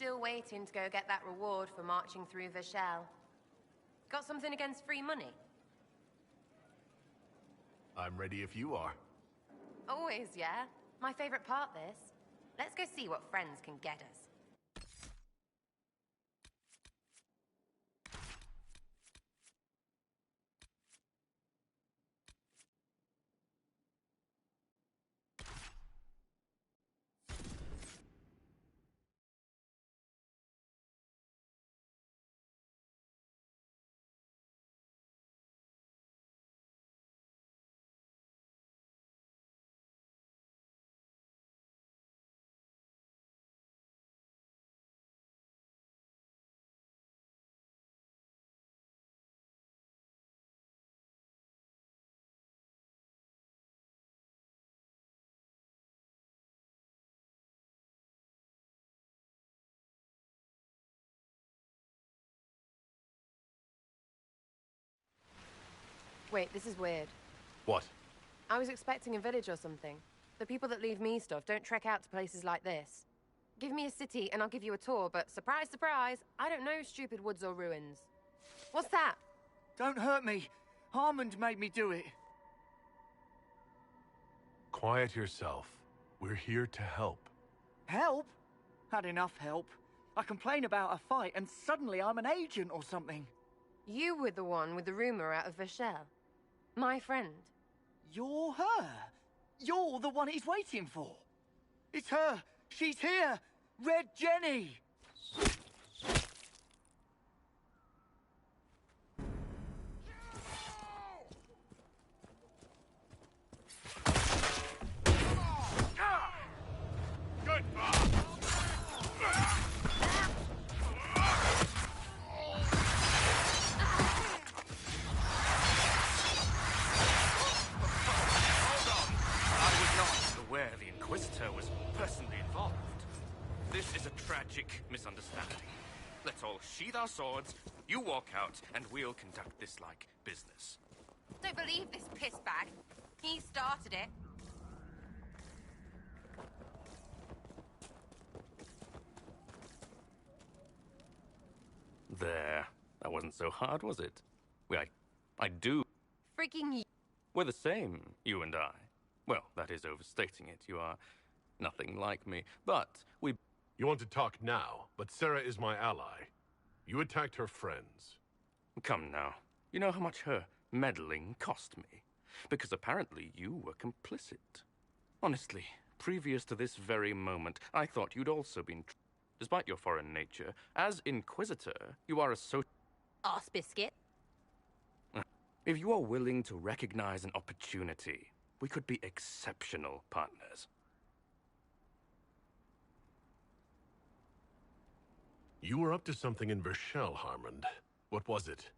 [SPEAKER 20] still waiting to go get that reward for marching through Vashel. Got something against free money?
[SPEAKER 3] I'm ready if you are.
[SPEAKER 20] Always, yeah. My favorite part, this. Let's go see what friends can get us. Wait, this is weird.
[SPEAKER 3] What?
[SPEAKER 20] I was expecting a village or something. The people that leave me stuff don't trek out to places like this. Give me a city and I'll give you a tour, but surprise, surprise, I don't know stupid woods or ruins. What's that?
[SPEAKER 17] Don't hurt me. Harmond made me do it.
[SPEAKER 3] Quiet yourself. We're here to help.
[SPEAKER 17] Help? Had enough help. I complain about a fight and suddenly I'm an agent or something.
[SPEAKER 20] You were the one with the rumor out of Vashel. My friend.
[SPEAKER 17] You're her. You're the one he's waiting for. It's her. She's here. Red Jenny.
[SPEAKER 1] Aware the Inquisitor was personally involved. This is a tragic misunderstanding. Let's all sheathe our swords, you walk out, and we'll conduct this like business.
[SPEAKER 20] Don't believe this pissbag. He started it.
[SPEAKER 1] There. That wasn't so hard, was it? I do.
[SPEAKER 20] Freaking
[SPEAKER 1] We're the same, you and I. Well, that is overstating it. You are nothing like me. But we...
[SPEAKER 3] You want to talk now, but Sarah is my ally. You attacked her friends.
[SPEAKER 1] Come now. You know how much her meddling cost me? Because apparently you were complicit. Honestly, previous to this very moment, I thought you'd also been... Despite your foreign nature, as Inquisitor, you are a
[SPEAKER 20] arse biscuit.
[SPEAKER 1] If you are willing to recognize an opportunity, we could be exceptional partners.
[SPEAKER 3] You were up to something in Vashel, Harmond. What was it?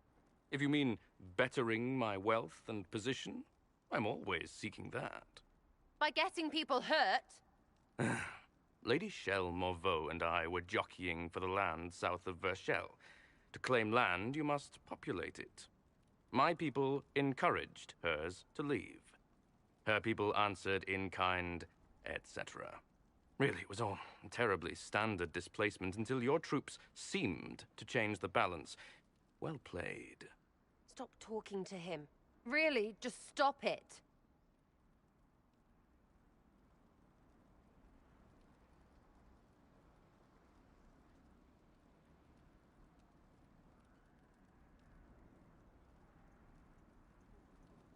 [SPEAKER 1] If you mean bettering my wealth and position, I'm always seeking that.
[SPEAKER 20] By getting people hurt?
[SPEAKER 1] Lady Shell Morveau and I were jockeying for the land south of Vashel. To claim land, you must populate it. My people encouraged hers to leave. Her people answered in kind, etc. Really, it was all terribly standard displacement until your troops seemed to change the balance. Well played.
[SPEAKER 20] Stop talking to him. Really, just stop it.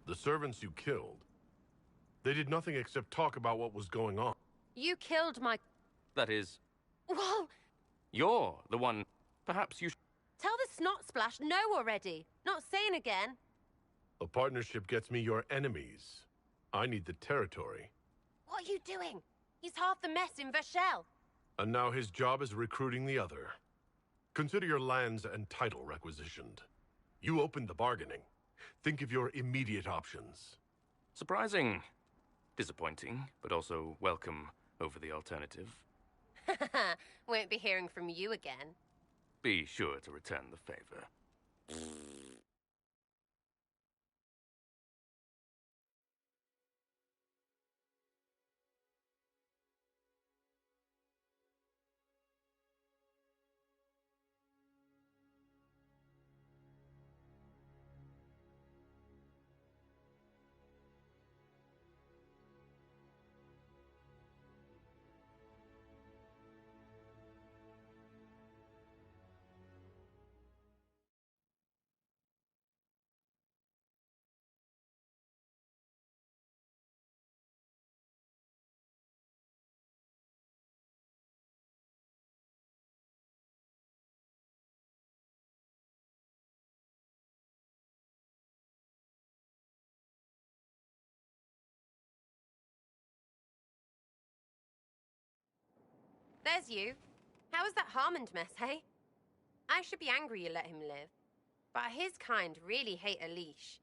[SPEAKER 3] The servants you killed, they did nothing except talk about what was going on.
[SPEAKER 20] You killed my...
[SPEAKER 1] That is...
[SPEAKER 20] Well...
[SPEAKER 1] You're the one... Perhaps you...
[SPEAKER 20] Tell the snot splash no already. Not saying again.
[SPEAKER 3] A partnership gets me your enemies. I need the territory.
[SPEAKER 20] What are you doing? He's half the mess in Vashel.
[SPEAKER 3] And now his job is recruiting the other. Consider your lands and title requisitioned. You opened the bargaining. Think of your immediate options.
[SPEAKER 1] Surprising. Disappointing, but also welcome over the alternative.
[SPEAKER 20] Won't be hearing from you again.
[SPEAKER 1] Be sure to return the favor.
[SPEAKER 20] there's you. How was that Harmond mess, hey? I should be angry you let him live. But his kind really hate a leash.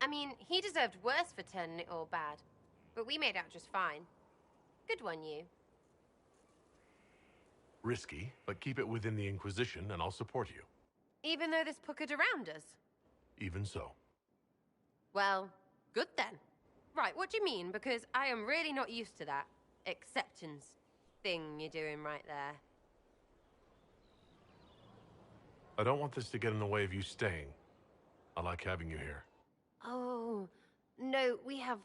[SPEAKER 20] I mean, he deserved worse for turning it all bad. But we made out just fine. Good one, you.
[SPEAKER 3] Risky, but keep it within the Inquisition and I'll support you.
[SPEAKER 20] Even though this puckered around us?
[SPEAKER 3] Even so.
[SPEAKER 20] Well, good then. Right, what do you mean? Because I am really not used to that acceptance thing you're doing right there.
[SPEAKER 3] I don't want this to get in the way of you staying. I like having you here.
[SPEAKER 20] Oh, no, we have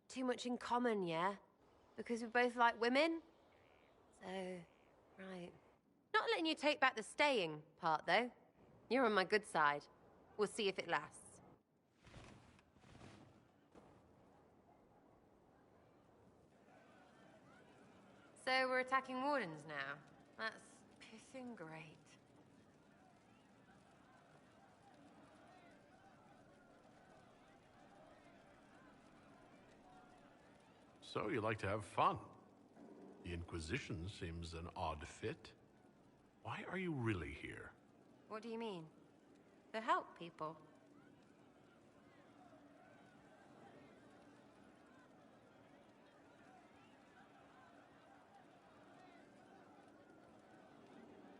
[SPEAKER 20] too much in common, yeah? Because we both like women? So, right. Not letting you take back the staying part, though. You're on my good side. We'll see if it lasts. So we're attacking wardens now. That's pissing great.
[SPEAKER 3] So you like to have fun. The Inquisition seems an odd fit. Why are you really here?
[SPEAKER 20] What do you mean? To help people.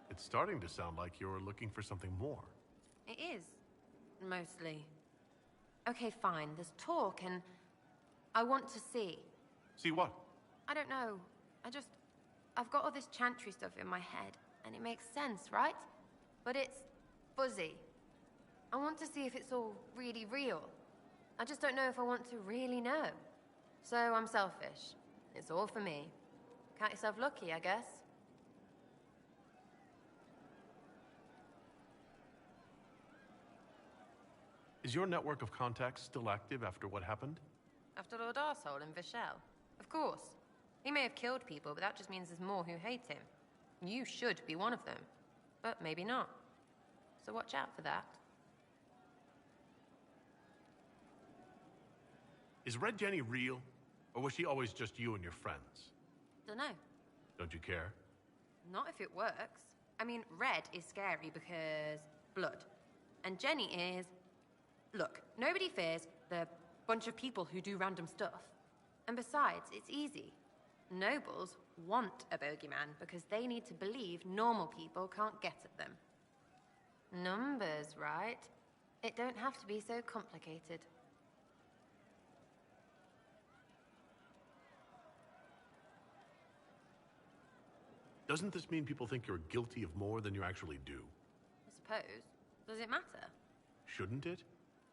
[SPEAKER 3] It's starting to sound like you're looking for something more.
[SPEAKER 20] It is. Mostly. Okay, fine. There's talk and I want to see.
[SPEAKER 3] See what?
[SPEAKER 20] I don't know. I've got all this chantry stuff in my head, and it makes sense, right? But it's fuzzy. I want to see if it's all really real. I just don't know if I want to really know. So I'm selfish. It's all for me. Count yourself lucky, I guess.
[SPEAKER 3] Is your network of contacts still active after what happened?
[SPEAKER 20] After Lord Arsehole and Vishal? Of course. He may have killed people, but that just means there's more who hate him. You should be one of them. But maybe not. So watch out for that.
[SPEAKER 3] Is Red Jenny real? Or was she always just you and your friends?
[SPEAKER 20] Dunno.
[SPEAKER 3] Don't you care?
[SPEAKER 20] Not if it works. I mean, Red is scary because blood. And Jenny is... Look, nobody fears the bunch of people who do random stuff. And besides, it's easy. Nobles want a bogeyman because they need to believe normal people can't get at them. Numbers, right? It don't have to be so complicated.
[SPEAKER 3] Doesn't this mean people think you're guilty of more than you actually do?
[SPEAKER 20] I suppose. Does it matter?
[SPEAKER 3] Shouldn't it?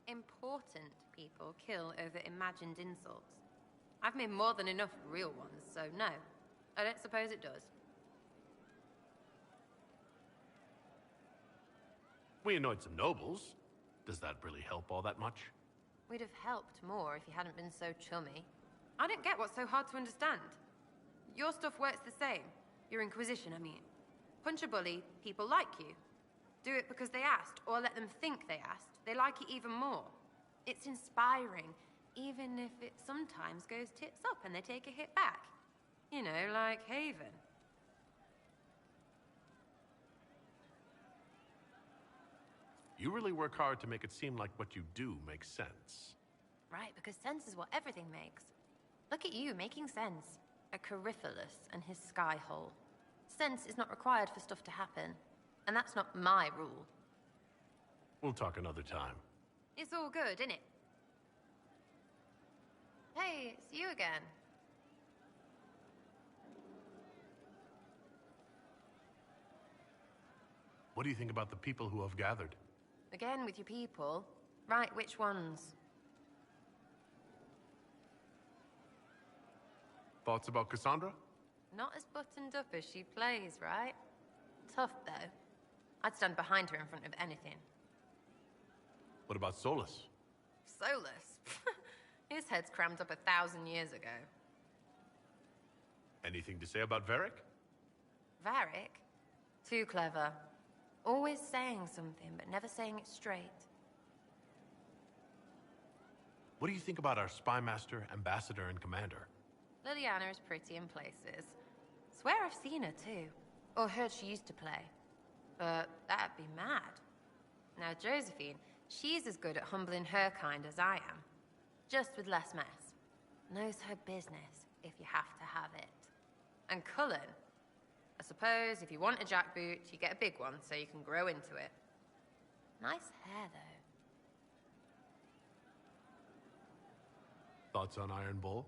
[SPEAKER 20] Important people kill over imagined insults. I've made more than enough real ones, so no. I don't suppose it does.
[SPEAKER 3] We annoyed some nobles. Does that really help all that much?
[SPEAKER 20] We'd have helped more if you hadn't been so chummy. I don't get what's so hard to understand. Your stuff works the same. Your Inquisition, I mean. Punch a bully, people like you. Do it because they asked, or let them think they asked. They like it even more. It's inspiring, even if it sometimes goes tits up and they take a hit back. You know, like Haven.
[SPEAKER 3] You really work hard to make it seem like what you do makes sense.
[SPEAKER 20] Right, because sense is what everything makes. Look at you, making sense. A Coryphilus and his sky hole. Sense is not required for stuff to happen. And that's not my rule.
[SPEAKER 3] We'll talk another time.
[SPEAKER 20] It's all good, isn't it? Hey, it's you again.
[SPEAKER 3] What do you think about the people who have gathered?
[SPEAKER 20] Again with your people. Right, which ones?
[SPEAKER 3] Thoughts about Cassandra?
[SPEAKER 20] Not as buttoned up as she plays, right? Tough, though. I'd stand behind her in front of anything.
[SPEAKER 3] What about Solus?
[SPEAKER 20] Solus? His head's crammed up 1,000 years ago.
[SPEAKER 3] Anything to say about Varric?
[SPEAKER 20] Varric? Too clever. Always saying something, but never saying it straight.
[SPEAKER 3] What do you think about our spy master, ambassador, and commander?
[SPEAKER 20] Liliana is pretty in places. Swear I've seen her too. Or heard she used to play. But that'd be mad. Now Josephine, she's as good at humbling her kind as I am. Just with less mess. Knows her business, if you have to have it. And Cullen, I suppose if you want a jackboot, you get a big one so you can grow into it. Nice hair, though.
[SPEAKER 3] Thoughts on Iron Bull?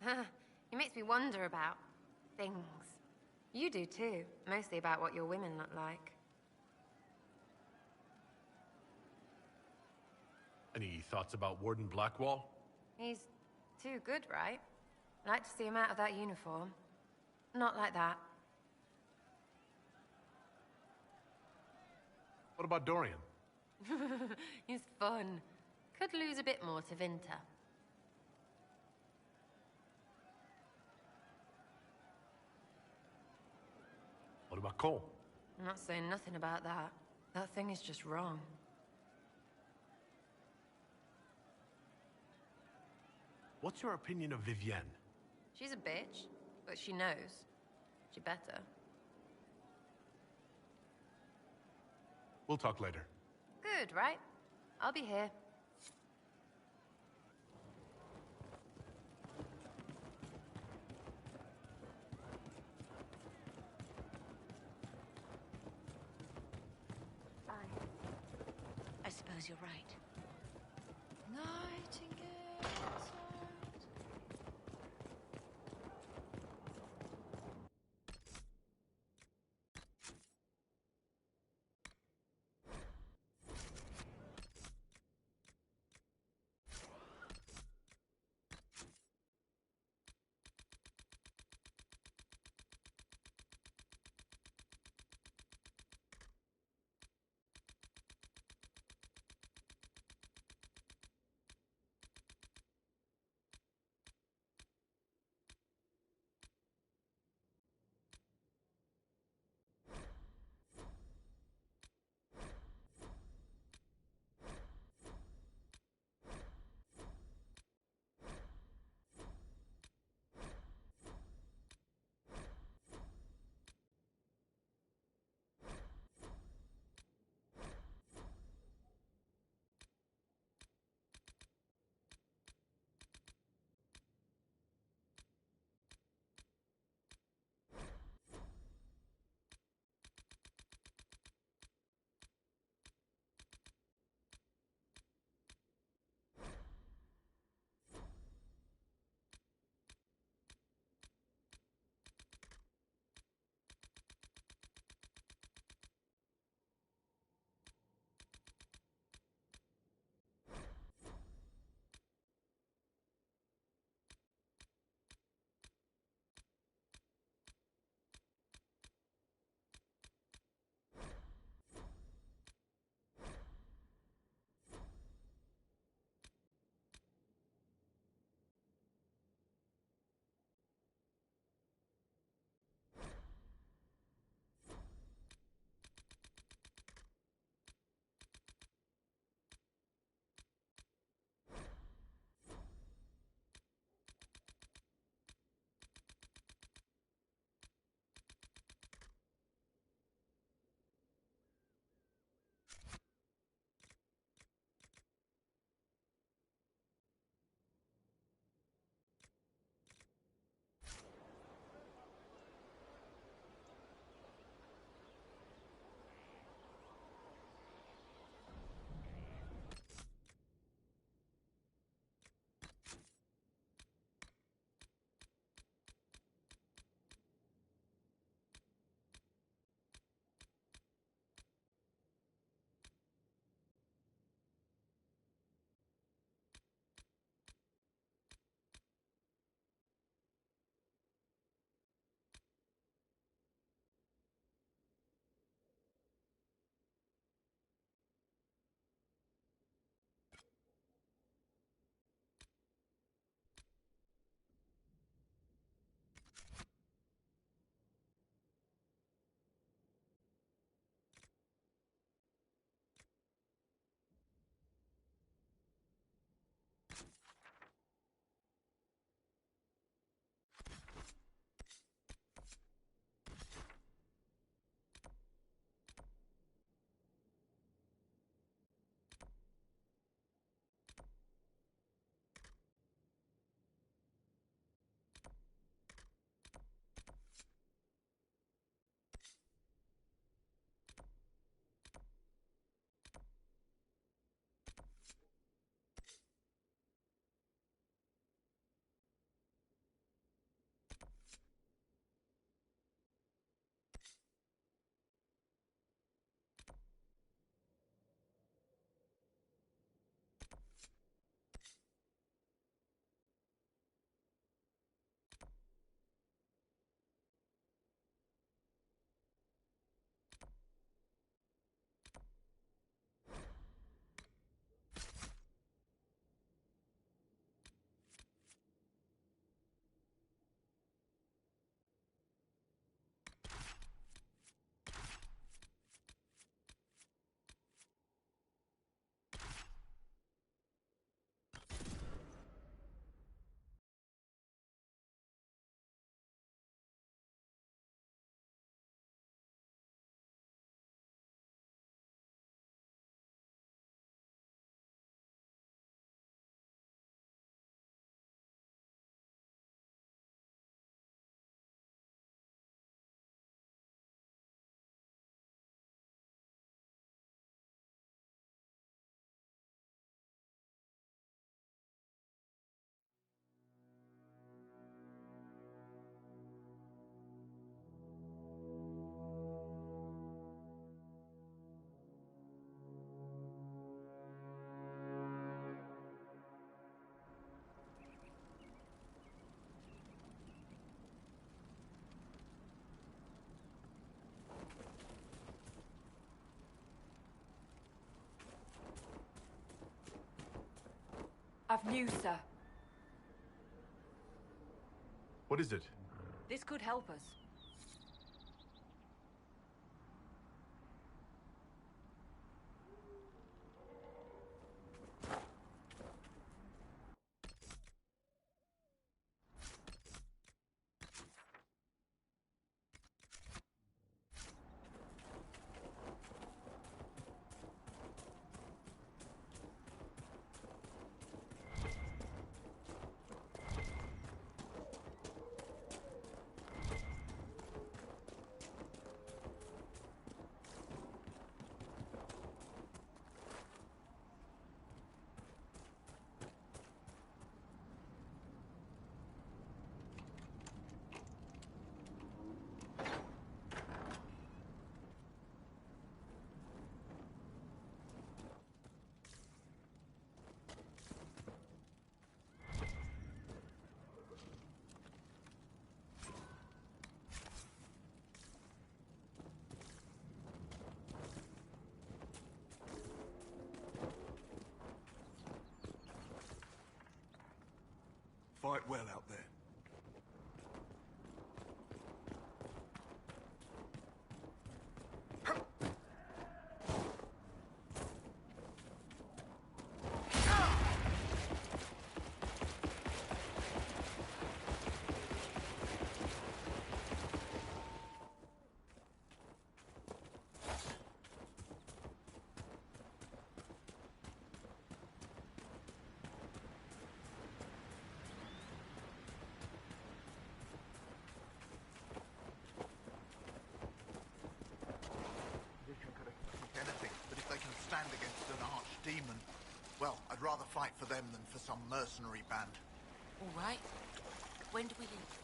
[SPEAKER 20] It makes me wonder about things. You do too, mostly about what your women look like.
[SPEAKER 3] Any thoughts about Warden Blackwall?
[SPEAKER 20] He's too good, right? Like to see him out of that uniform. Not like that.
[SPEAKER 3] What about Dorian?
[SPEAKER 20] He's fun. Could lose a bit more to Vinter.
[SPEAKER 3] What about Cole?
[SPEAKER 20] I'm not saying nothing about that. That thing is just wrong.
[SPEAKER 3] What's your opinion of Vivienne?
[SPEAKER 20] She's a bitch, but she knows. She better.
[SPEAKER 3] We'll talk later.
[SPEAKER 20] Good, right? I'll be here.
[SPEAKER 16] I suppose you're right. have news, sir.
[SPEAKER 3] What is it?
[SPEAKER 16] This could help us.
[SPEAKER 12] Fight well out there.
[SPEAKER 18] Stand against an archdemon. Well, I'd rather fight for them than for some mercenary band.
[SPEAKER 16] All right. When do we leave?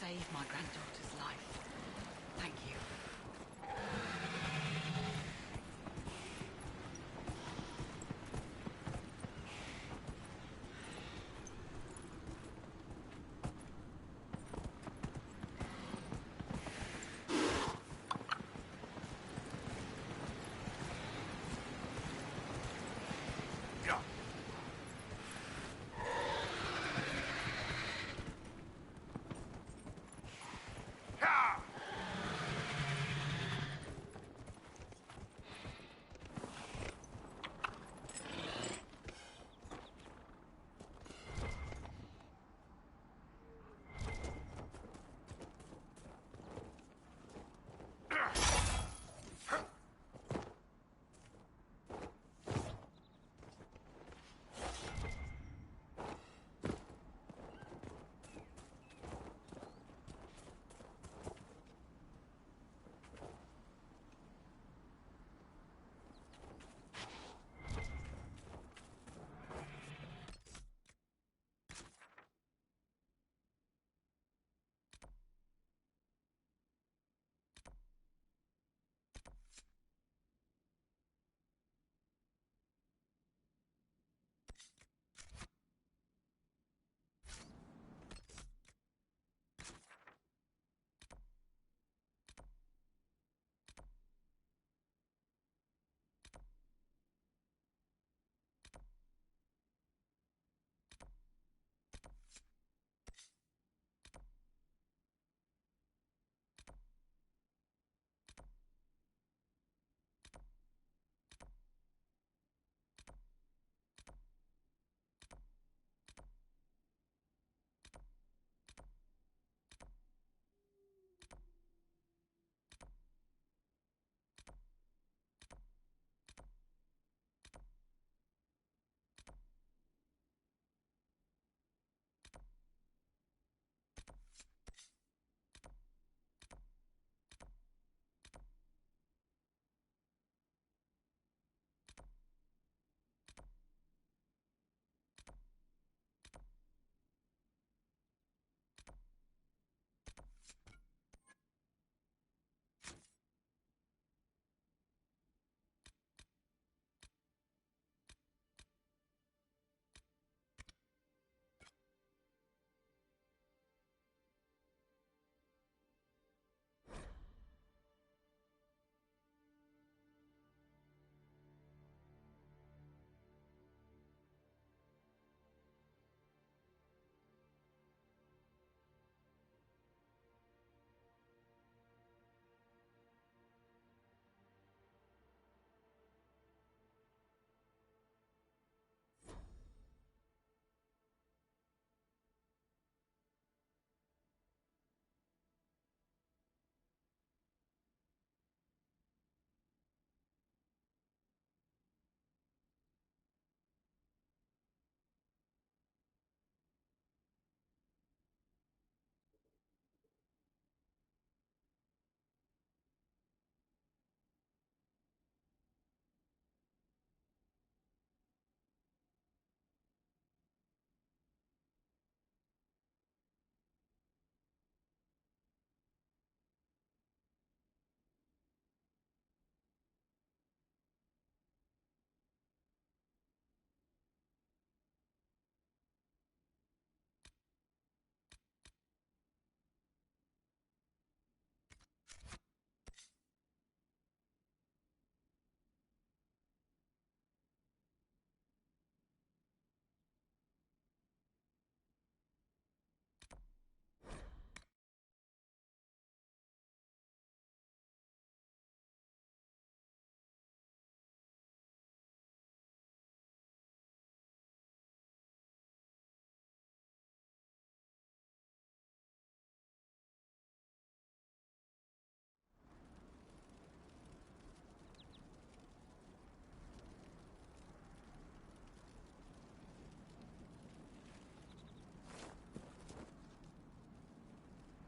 [SPEAKER 16] Saved my granddaughter's life. Thank you.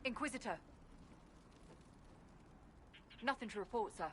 [SPEAKER 5] Inquisitor. Nothing to report, sir.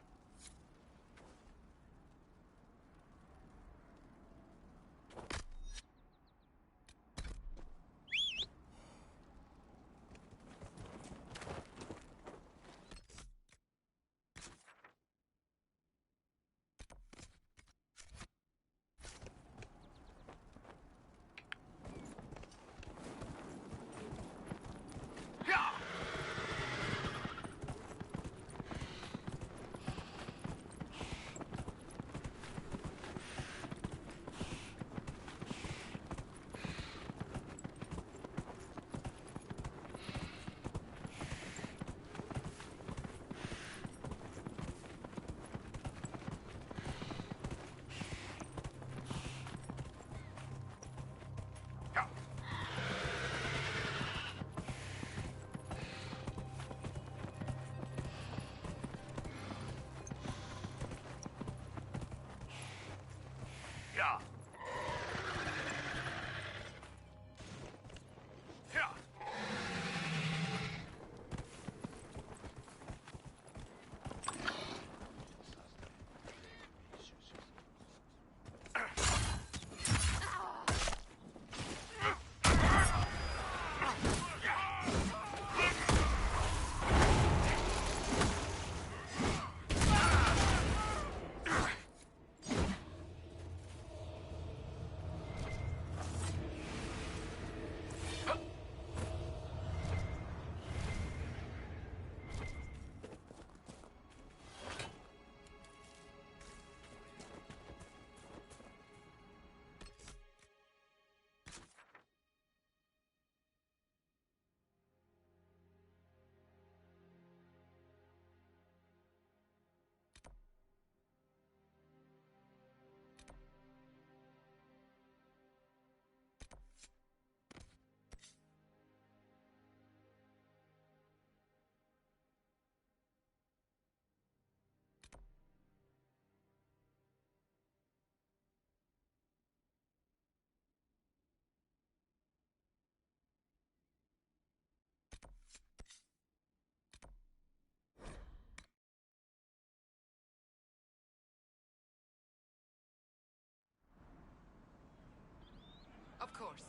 [SPEAKER 5] Of course.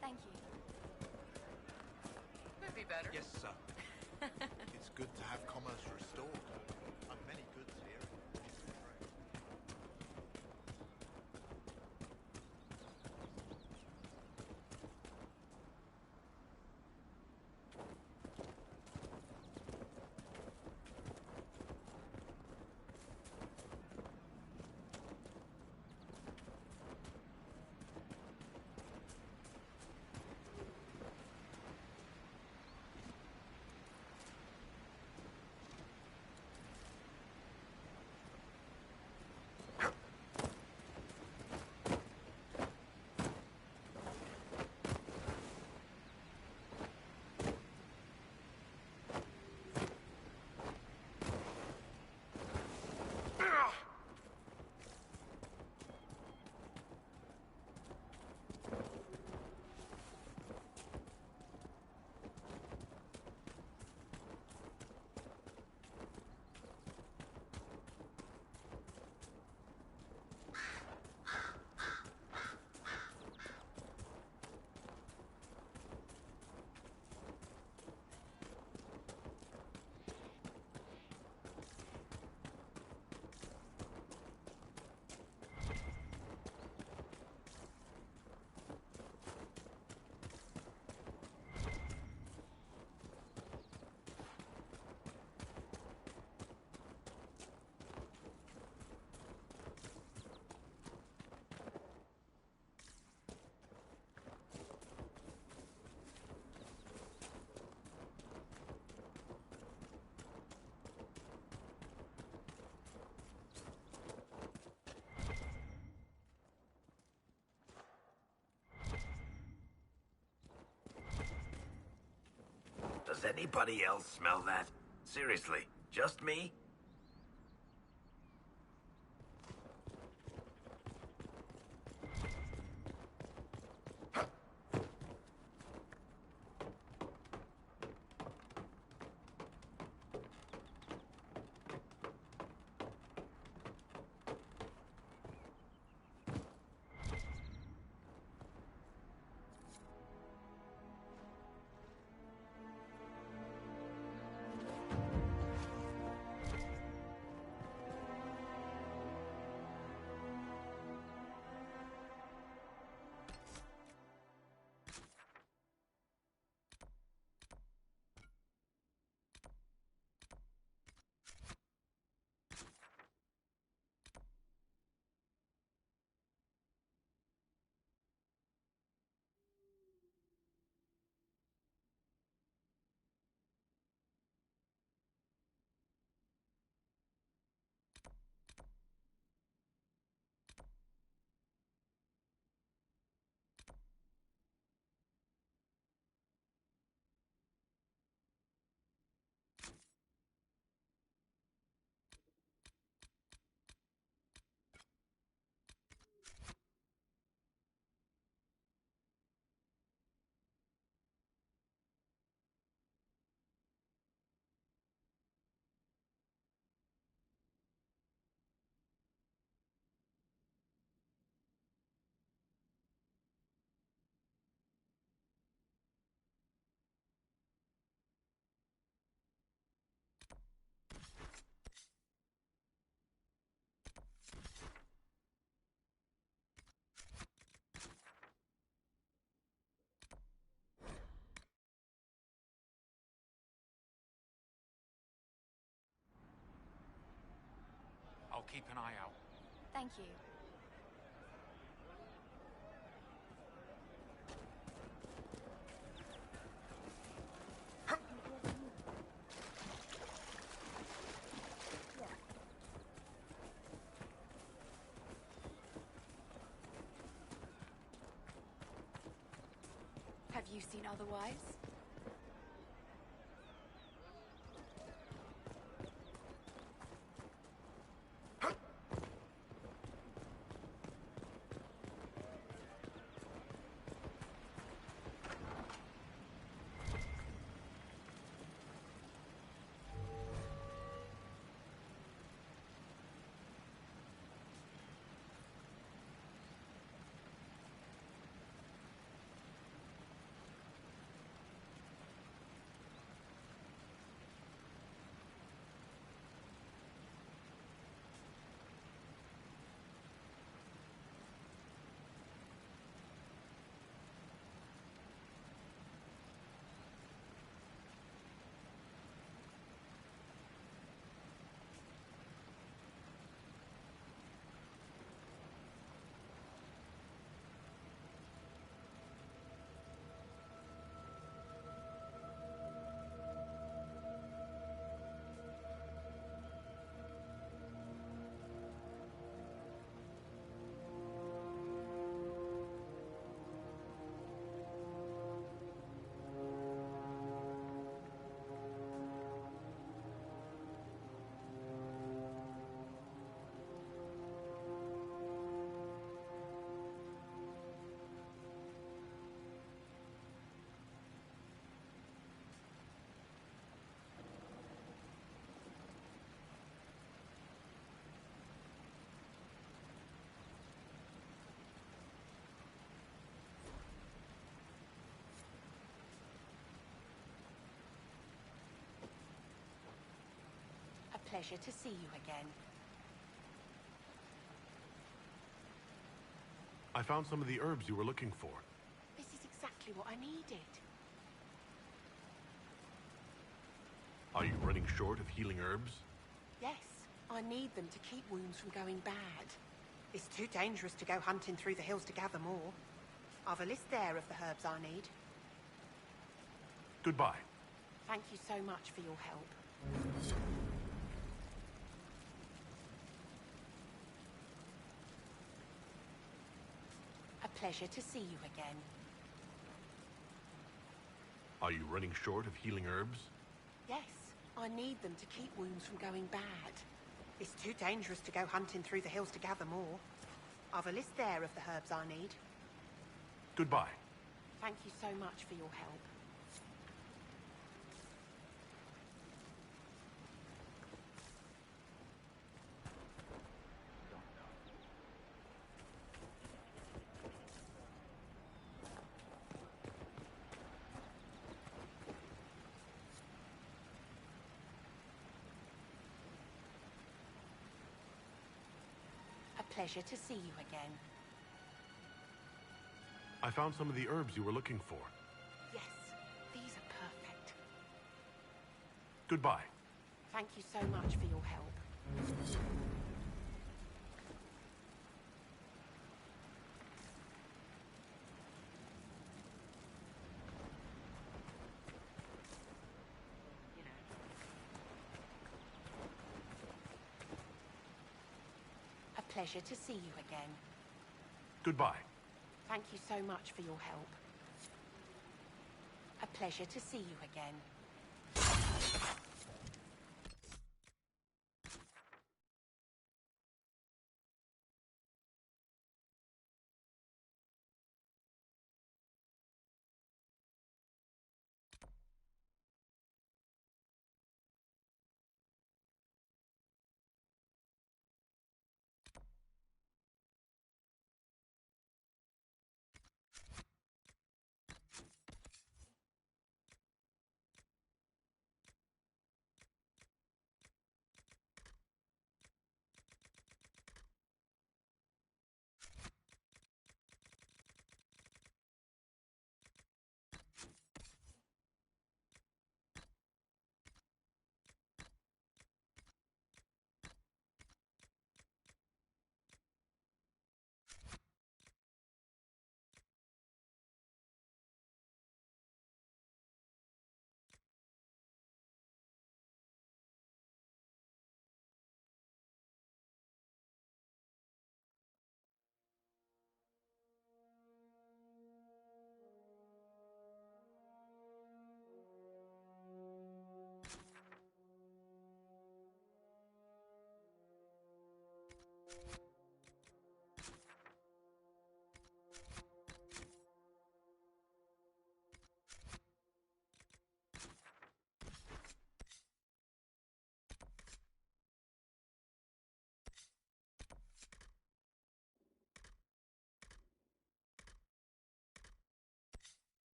[SPEAKER 2] Thank you.
[SPEAKER 5] Could be better.
[SPEAKER 18] Yes, sir. It's good to have commerce restored. I've many goods here.
[SPEAKER 9] Does anybody else smell that? Seriously, just me?
[SPEAKER 10] keep an eye out.
[SPEAKER 14] Thank you.
[SPEAKER 5] Have you seen otherwise?
[SPEAKER 7] Pleasure to see you again.
[SPEAKER 3] I found some of the herbs you were looking for.
[SPEAKER 7] This is exactly what I needed.
[SPEAKER 3] Are you running short of healing herbs?
[SPEAKER 7] Yes, I need them to keep wounds from going bad. It's too dangerous to go hunting through the hills to gather more. I've a list there of the herbs I need.
[SPEAKER 3] Goodbye.
[SPEAKER 7] Thank you so much for your help. A pleasure to see you again.
[SPEAKER 3] Are you running short of healing herbs?
[SPEAKER 7] Yes, I need them to keep wounds from going bad. It's too dangerous to go hunting through the hills to gather more. I've a list there of the herbs I need.
[SPEAKER 3] Goodbye.
[SPEAKER 7] Thank you so much for your help. Pleasure to see you again.
[SPEAKER 3] I found some of the herbs you were looking for.
[SPEAKER 7] Yes, these are perfect.
[SPEAKER 3] Goodbye.
[SPEAKER 7] Thank you so much for your help. Pleasure to see you again.
[SPEAKER 3] Goodbye.
[SPEAKER 7] Thank you so much for your help. A pleasure to see you again.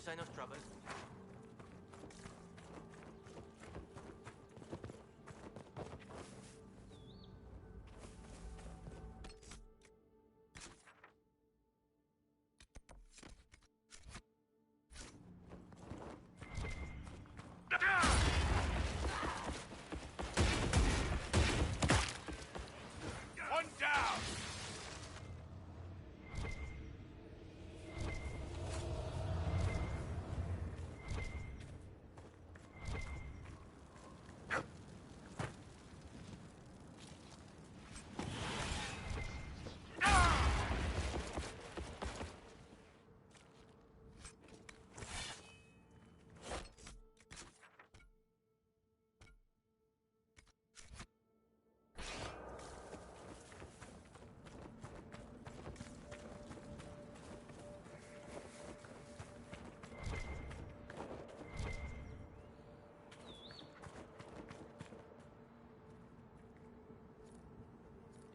[SPEAKER 19] sign of trouble.
[SPEAKER 10] One down!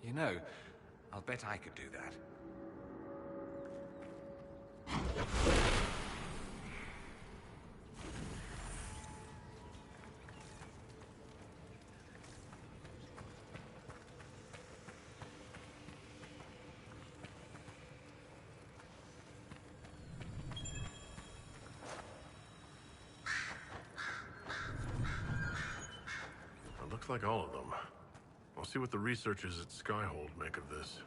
[SPEAKER 10] You know, I'll bet I could do that.
[SPEAKER 3] It looks like all of them. I'll see what the researchers at Skyhold make of this.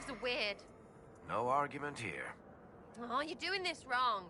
[SPEAKER 20] Elves are weird.
[SPEAKER 9] No argument here.
[SPEAKER 20] Oh, you're doing this wrong.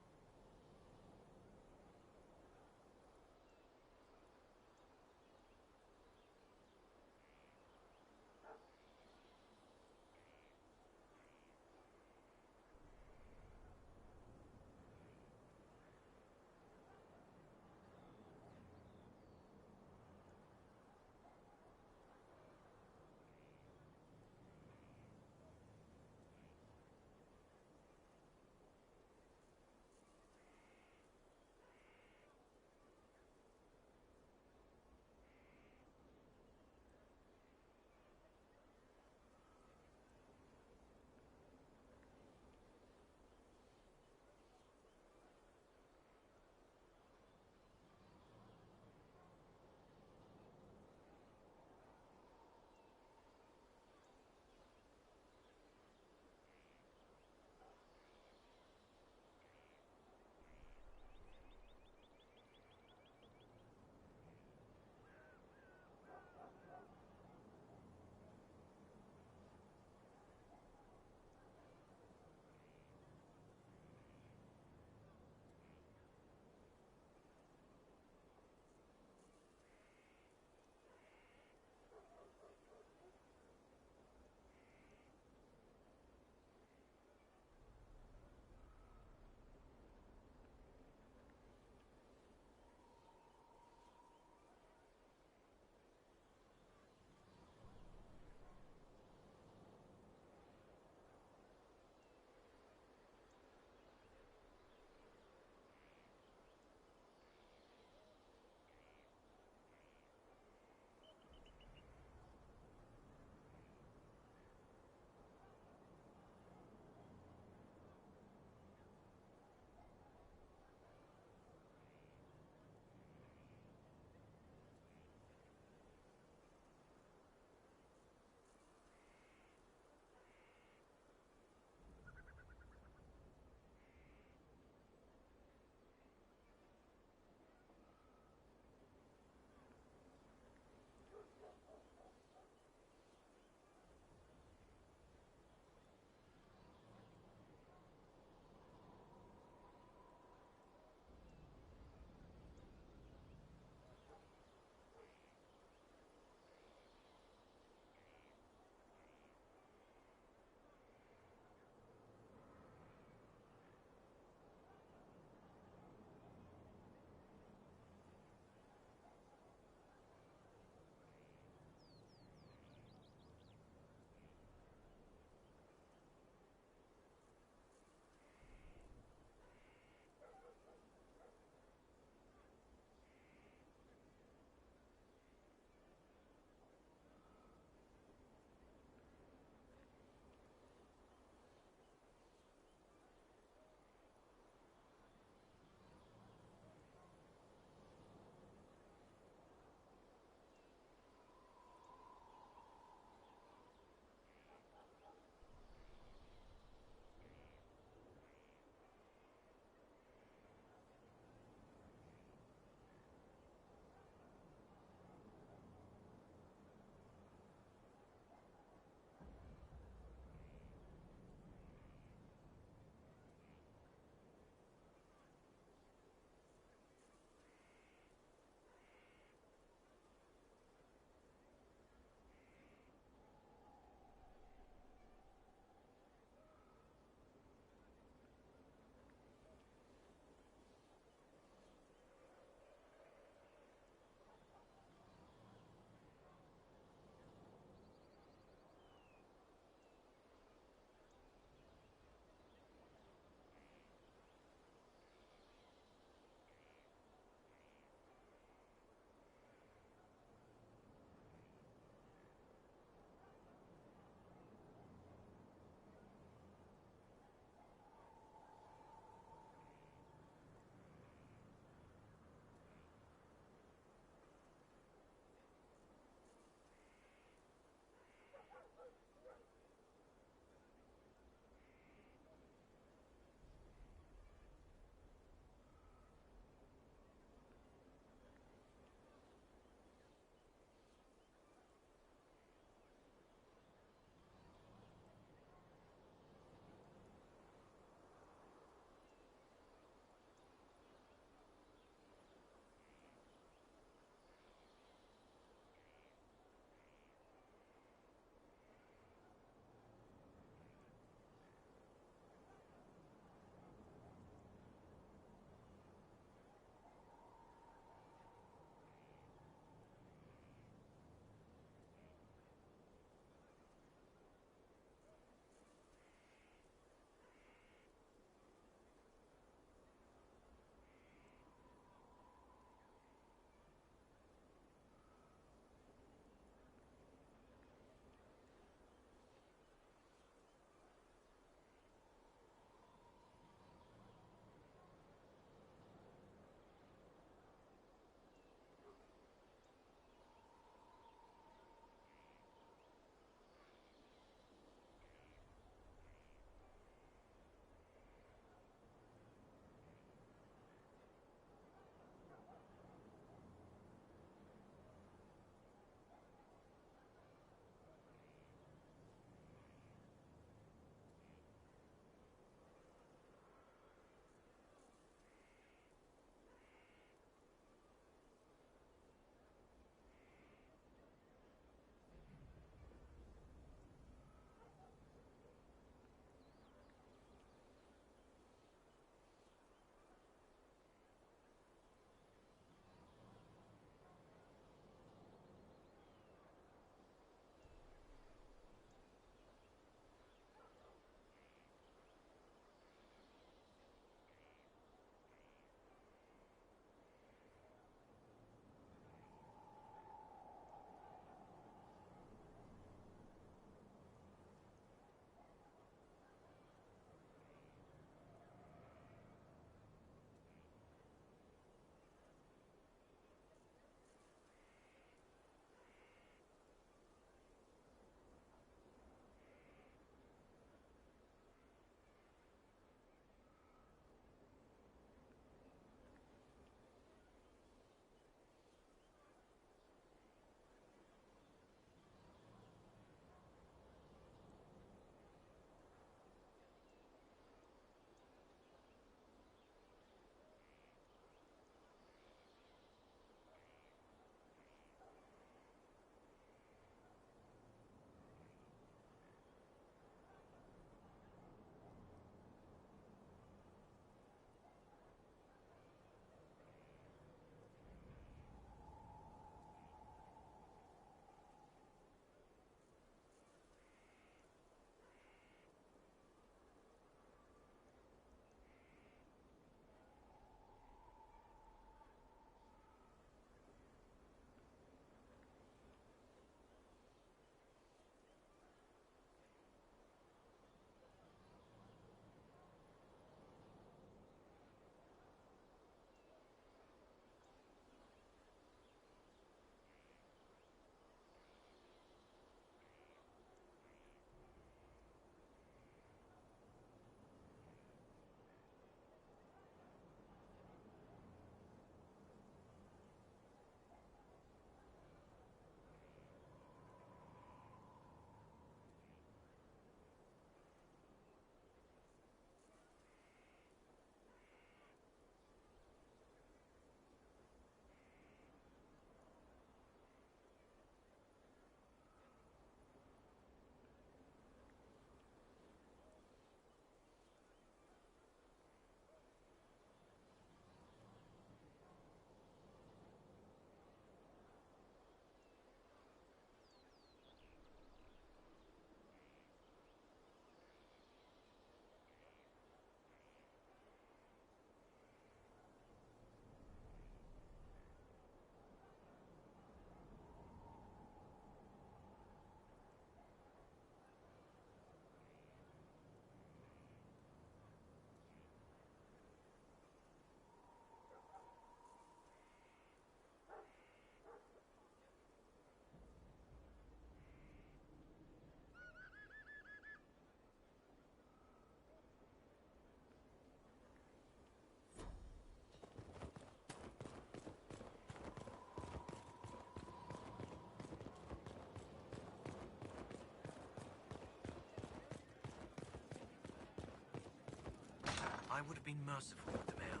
[SPEAKER 19] would have been merciful with the mayor.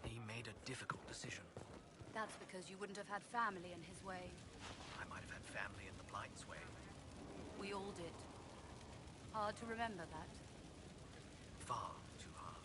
[SPEAKER 19] He made a difficult decision.
[SPEAKER 5] That's because you wouldn't have had family in his way.
[SPEAKER 19] I might have had family in the Blight's way.
[SPEAKER 5] We all did. Hard to remember that.
[SPEAKER 19] Far too hard.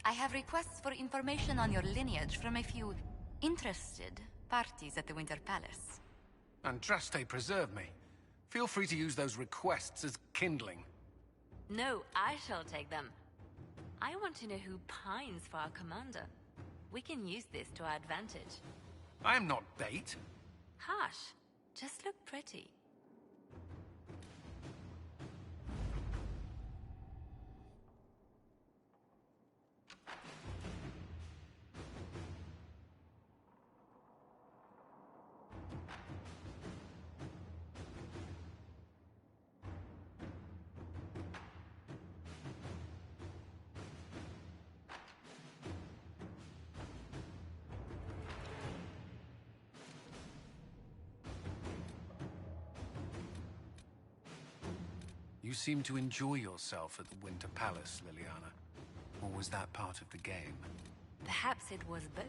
[SPEAKER 2] I have requests for information on your lineage from a few interested parties at the Winter Palace.
[SPEAKER 6] Andraste preserve me. Feel free to use those requests as kindling.
[SPEAKER 22] No, I shall take them. I want to know who pines for our commander. We can use this to our advantage.
[SPEAKER 6] I am not bait.
[SPEAKER 22] Hush. Just look pretty.
[SPEAKER 6] You seem to enjoy yourself at the Winter Palace, Liliana. Or was that part of the game?
[SPEAKER 22] Perhaps it was both.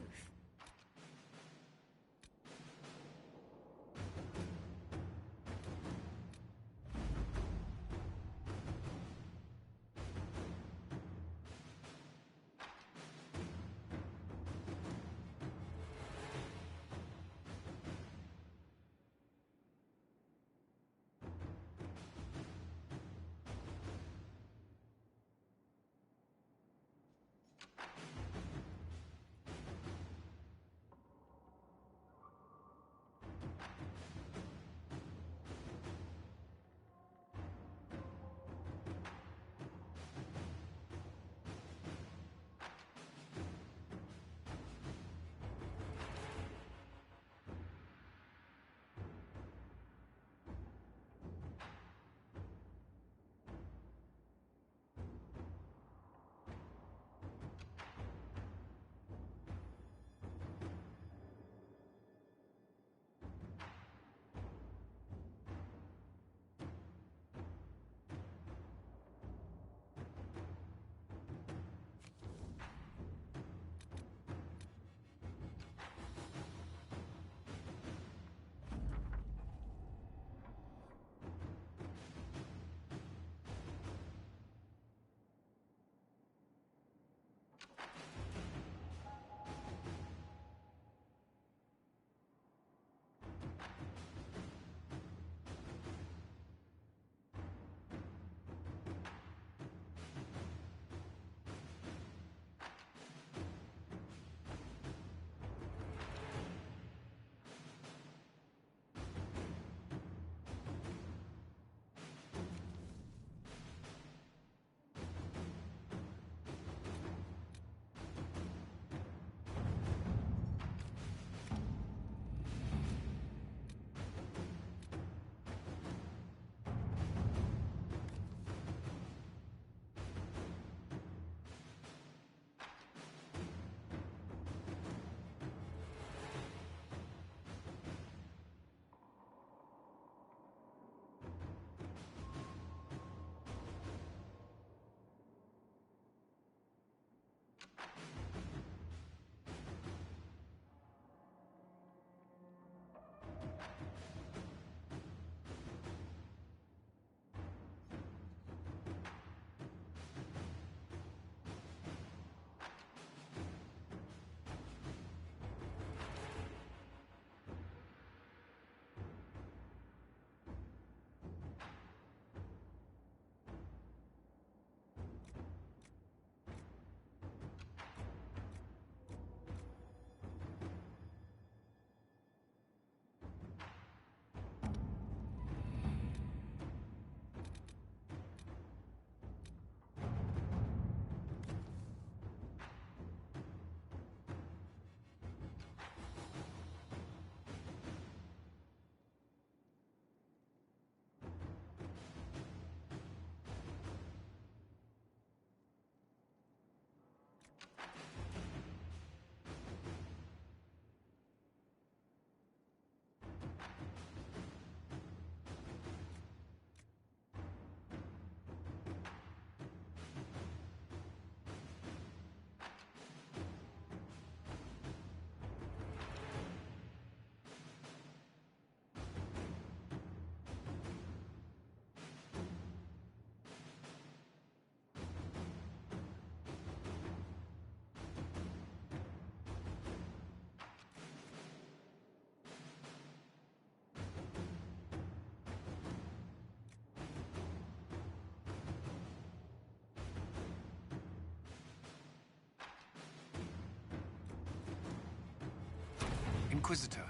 [SPEAKER 6] Inquisitor.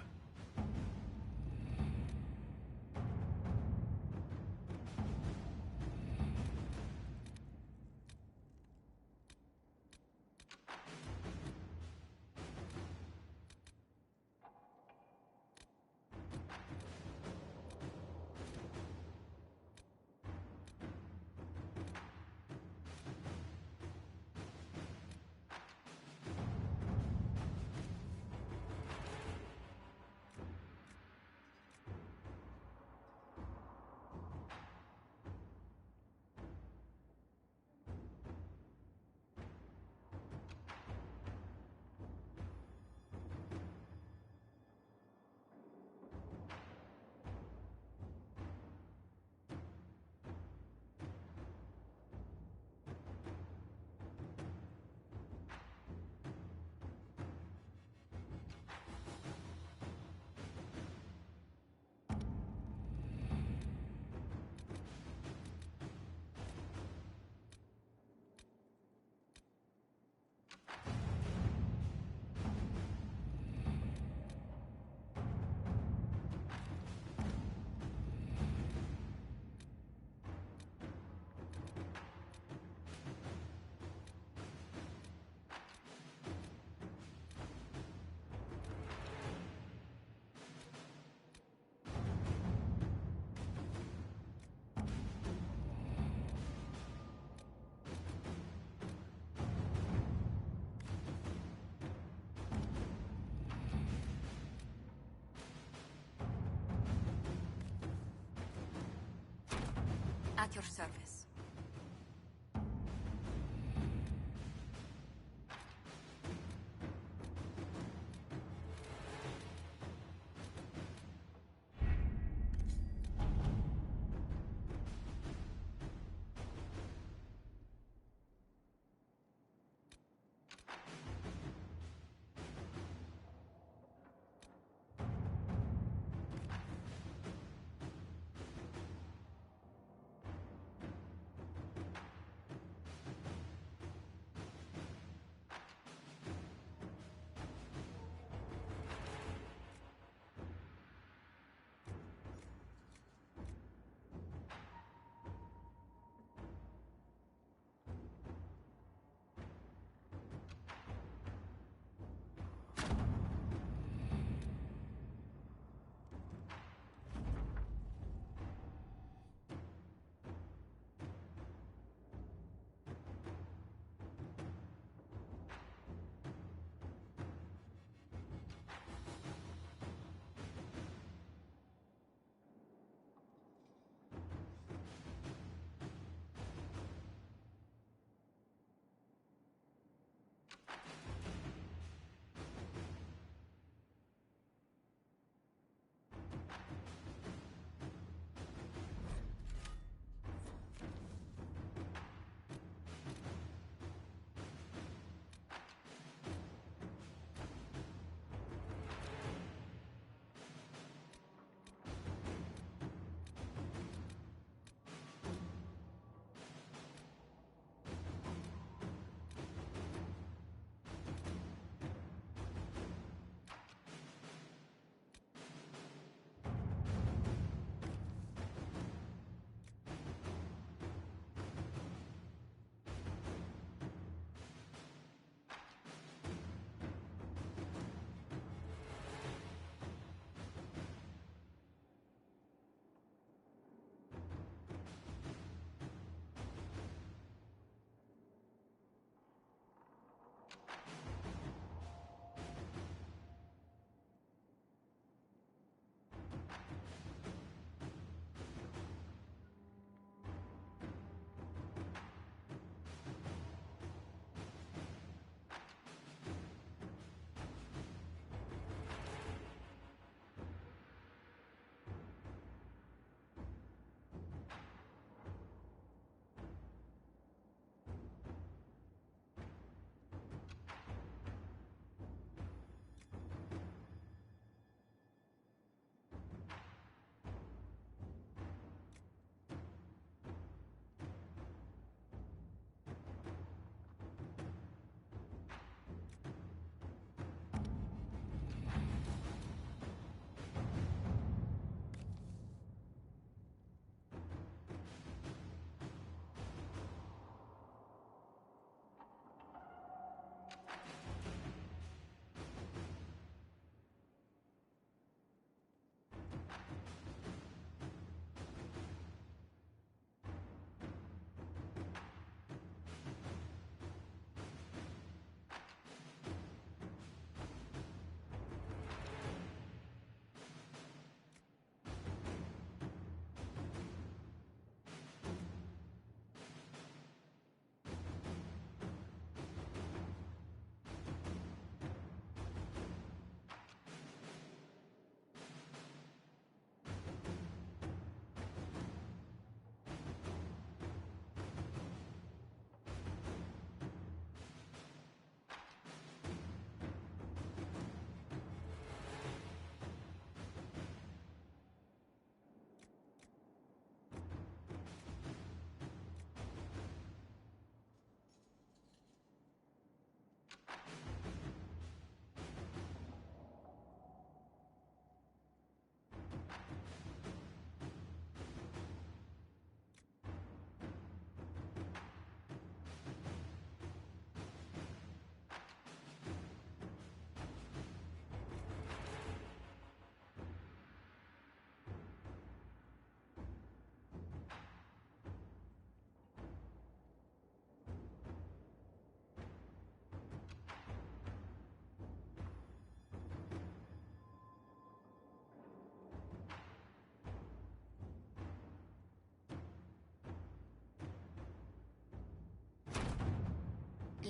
[SPEAKER 16] At your service.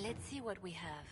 [SPEAKER 22] Let's see what we have.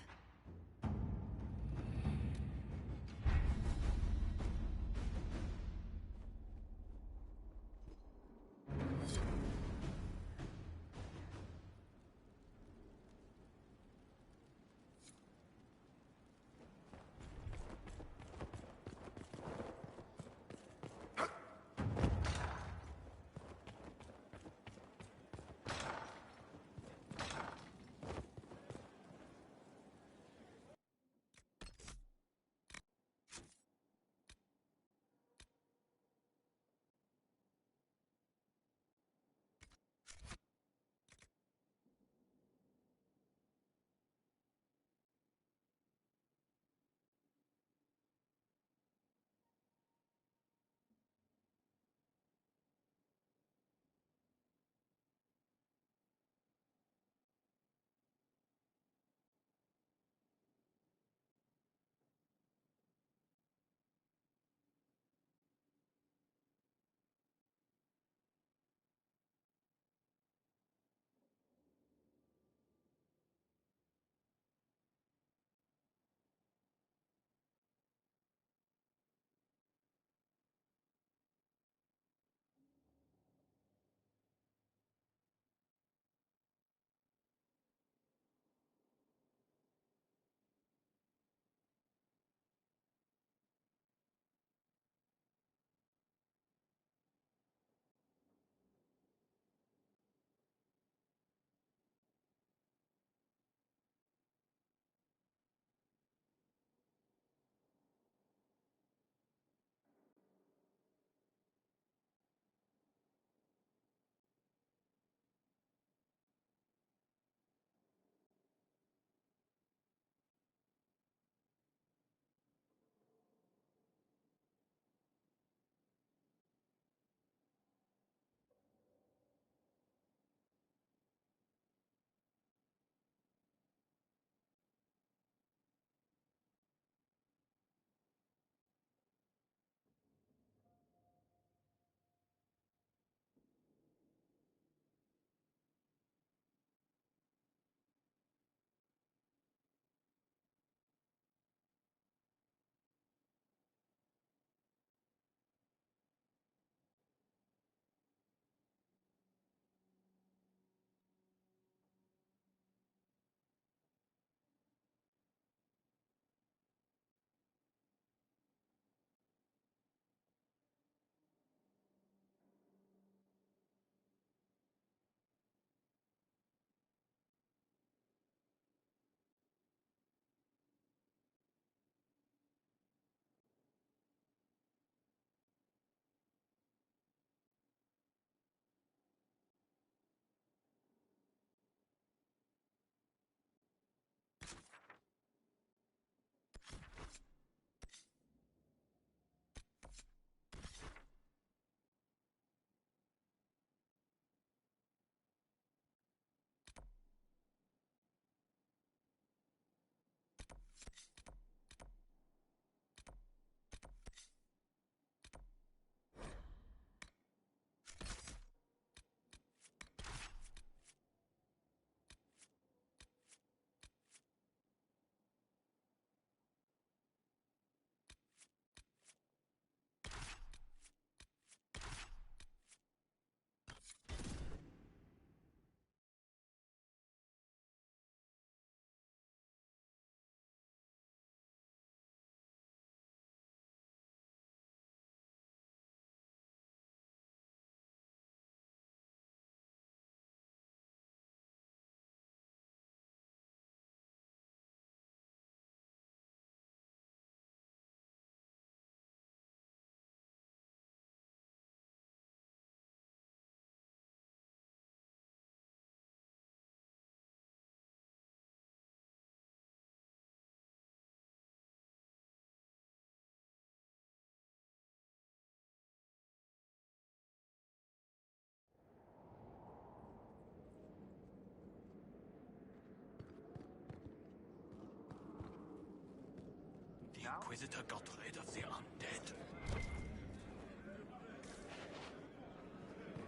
[SPEAKER 4] The Inquisitor got rid of the undead.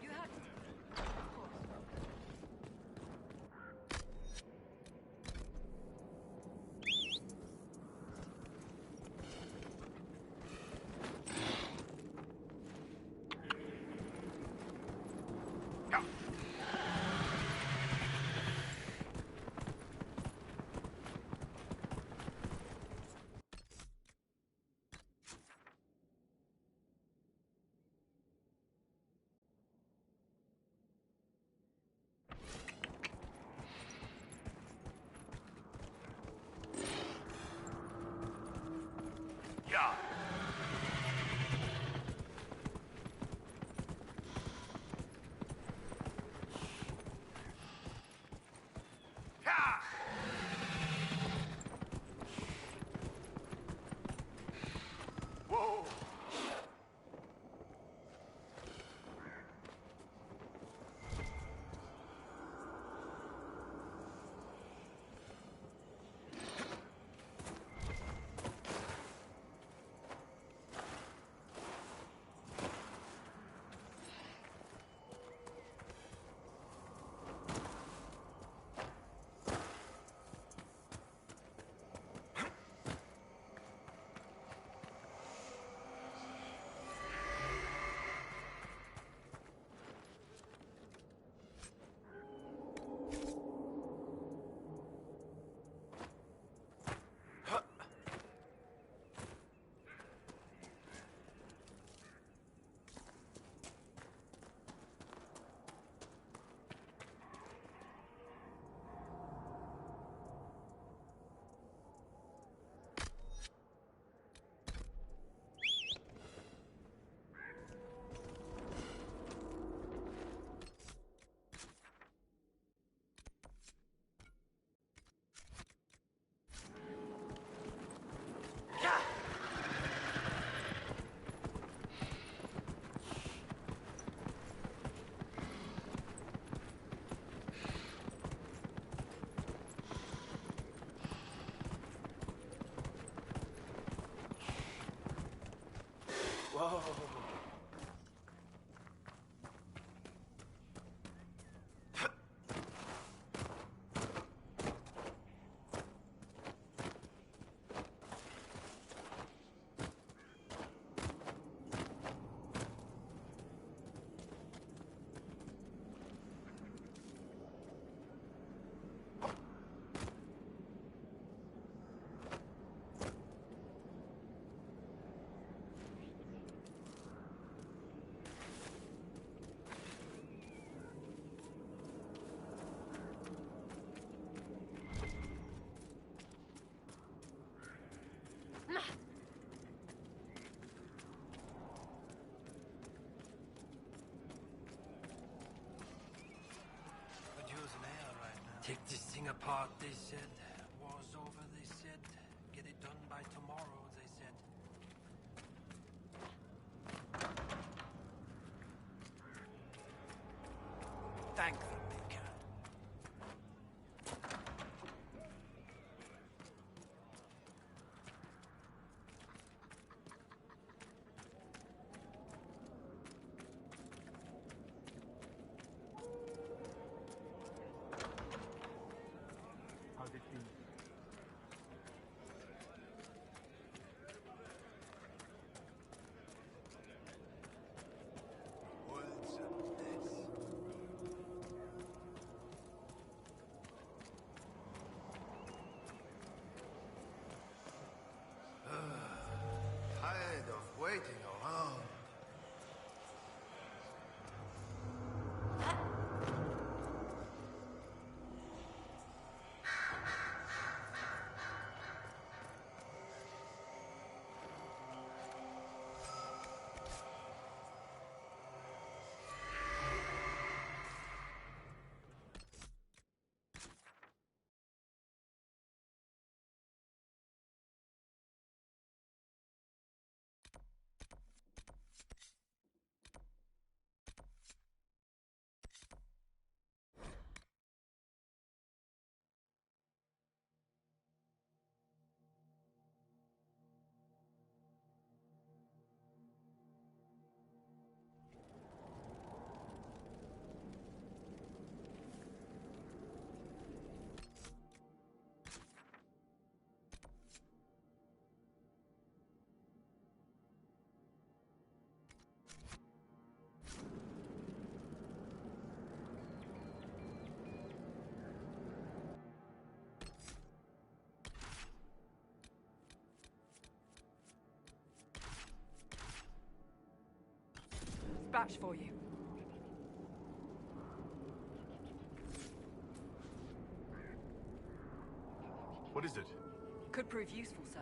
[SPEAKER 13] You have to. Of course.
[SPEAKER 19] Oh. Take this thing apart, they said. War's over, they said. Get it done by tomorrow, they said. Thank the Maker.
[SPEAKER 21] How's it been?
[SPEAKER 19] World's a mess. Tired of waiting around.
[SPEAKER 5] Batch for you.
[SPEAKER 3] What is it?
[SPEAKER 5] Could prove useful, sir.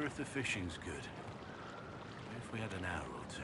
[SPEAKER 8] if the fishing's good. If we had an hour or two.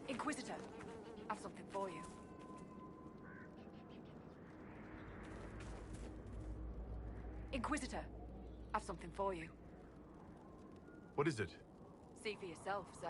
[SPEAKER 5] Inquisitor, I've something for you. Inquisitor, I've something for you.
[SPEAKER 3] What is it?
[SPEAKER 5] See for yourself, sir.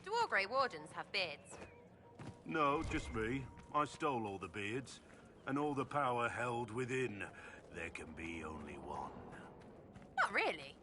[SPEAKER 20] Do all Grey Wardens have beards?
[SPEAKER 8] No, just me. I stole all the beards, and all the power held within. There can be only one.
[SPEAKER 20] Not really.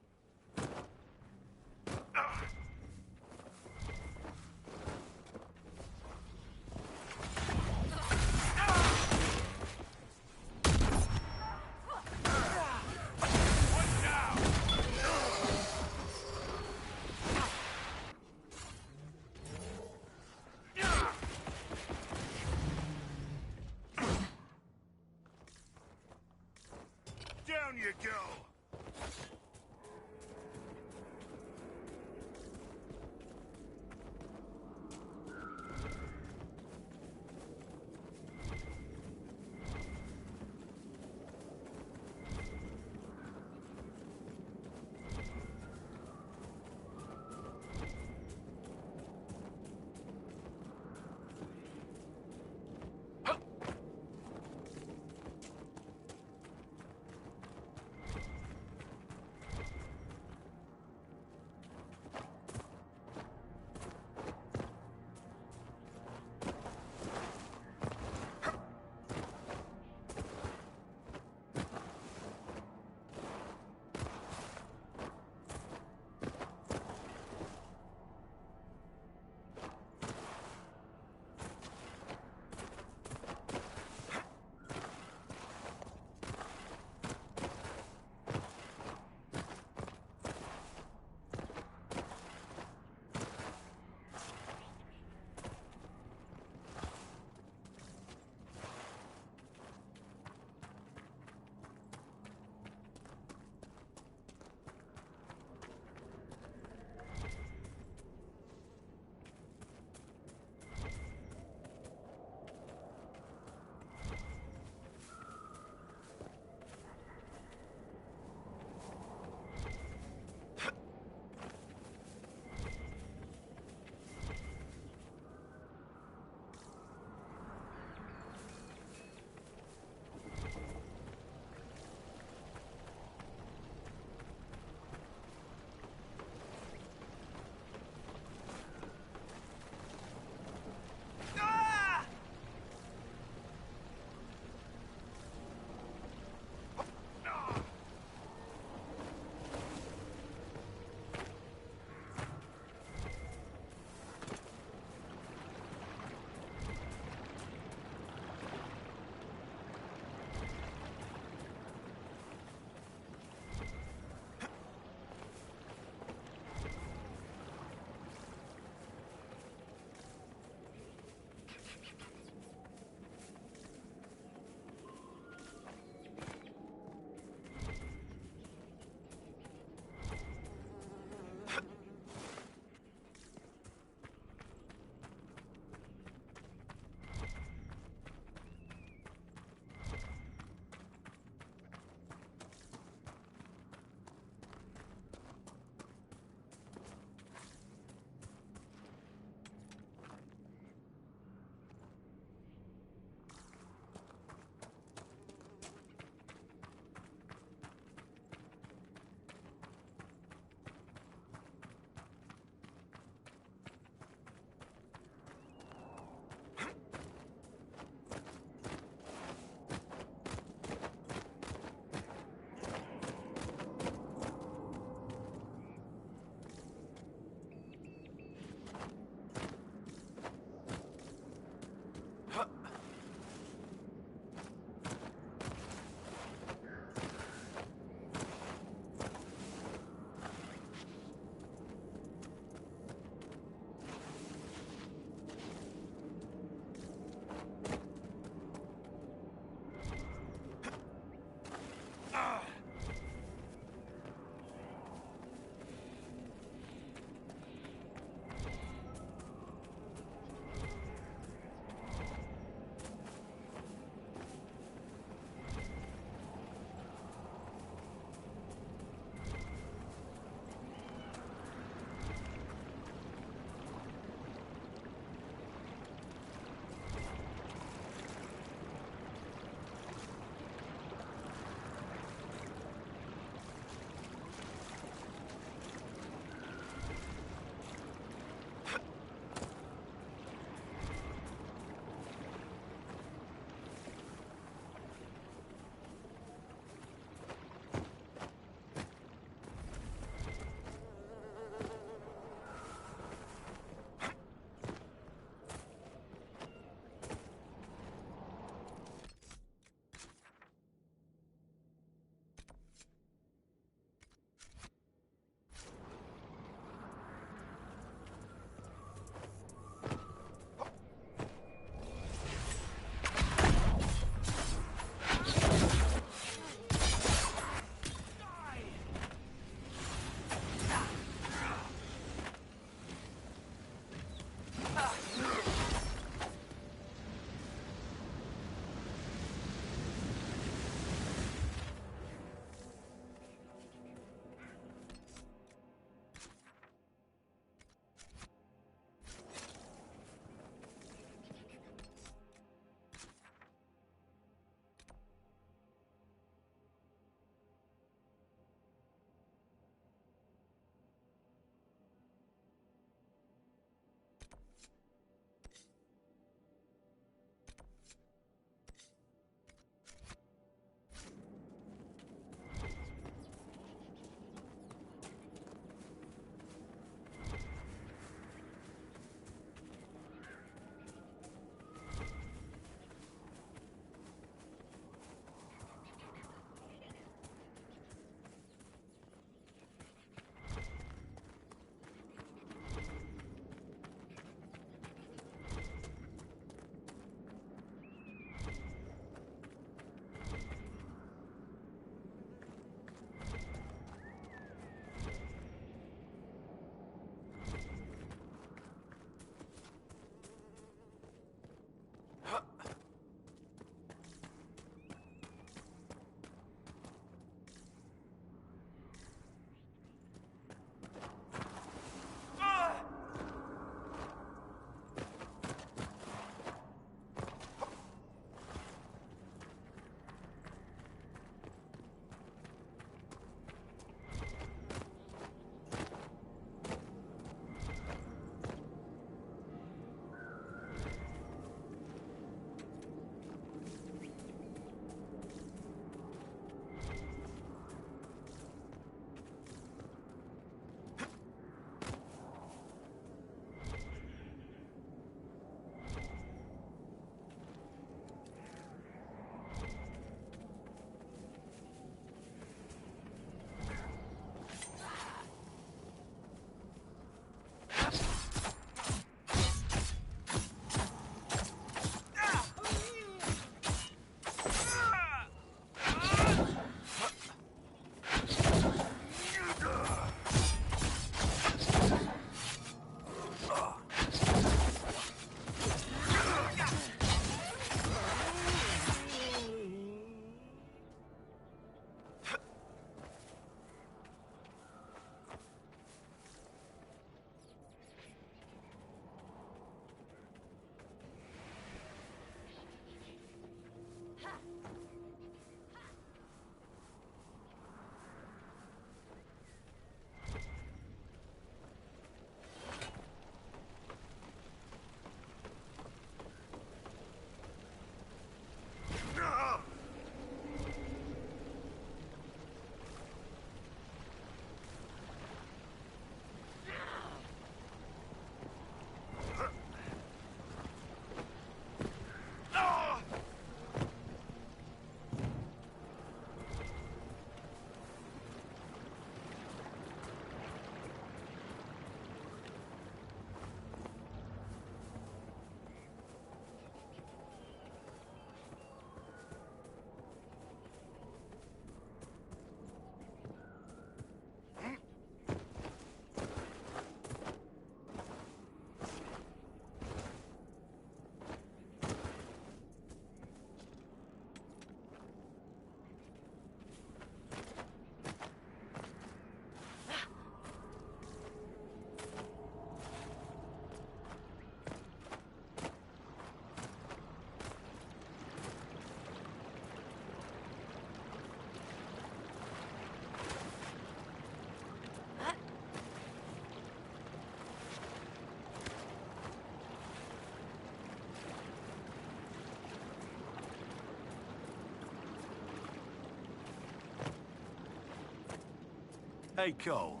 [SPEAKER 8] Hey, Cole.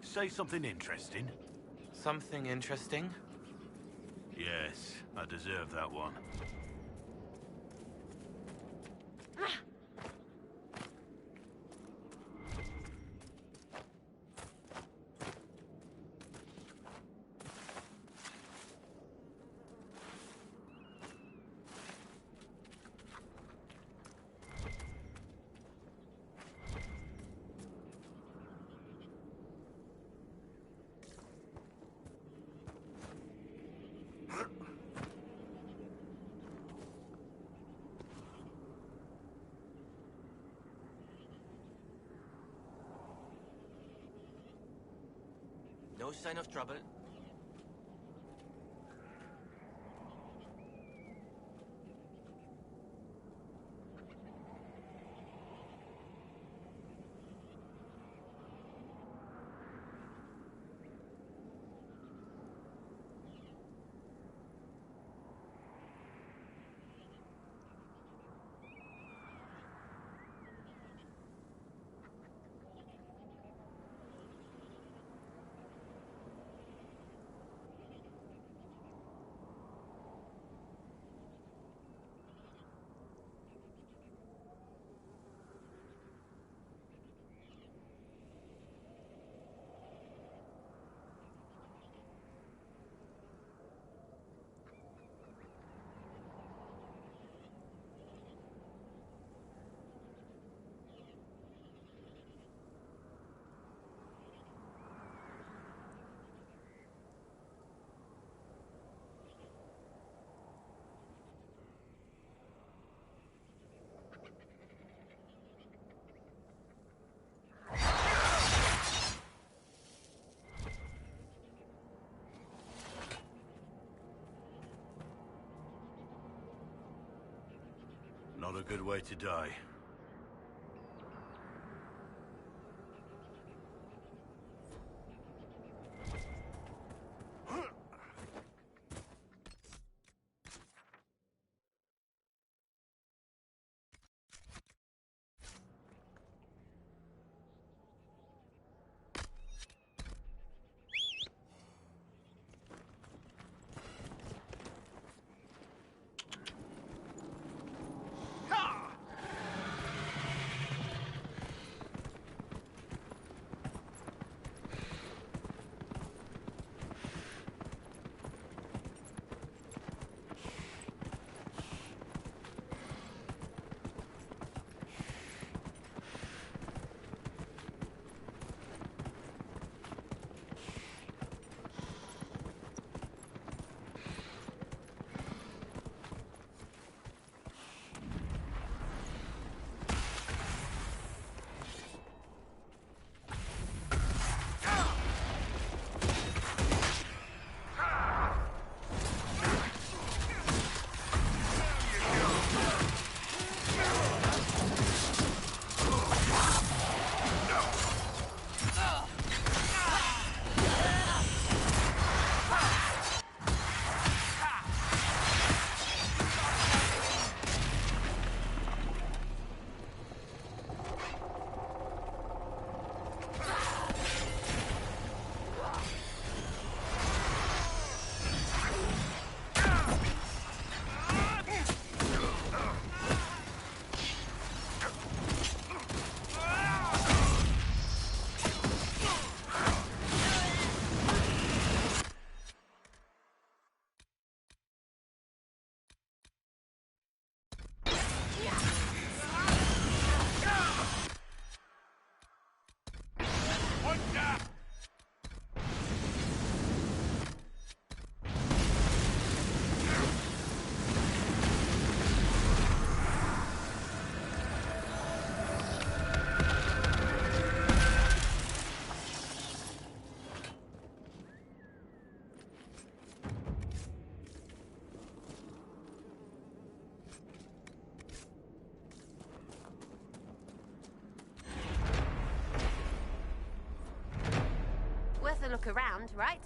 [SPEAKER 8] Say something interesting.
[SPEAKER 11] Something interesting?
[SPEAKER 8] Yes, I deserve that one.
[SPEAKER 11] No sign of trouble.
[SPEAKER 8] Not a good way to die.
[SPEAKER 20] Worth a look around, right?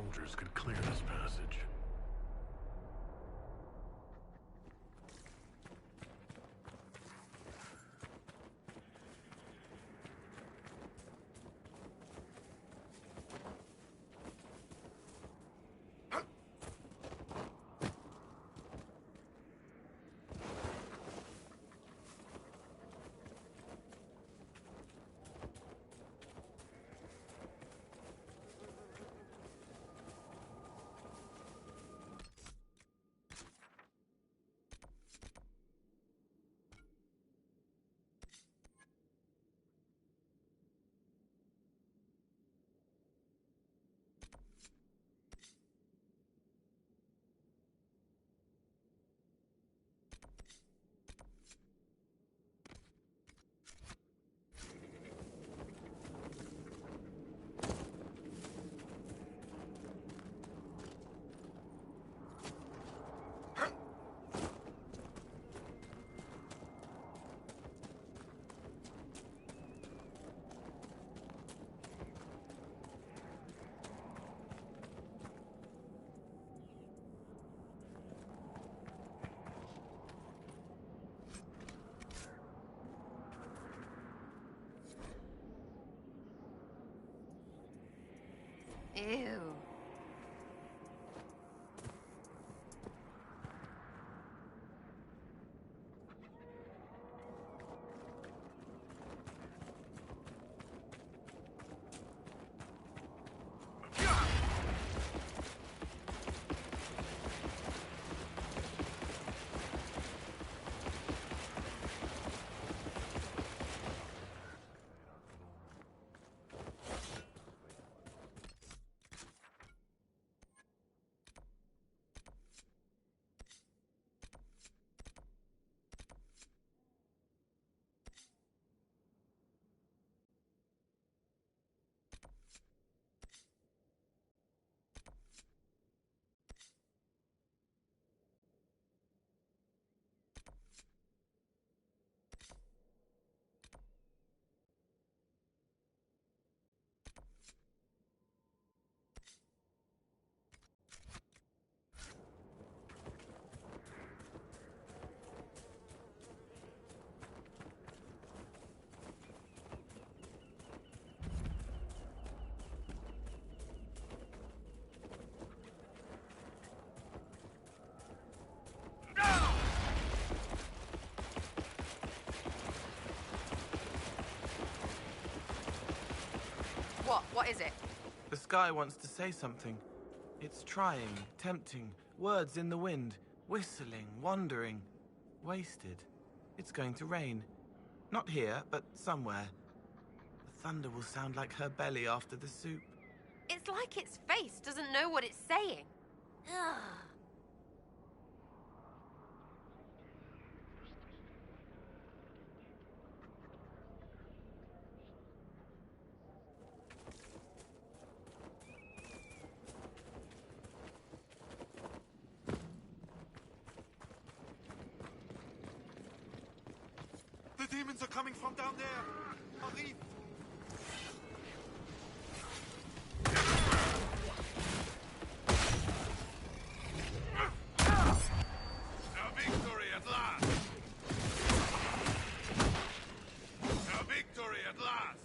[SPEAKER 3] soldiers could clear this passage.
[SPEAKER 20] Ew. What is it?
[SPEAKER 11] The sky wants to say something. It's trying, tempting, words in the wind, whistling, wandering, wasted. It's going to rain. Not here, but somewhere. The thunder will sound like her belly after the soup.
[SPEAKER 20] It's like its face doesn't know what it's saying. Ugh.
[SPEAKER 10] The demons are coming from down there! Arrive!
[SPEAKER 8] Our victory at last! Our victory at last!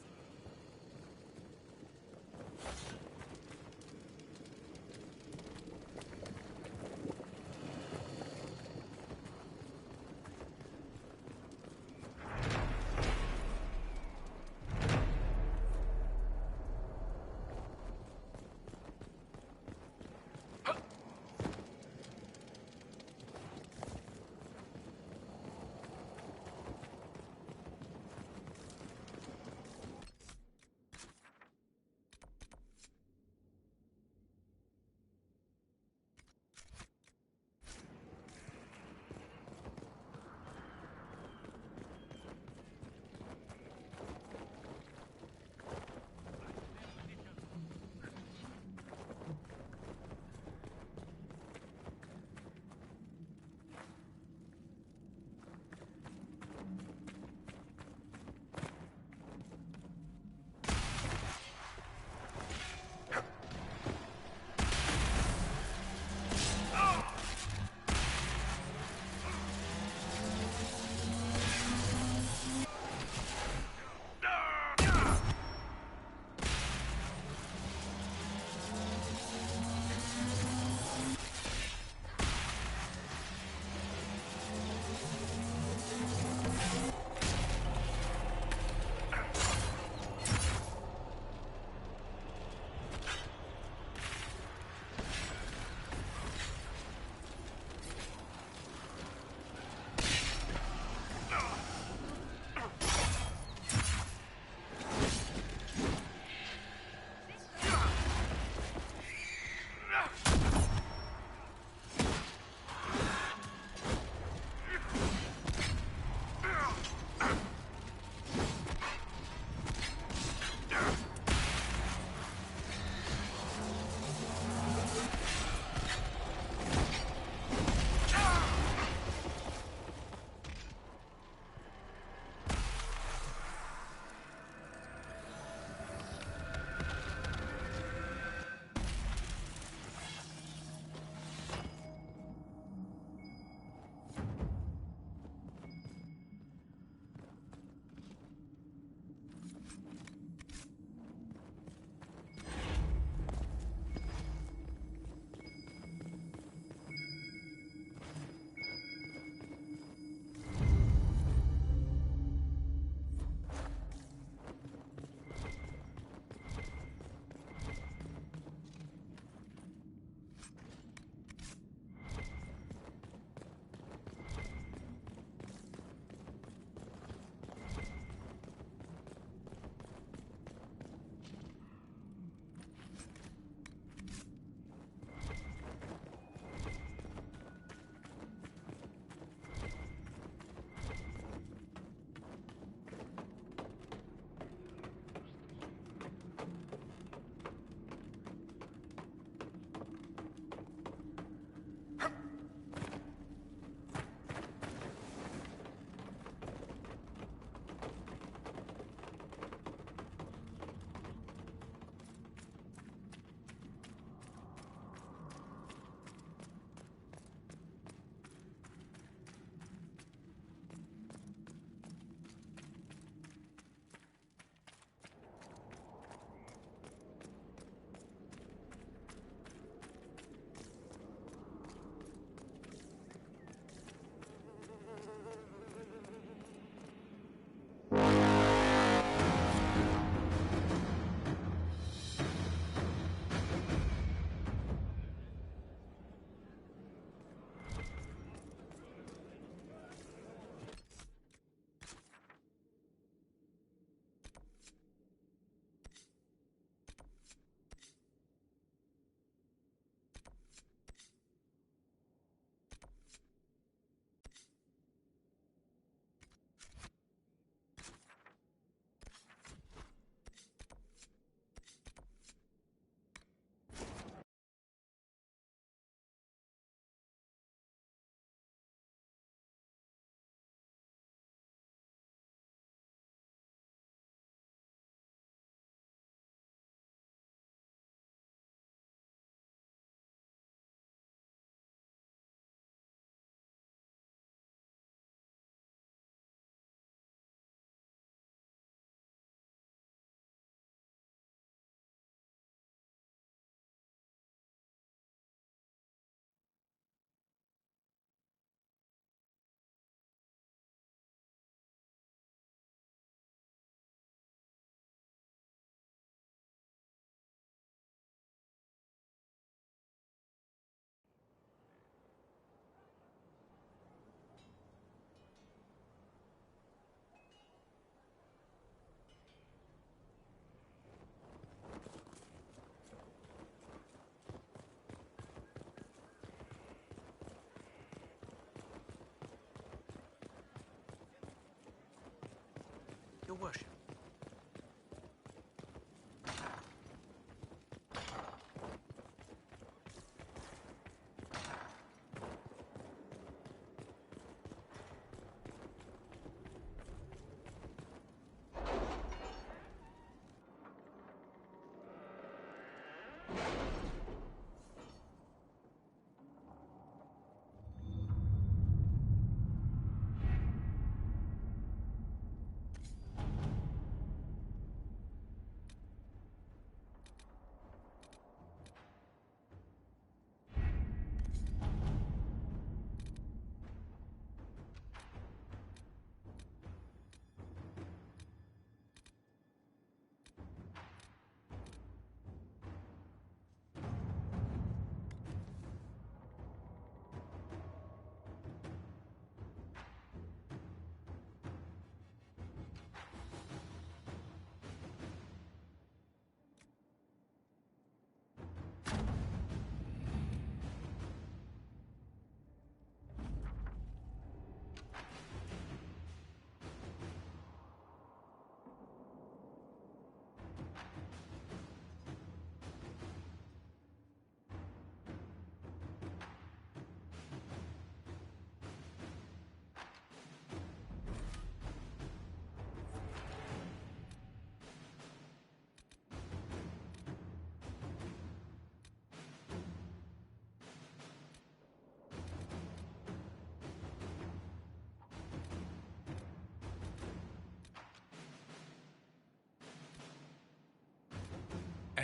[SPEAKER 18] Your worship.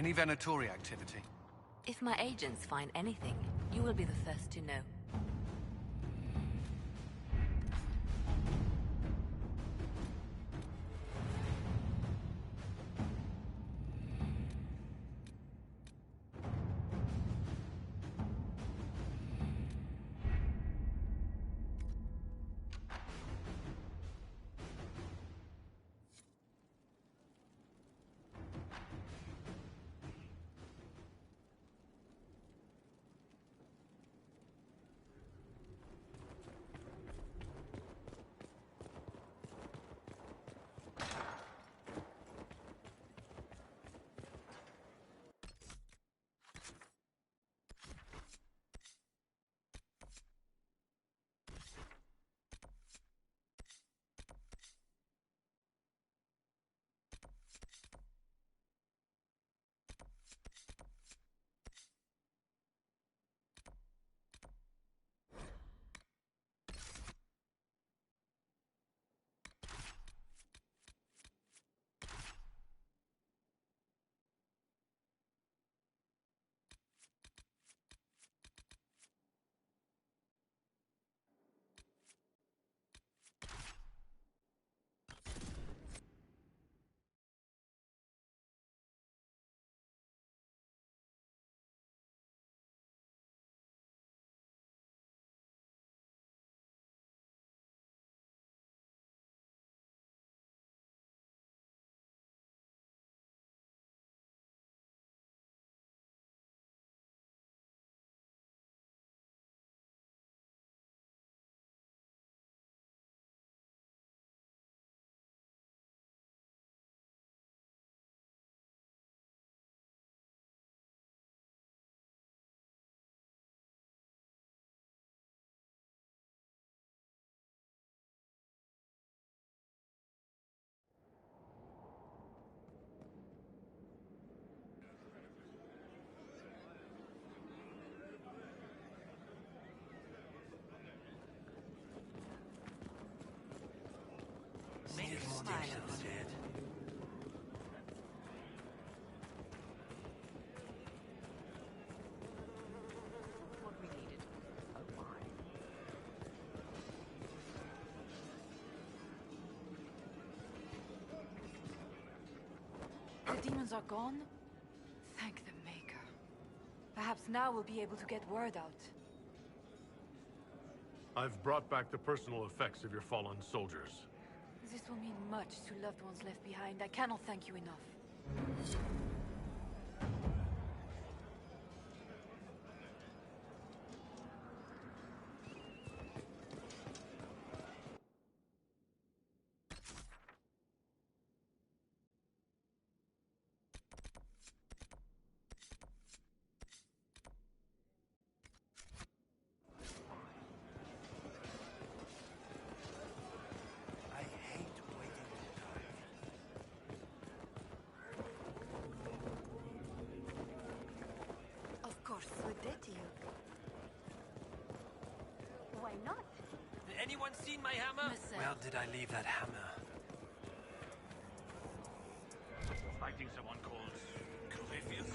[SPEAKER 6] Any Venatori activity?
[SPEAKER 22] If my agents find anything, you will be the first to know.
[SPEAKER 5] The demons are gone? Thank the Maker. Perhaps now we'll be able to get word out.
[SPEAKER 3] I've brought back the personal effects of your fallen soldiers.
[SPEAKER 5] This will mean much to loved ones left behind. I cannot thank you enough.
[SPEAKER 2] We're dead to you. Why not?
[SPEAKER 19] Anyone seen my hammer? Where did I leave that hammer? Fighting someone called Corypheus.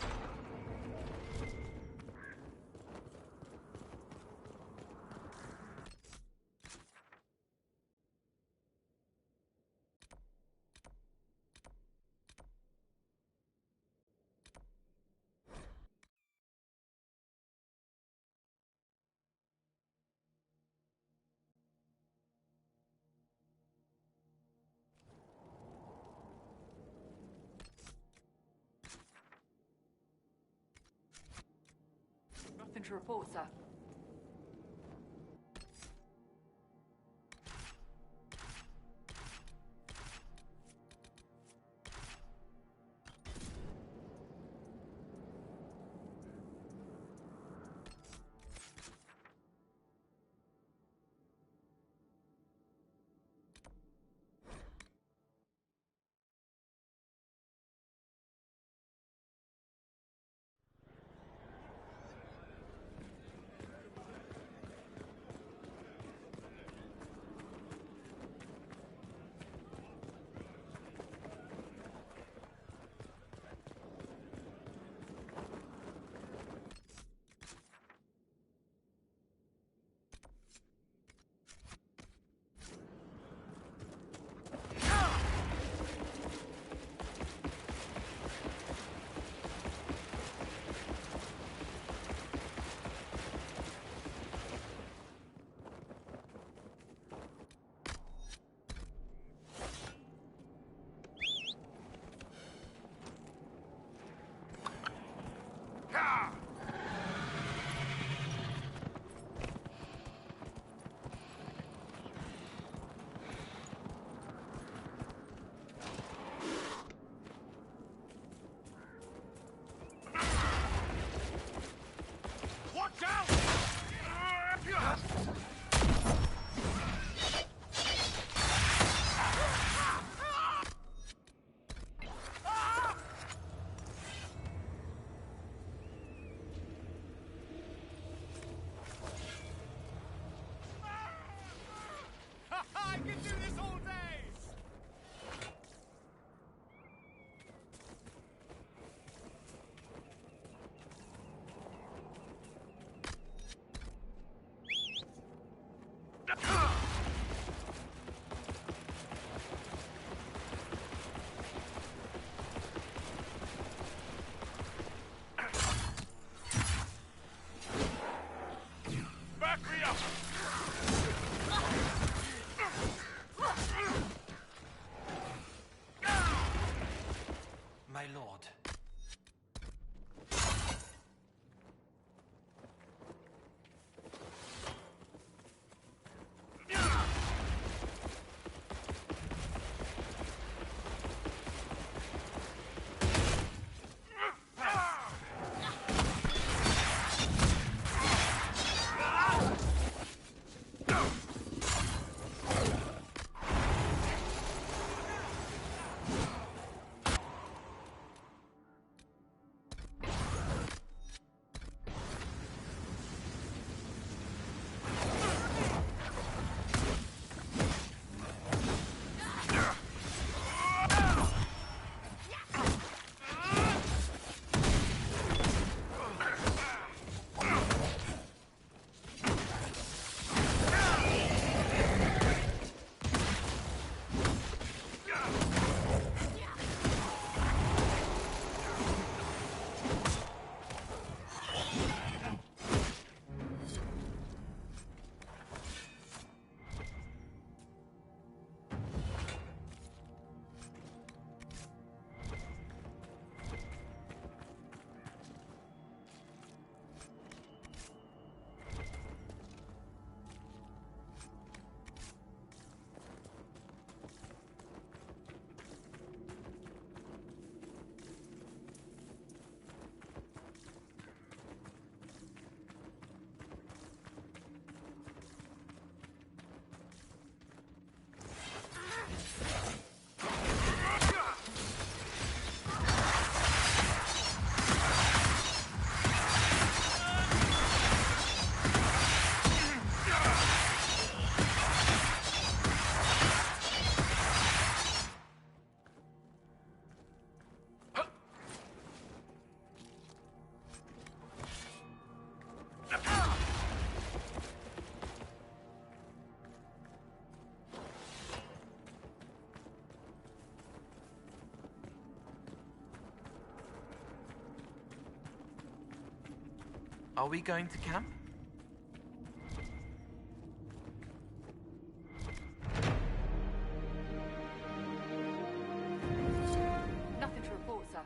[SPEAKER 5] Nothing to report, sir.
[SPEAKER 3] Back me up!
[SPEAKER 19] My lord.
[SPEAKER 11] Are we going to camp?
[SPEAKER 5] Nothing to report, sir.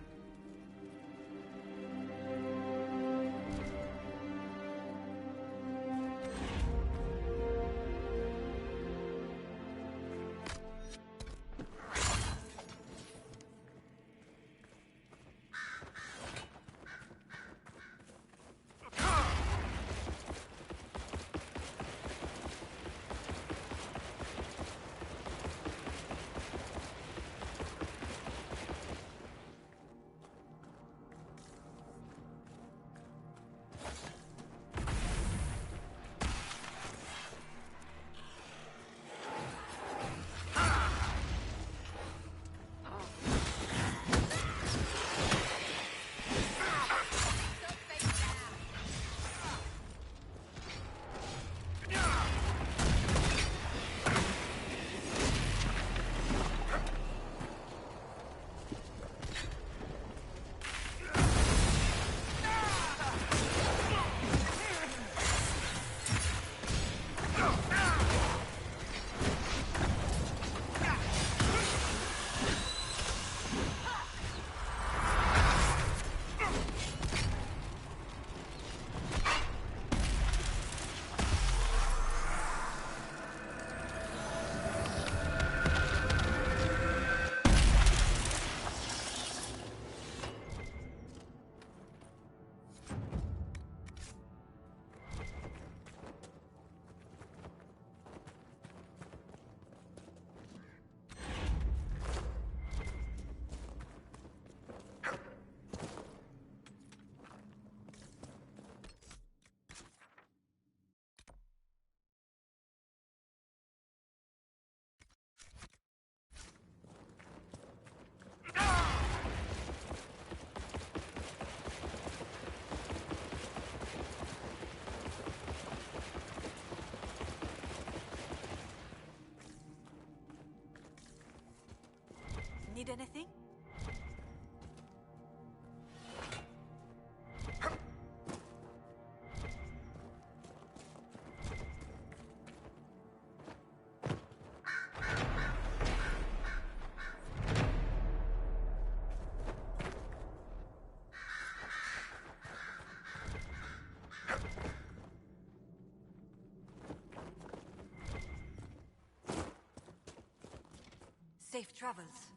[SPEAKER 13] Need anything? Safe travels.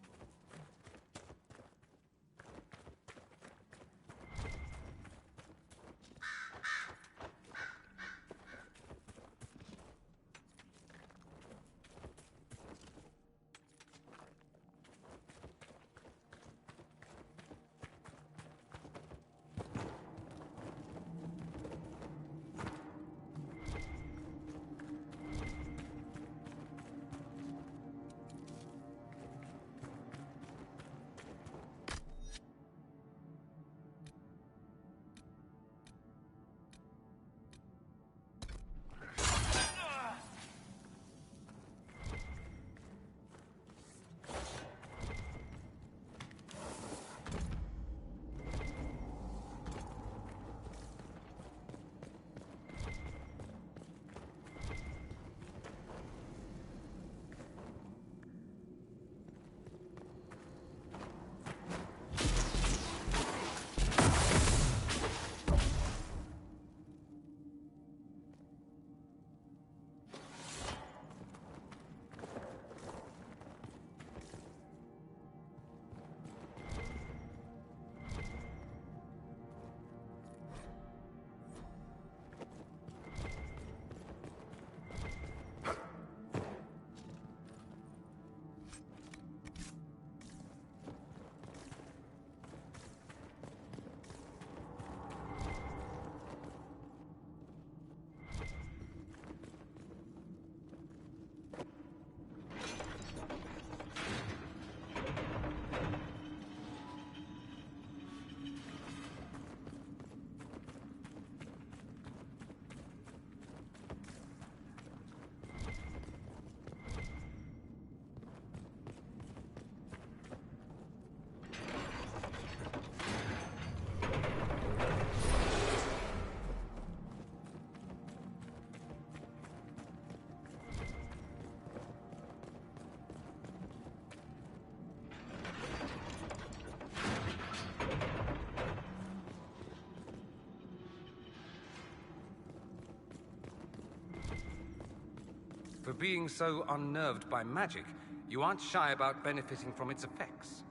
[SPEAKER 15] For being so unnerved by magic, you aren't shy about benefiting from its effects.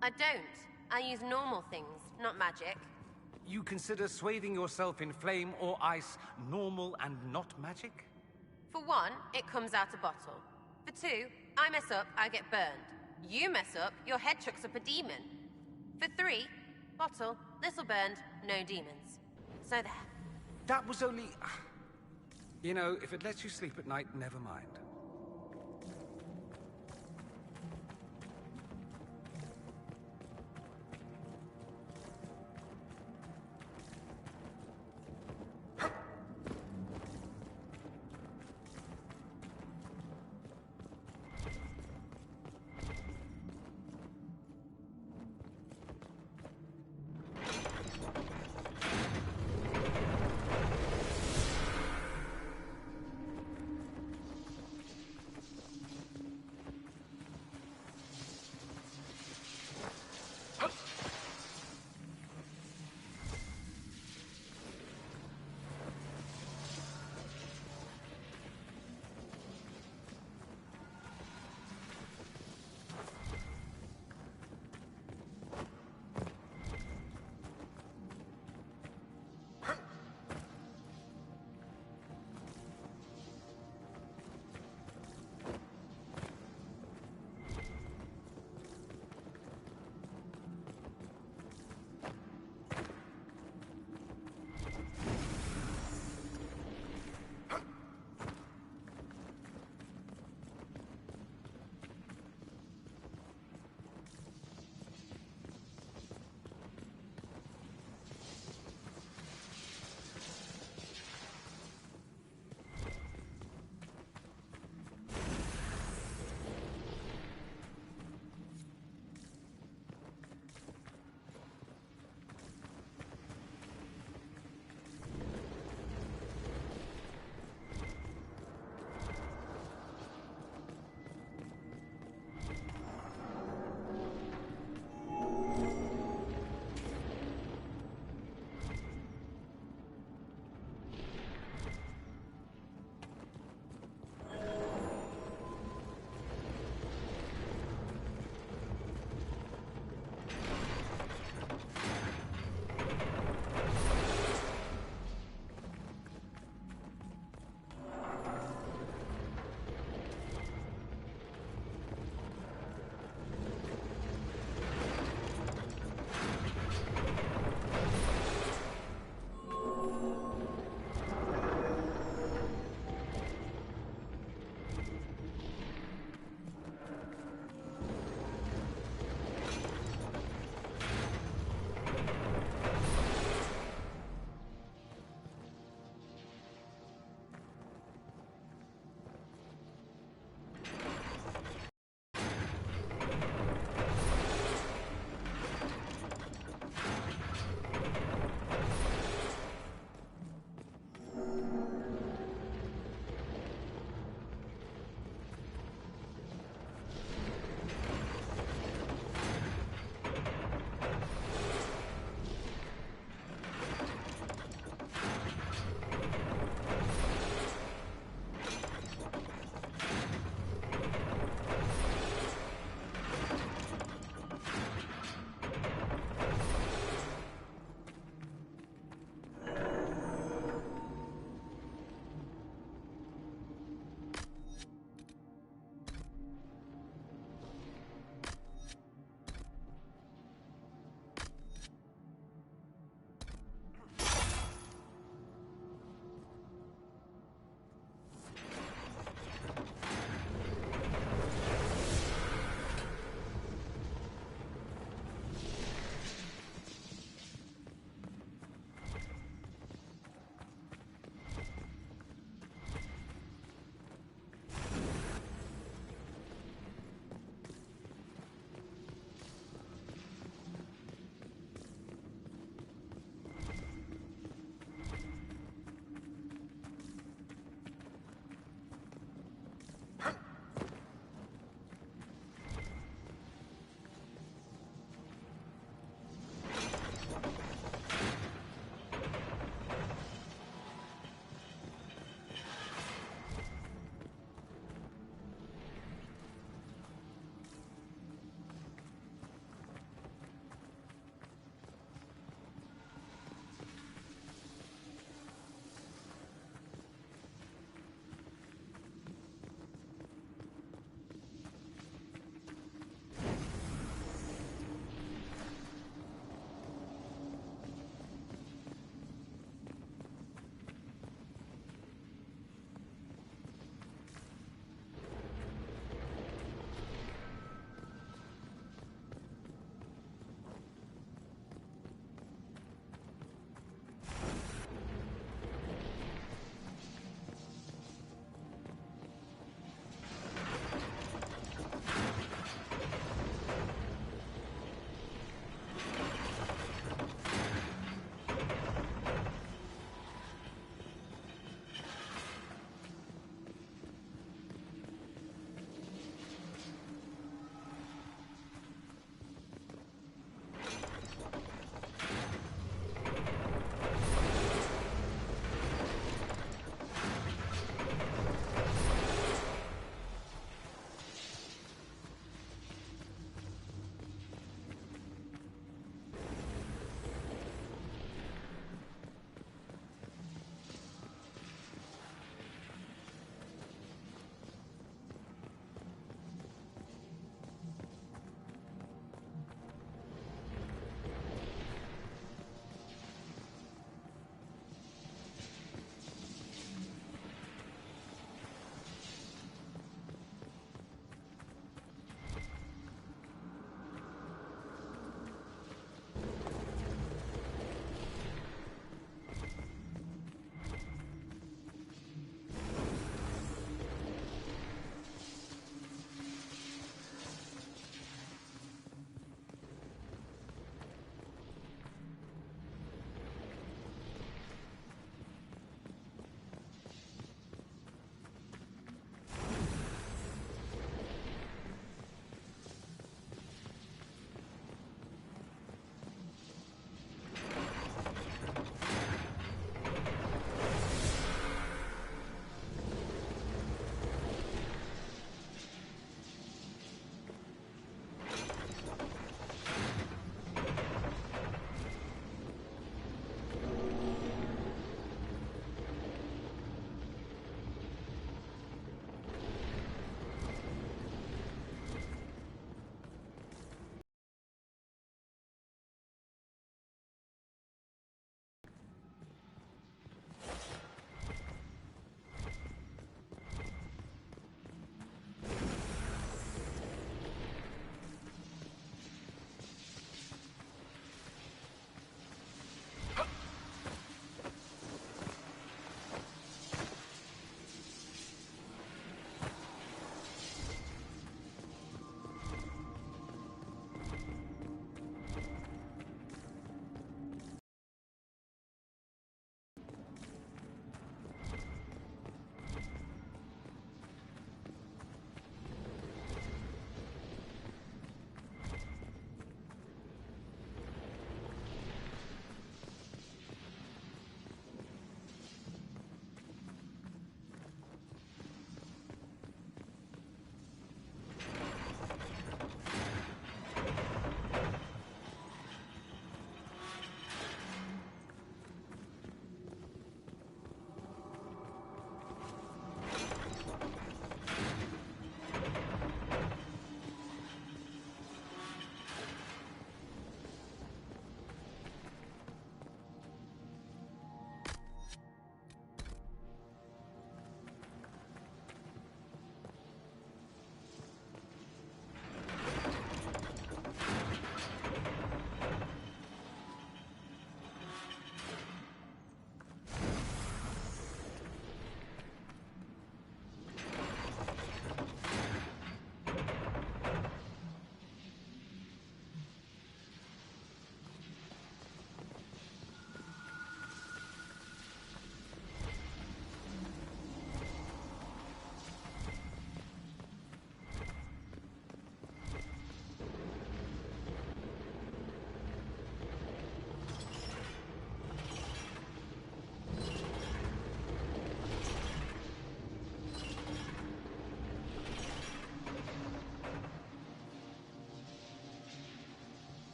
[SPEAKER 20] I don't. I use normal things, not magic.
[SPEAKER 15] You consider swathing yourself in flame or ice normal and not magic?
[SPEAKER 20] For one, it comes out a bottle. For two, I mess up, I get burned. You mess up, your head chucks up a demon. For three, bottle, little burned, no demons. So there.
[SPEAKER 15] That was only... You know, if it lets you sleep at night, never mind.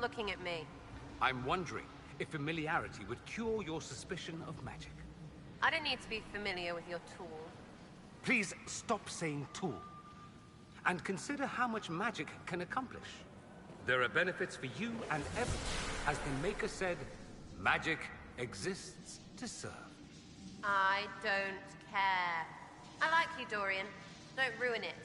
[SPEAKER 20] looking at me.
[SPEAKER 15] I'm wondering if familiarity would cure your suspicion of magic.
[SPEAKER 20] I don't need to be familiar with your tool.
[SPEAKER 15] Please stop saying tool. And consider how much magic can accomplish. There are benefits for you and everyone. As the Maker said, magic exists to serve.
[SPEAKER 20] I don't care. I like you, Dorian. Don't ruin it.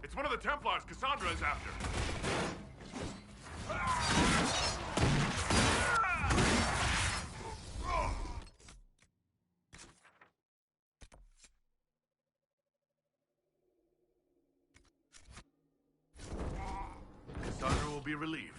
[SPEAKER 1] It's one of the Templars Cassandra is after.
[SPEAKER 3] Cassandra will be relieved.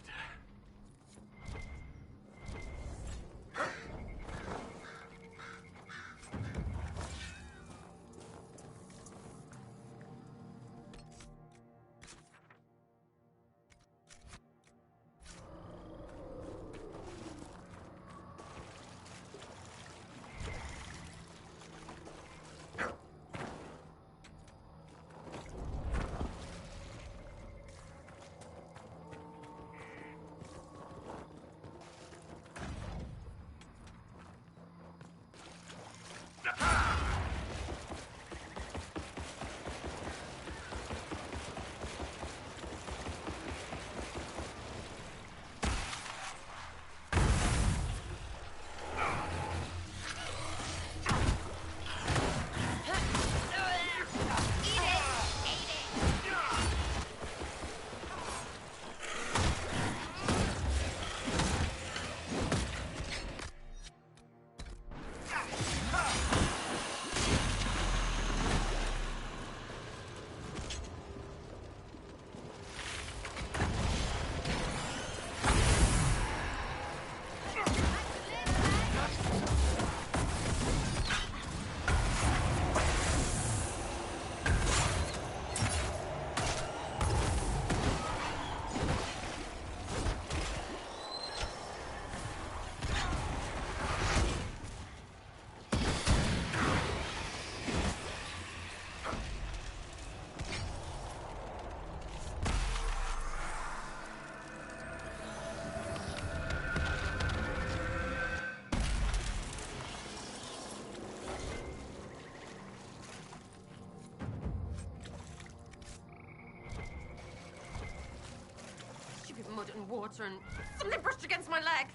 [SPEAKER 20] Mud and water and something brushed against my leg.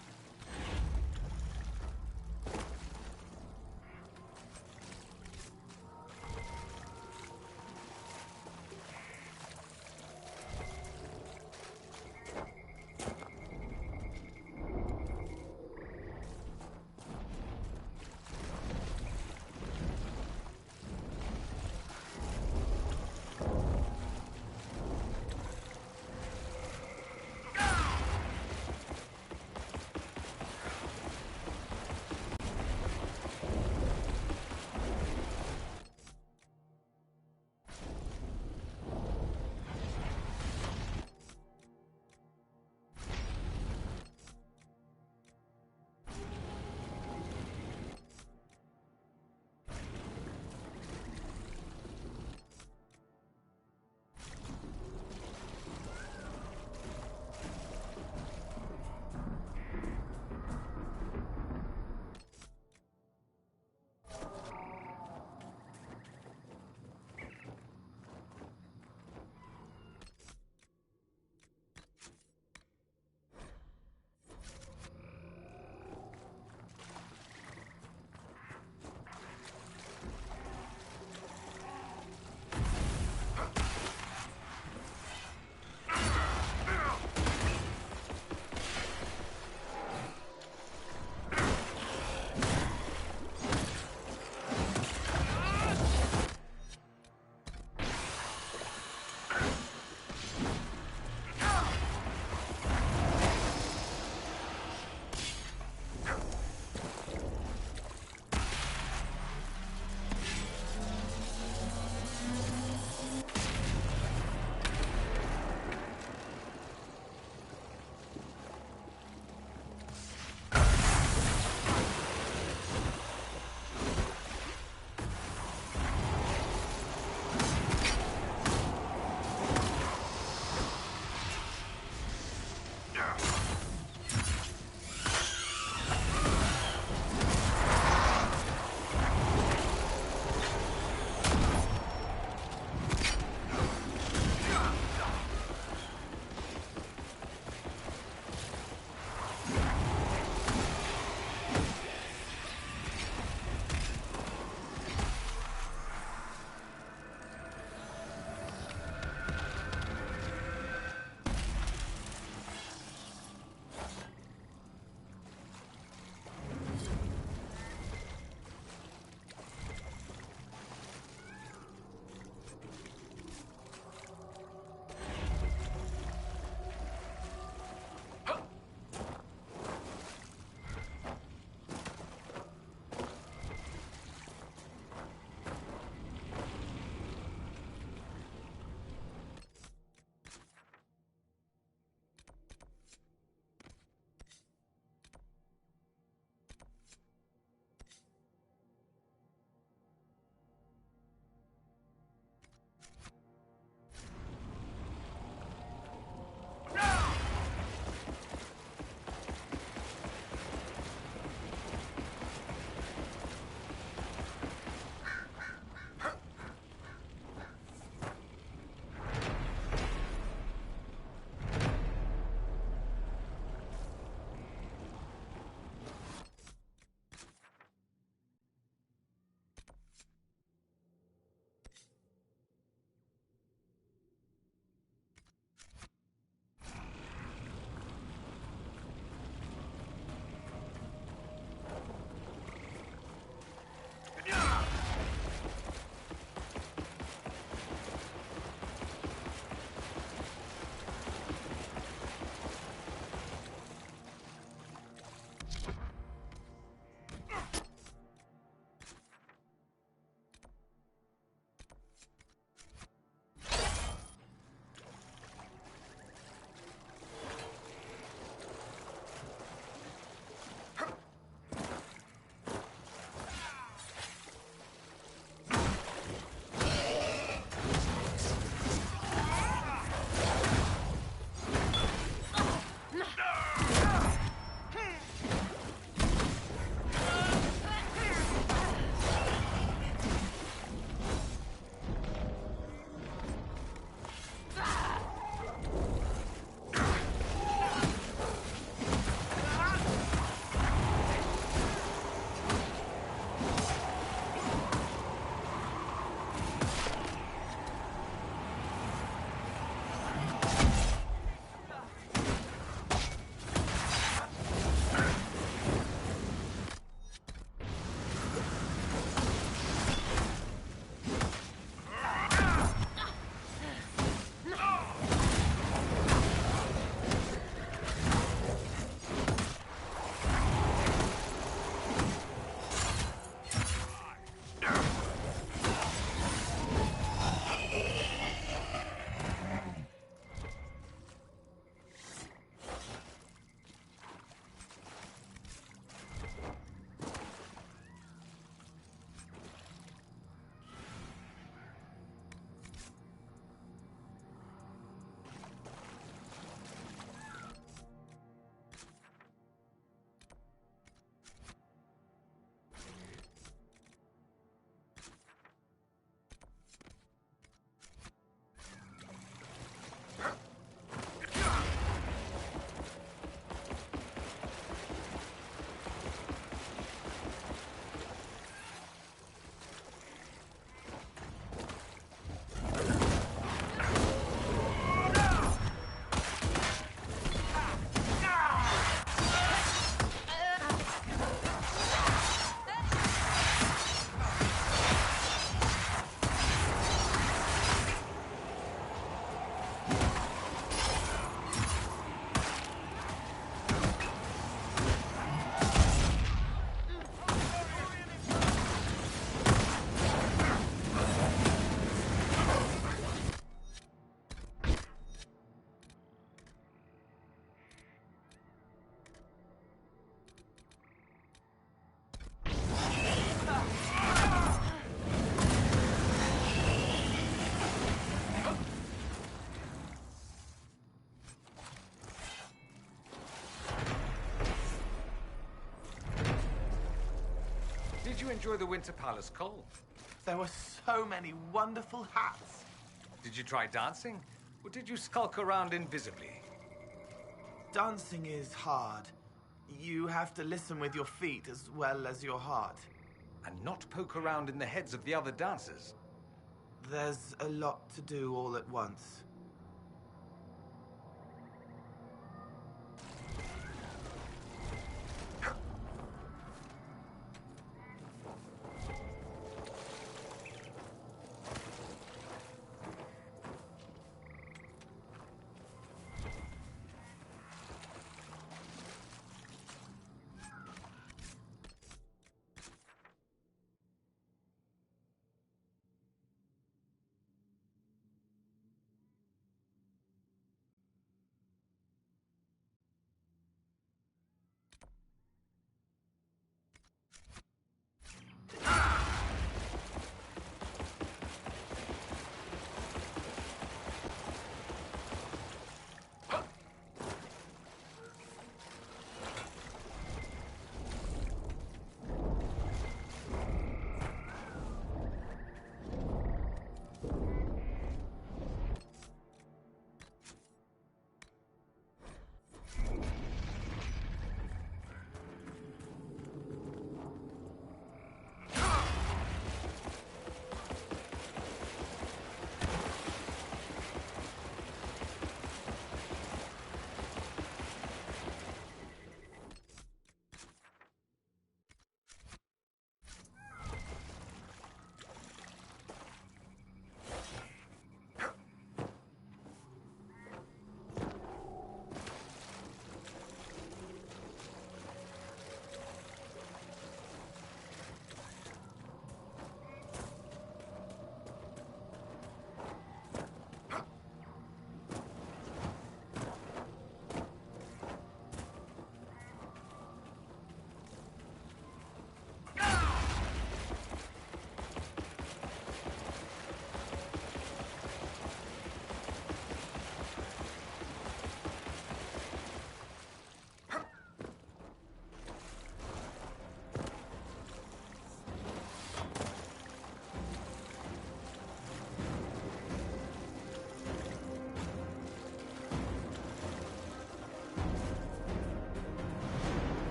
[SPEAKER 10] enjoy the Winter Palace, Cole?
[SPEAKER 11] There were so many wonderful hats.
[SPEAKER 10] Did you try dancing? Or did you skulk around invisibly?
[SPEAKER 11] Dancing is hard. You have to listen with your feet as well as your heart.
[SPEAKER 10] And not poke around in the heads of the other dancers?
[SPEAKER 11] There's a lot to do all at once.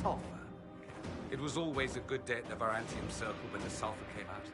[SPEAKER 10] sulfur. It was always a good day at the Varantium Circle when the sulfur came out.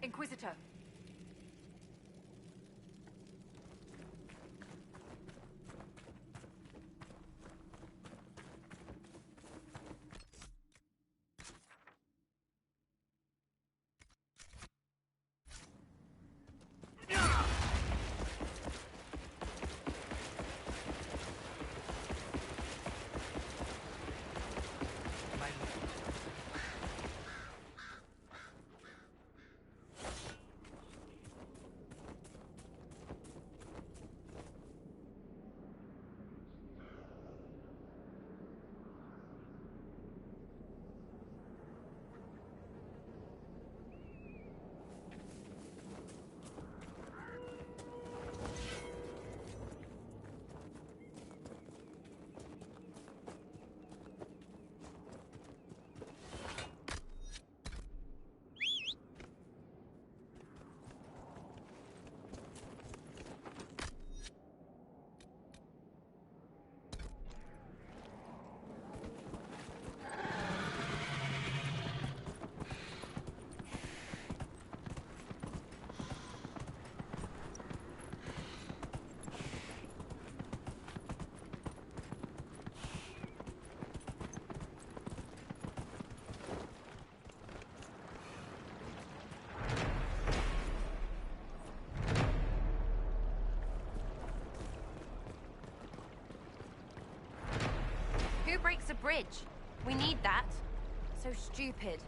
[SPEAKER 5] Inquisitor.
[SPEAKER 20] Who breaks a bridge? We need that. So stupid.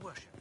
[SPEAKER 18] worship.